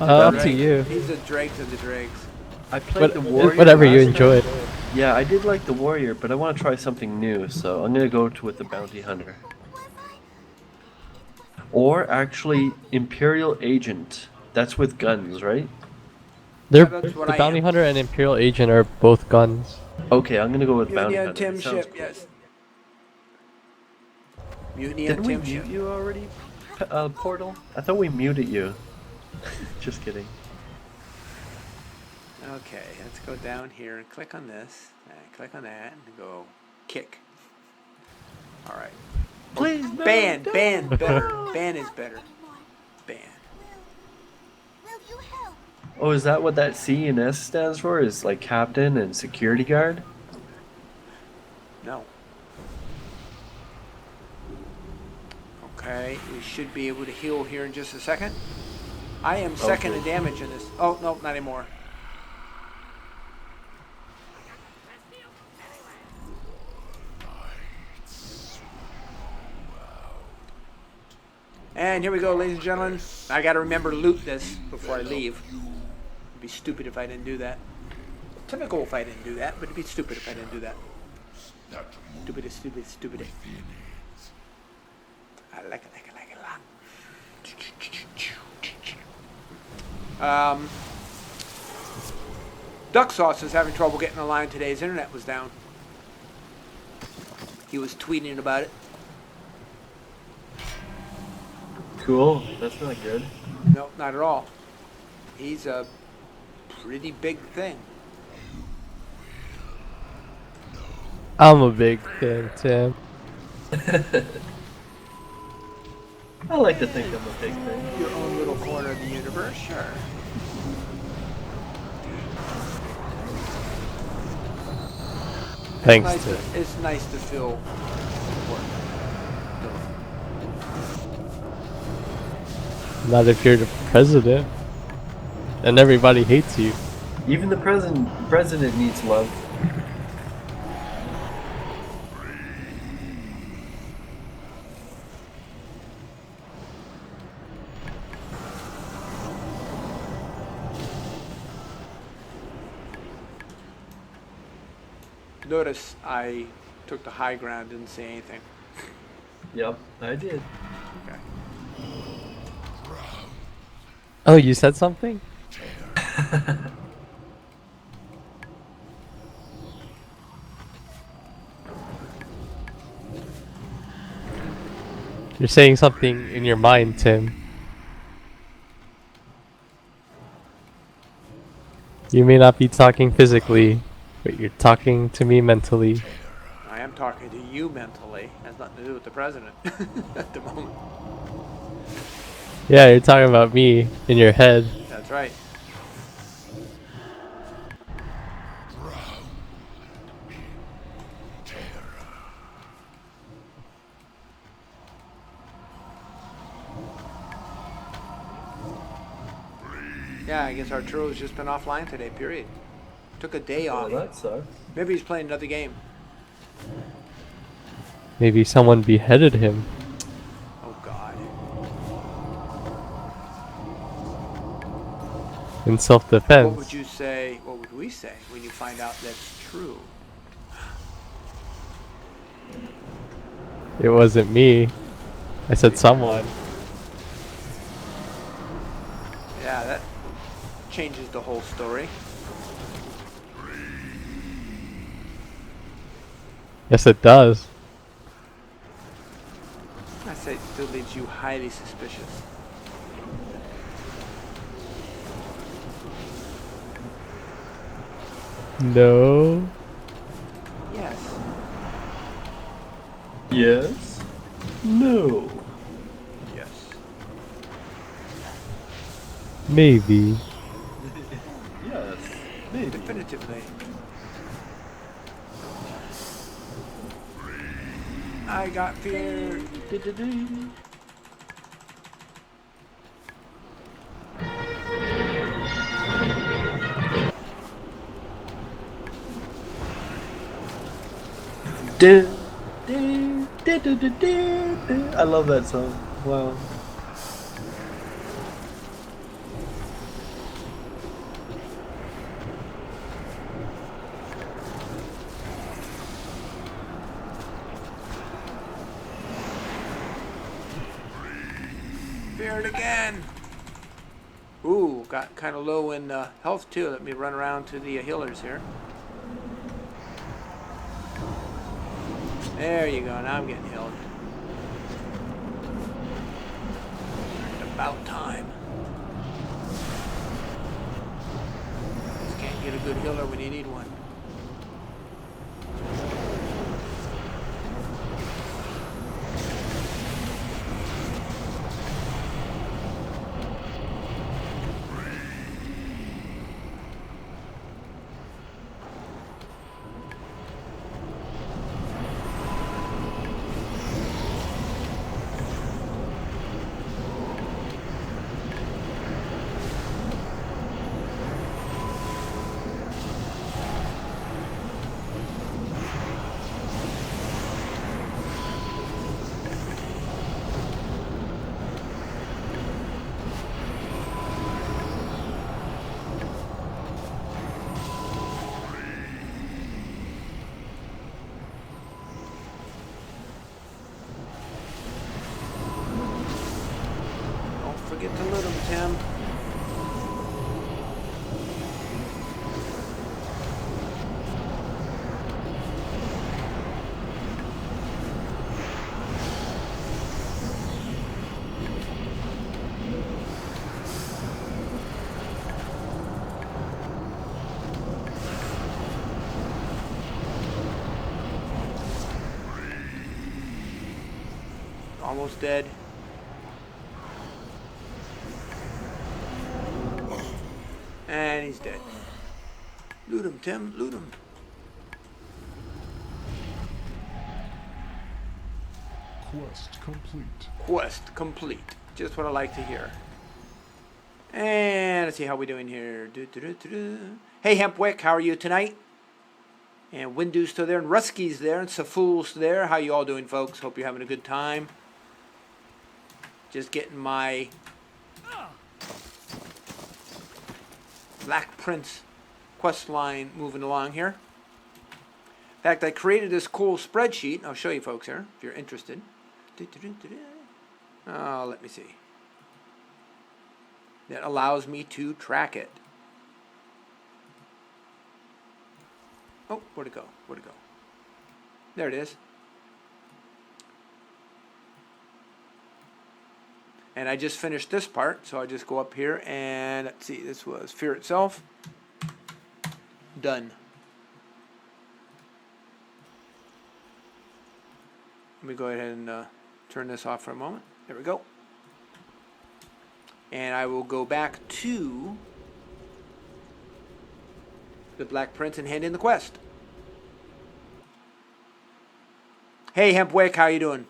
Up to you. He's a dregs of the dregs. I played the warrior. Whatever you last time. enjoy. Yeah, I did like the warrior, but I want to try something new, so I'm gonna go with the bounty hunter. Or actually, Imperial Agent. That's with guns, right? They're, That's what the I bounty am. hunter and Imperial Agent are both guns. Okay, I'm gonna go with bounty Mutiny on hunter. Tim That sounds ship, cool. yes. Mutiny on Didn't we Tim ship. mute you already, Portal? I thought we muted you. Just kidding. Okay, let's go down here and click on this, and click on that, and go kick. All right. Please, no, Ban, don't. ban better. Ban is better. Ban. Will you help? Oh, is that what that C and S stands for? Is like captain and security guard? No. Okay, we should be able to heal here in just a second. I am second Okay. in damage in this. Oh, no, not anymore. And here we go, ladies and gentlemen. I gotta remember to loot this before I leave. It'd be stupid if I didn't do that. Typical if I didn't do that, but it'd be stupid if I didn't do that. Stupid, stupid, stupid. I like it a lot. Duck Sauce is having trouble getting a line today. His internet was down. He was tweeting about it. Cool. That's not good. No, not at all. He's a pretty big thing. I'm a big fan, Tim. I like to think I'm a big thing. Your own little corner of the universe, sure. Thanks, Nice Tim. it's nice to feel important. Not if you're the president. And everybody hates you. Even the president needs love. Notice I took the high ground, didn't say anything. Yep, I did. Okay. Oh, you said something? You're saying something in your mind, Tim. You may not be talking physically, but you're talking to me mentally. I am talking to you mentally. Has nothing to do with the president at the moment. Yeah, you're talking about me in your head. That's right. Yeah, I guess Arturo's just been offline today, period. Took a day Oh, off. that sucks. Maybe he's playing another game. Maybe someone beheaded him. Oh, God. In self-defense. What would you say, what would we say when you find out that's true? It wasn't me. I said someone. Yeah, that changes the whole story. Yes, it does. I say it still leaves you highly suspicious. No. Yes. Yes. No. Yes. Maybe. Yes. Maybe. Definitively. I got fear. I love that song. Wow. Fear it again. Ooh, got kind of low in health too. Let me run around to the healers here. There you go. Now I'm getting healed. About time. Just can't get a good healer when you need one. Get to loot 'em, Tim. Almost dead. And he's dead. Loot him, Tim. Loot him. Quest complete. Quest complete. Just what I like to hear. And let's see how we doing here. Hey, Hempwick, how are you tonight? And Windu's still there, and Rusky's there, and Saful's there. How you all doing, folks? Hope you're having a good time. Just getting my Black Prince quest line moving along here. In fact, I created this cool spreadsheet. I'll show you folks here if you're interested. Oh, let me see. That allows me to track it. Oh, where'd it go? Where'd it go? There it is. And I just finished this part, so I just go up here and let's see, this was Fear Itself. Done. Let me go ahead and turn this off for a moment. There we go. And I will go back to the Black Prince and hand in the quest. Hey, Hempwick, how you doing?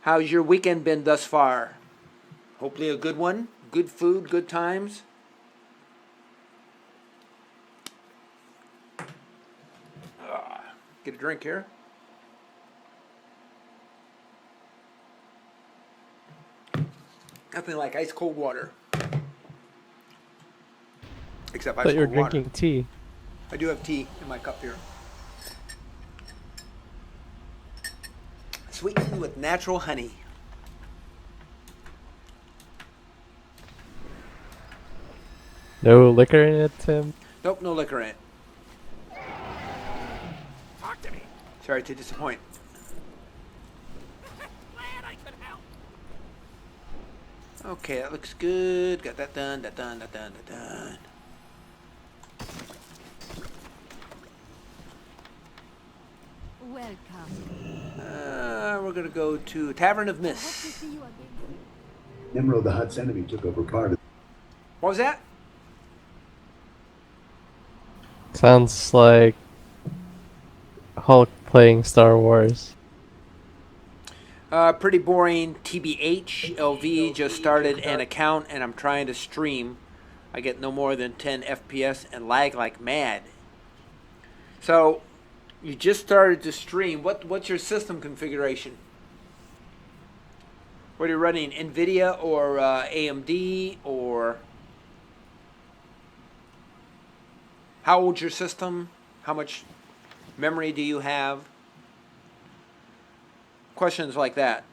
How's your weekend been thus far? Hopefully a good one. Good food, good times. Get a drink here. Nothing like ice cold water. Except ice But you're cold water. drinking tea. I do have tea in my cup here. Sweetened with natural honey. No liquor in it, Tim? Nope, no liquor in it. Talk to me. Sorry to disappoint. Glad I could help. Okay, that looks good. Got that done, that done, that done, that done. Welcome. We're gonna go to Tavern of Hope to Mist. see you again. Nimrod the Hutt's enemy took over part of What was that? Sounds like Hulk playing Star Wars. Pretty boring. TBH. LV just started an account and I'm trying to stream. I get no more than 10 FPS and lag like mad. So, you just started to stream. What's your system configuration? What are you running? NVIDIA or AMD or... How old's your system? How much memory do you have? Questions like that.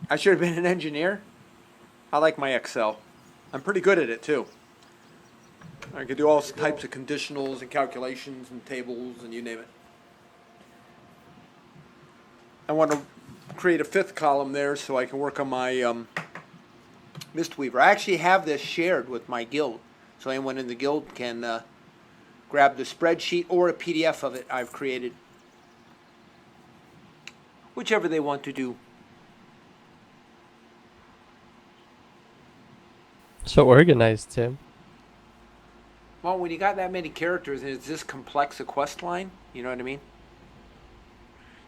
I should have been an engineer. I like my Excel. I'm pretty good at it too. I can do all types of conditionals and calculations and tables and you name it. I want to create a fifth column there so I can work on my Mistweaver. I actually have this shared with my guild. So anyone in the guild can grab the spreadsheet or a PDF of it I've created. Whichever they want to do. So organized, Tim. Well, when you got that many characters and it's this complex a quest line, you know what I mean?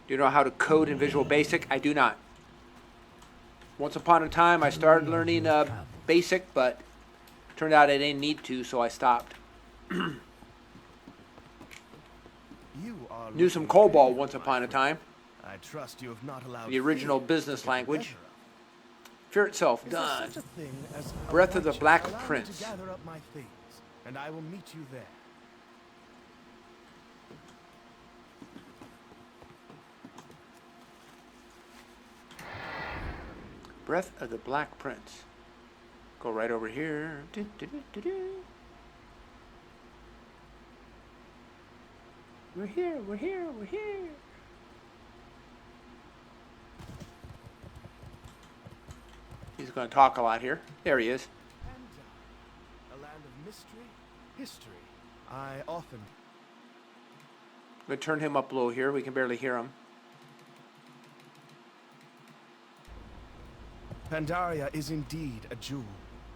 Do you know how to code in Visual Basic? I do not. Once upon a time, I started learning Basic, but turned out I didn't need to, so I stopped. Knew some COBOL once upon a time. I trust you have not allowed The original business language. Fear Itself, done. Breath of the Black Prince. Gather up my things, and I will meet you there. Breath of the Black Prince. Go right over here. We're here, we're here, we're here. He's going to talk a lot here. There he is. A land of mystery, history. I often. I'm going to turn him up low here. We can barely hear him. Pandaria is indeed a jewel.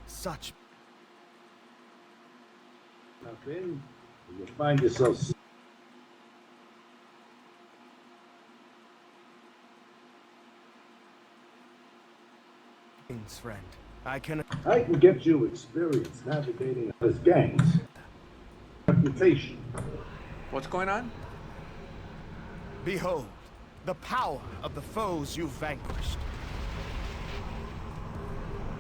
Such. Nothing. You'll find yourself. Friend, I can get you experience navigating his gangs. Reputation. What's going on? behold the power of the foes you've vanquished,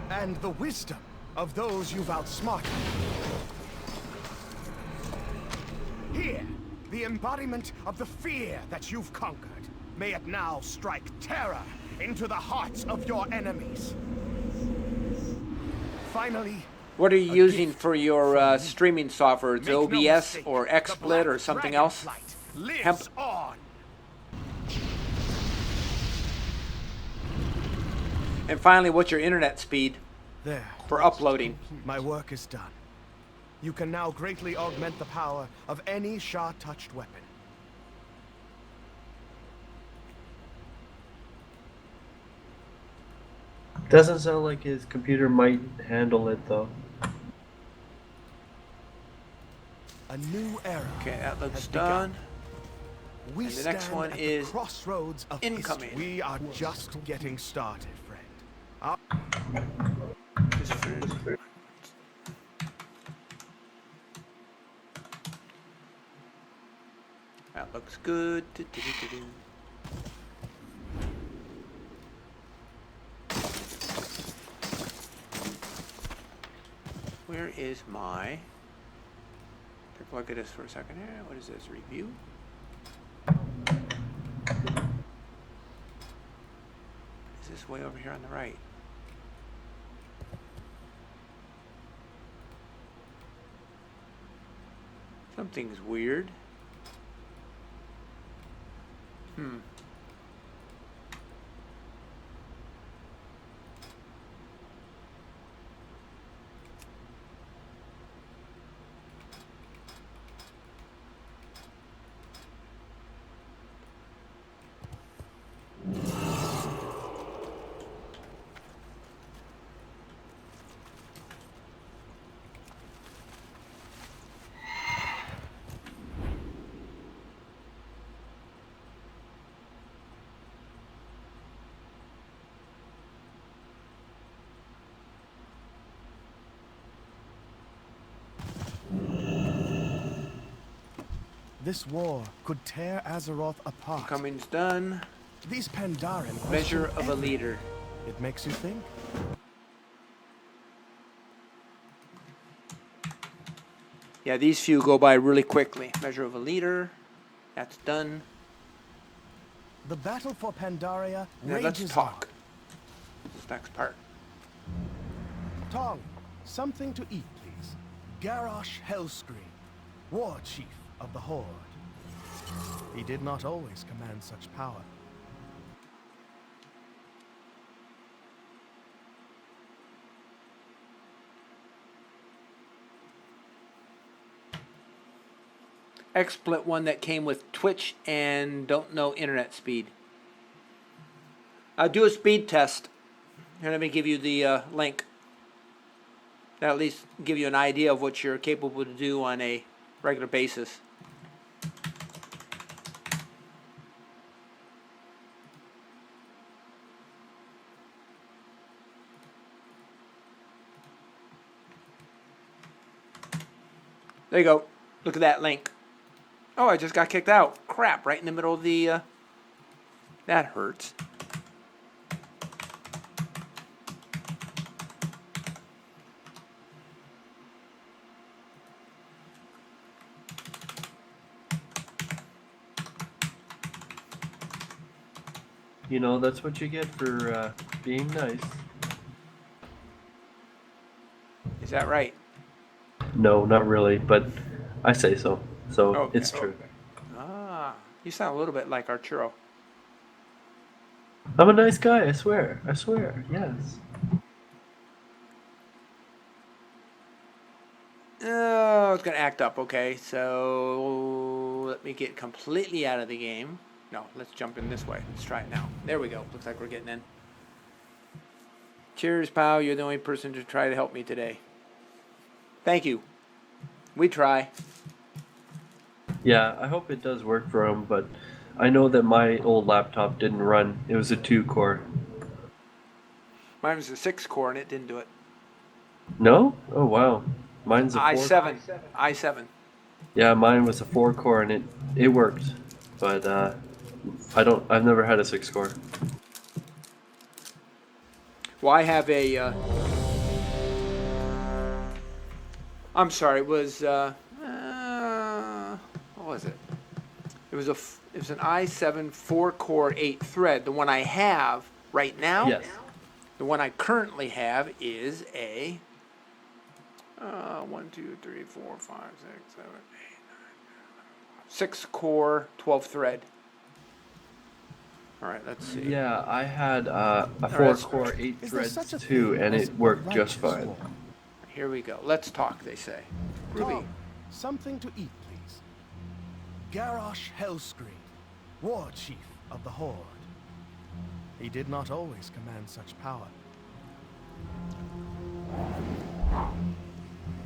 and the wisdom of those you've outsmarted. Here, the embodiment of the fear that you've conquered. May it now strike terror into the hearts of your enemies. Finally, what are you using for your streaming software? It's OBS or XSplit or something else? Hemp. On. And finally, what's your internet speed There. for uploading? My work is done. You can now greatly augment the power of any Shah-touched weapon. Doesn't sound like his computer might handle it though. A new era. Okay, that looks has done. begun. We And the next stand one at is the crossroads of incoming. history. We are just getting started, friend. That looks good. Where is my... Take a look at this for a second here. What is this? Review? Is this way over here on the right? Something's weird. This war could tear Azeroth apart. Incoming's done. These Pandaren Measure question of a everything. leader. It makes you think. Yeah, these few go by really quickly. Measure of a leader. That's done. The battle for Pandaria Now let's rages talk. This next part. on. Tong, something to eat, please. Garrosh Hellscream, war chief of the Horde. He did not always command such power. XSplit one that came with Twitch and don't know internet speed. I'll do a speed test. Here, let me give you the link. That'll at least give you an idea of what you're capable to do on a regular basis. There you go. Look at that link. Oh, I just got kicked out. Crap, right in the middle of the... that hurts. You know, that's what you get for being nice. Is that right? No, not really, but I say so. So Okay. it's true. Ah, you sound a little bit like Arturo. I'm a nice guy, I swear. I swear, yes. Oh, it's gonna act up. Okay, so let me get completely out of the game. No, let's jump in this way. Let's try it now. There we go. Looks like we're getting in. Cheers, pal. You're the only person to try to help me today. Thank you. We try. Yeah, I hope it does work for him, but I know that my old laptop didn't run. It was a 2-core. Mine was a 6-core and it didn't do it. No? Oh wow. Mine's a 4. i7. i7. Yeah, mine was a 4-core and it worked. But I've never had a 6-core. Well, I have a. I'm sorry. It was. What was it? It was an i7 4-core 8-thread. The one I have right now. Yes. The one I currently have is a 1, 2, 3, 4, 5, 6, 7, 8, 9, 6-core 12-thread. All right, let's see. Yeah, I had a 4-core 8 threads too, and it worked just fine. Here we go. Let's talk, they say. Ruby. Tom, something to eat, please. Garrosh Hellscream, war chief of the Horde. He did not always command such power.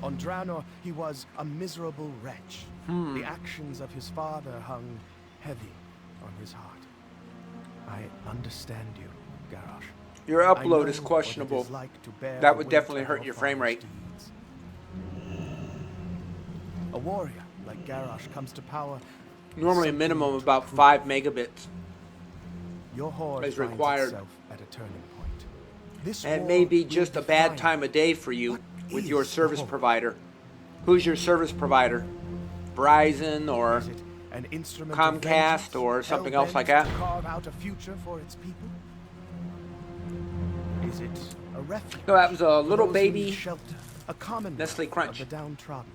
On Draenor, he was a miserable wretch. The actions of his father hung heavy on his heart. I understand you, Garrosh. Your I upload know is what questionable. it is like to bear That the would weight definitely of hurt your frame father's rate. deeds. A warrior like Garrosh comes to power. Normally a something minimum to about prove. 5 megabits. Your horde is finds required. itself at a turning point. This And it war may be will just a bad define time of day for you what with is your the service Horde. provider. Who's your service provider? Verizon or Is it an instrument Comcast of vengeance, or something else like hell-bent that? to carve out a future for its people? Is it a refuge? No, that was a for little those who need baby shelter, a common Nestle Crunch. of the downtrodden,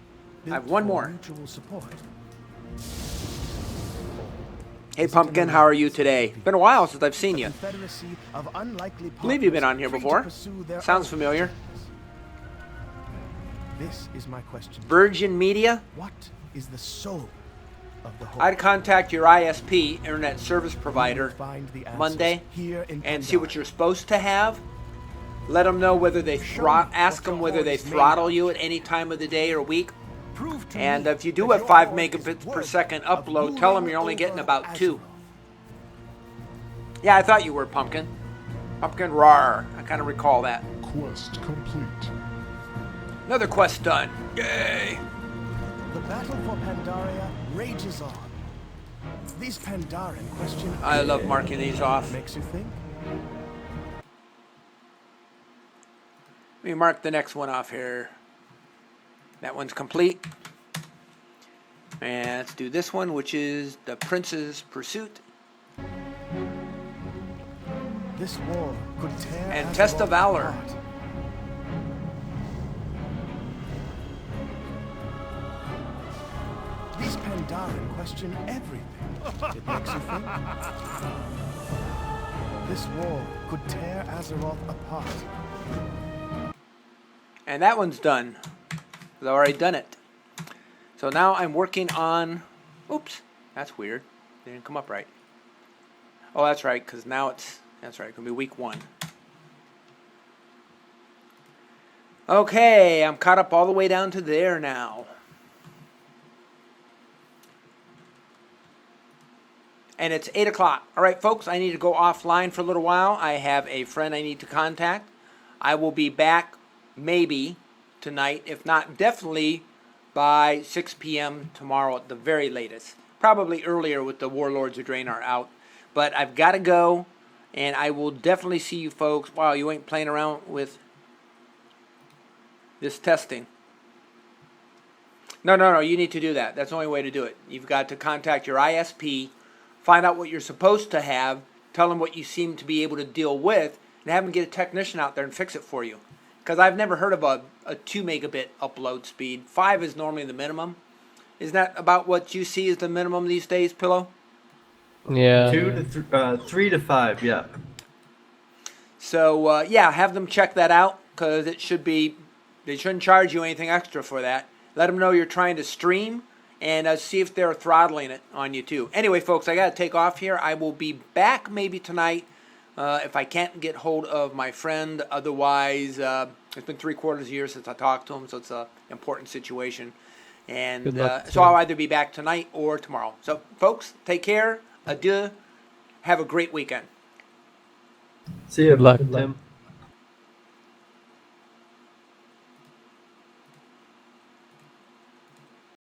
I have built one for more. mutual support. Hey Is it Pumpkin, an how are you alliance today? of Been a while since I've seen a you. confederacy of unlikely I believe you've been partners on here free to before. pursue their Sounds own familiar. agendas? This is my question. Virgin Media? What is the soul of the whole? I'd contact your ISP, Internet Service Provider, Find the answers Monday here in and see what Pandaria. you're supposed to have. Let them know whether they ask them whether they throttle you at any time of the day or week. Prove to And me if you do that have your 5 horde is megabits per worthy second of upload, tell them ruling you're only getting over about 2. Azeroth. Yeah, I thought you were Pumpkin. Pumpkin rawr. I kind of recall that. Quest complete. Another quest done. Yay! The battle for Pandaria rages on. These Pandaren question I love marking these off. makes you think. Let me mark the next one off here. That one's complete. And let's do this one, which is the Prince's Pursuit. This war could tear And Azeroth Test of Valor. apart. These Pandaren question everything. It makes you think. This war could tear Azeroth apart. And that one's done. I've already done it. So now I'm working on... Oops, that's weird. They didn't come up right. Oh, that's right, because now it's... That's right, it's going to be week 1. Okay, I'm caught up all the way down to there now. And it's 8 o'clock. All right, folks, I need to go offline for a little while. I have a friend I need to contact. I will be back maybe tonight, if not definitely by 6 p.m. tomorrow at the very latest. Probably earlier with the Warlords of Draenor out. But I've got to go, and I will definitely see you folks. Wow, you ain't playing around with this testing. No, you need to do that. That's the only way to do it. You've got to contact your ISP, find out what you're supposed to have, tell them what you seem to be able to deal with, and have them get a technician out there and fix it for you. Because I've never heard of a 2 megabit upload speed. 5 is normally the minimum. Isn't that about what you see as the minimum these days, Pillow? Yeah. 3 to 5, yeah. So yeah, have them check that out, because it should be, they shouldn't charge you anything extra for that. Let them know you're trying to stream, and see if they're throttling it on you too. Anyway, folks, I got to take off here. I will be back maybe tonight if I can't get hold of my friend. Otherwise, it's been 3/4 years since I talked to him, so it's an important situation. And Good luck, so I'll either be back tonight or tomorrow. So, folks, take care. Adieu. Have a great weekend. See you, Good luck. Tim.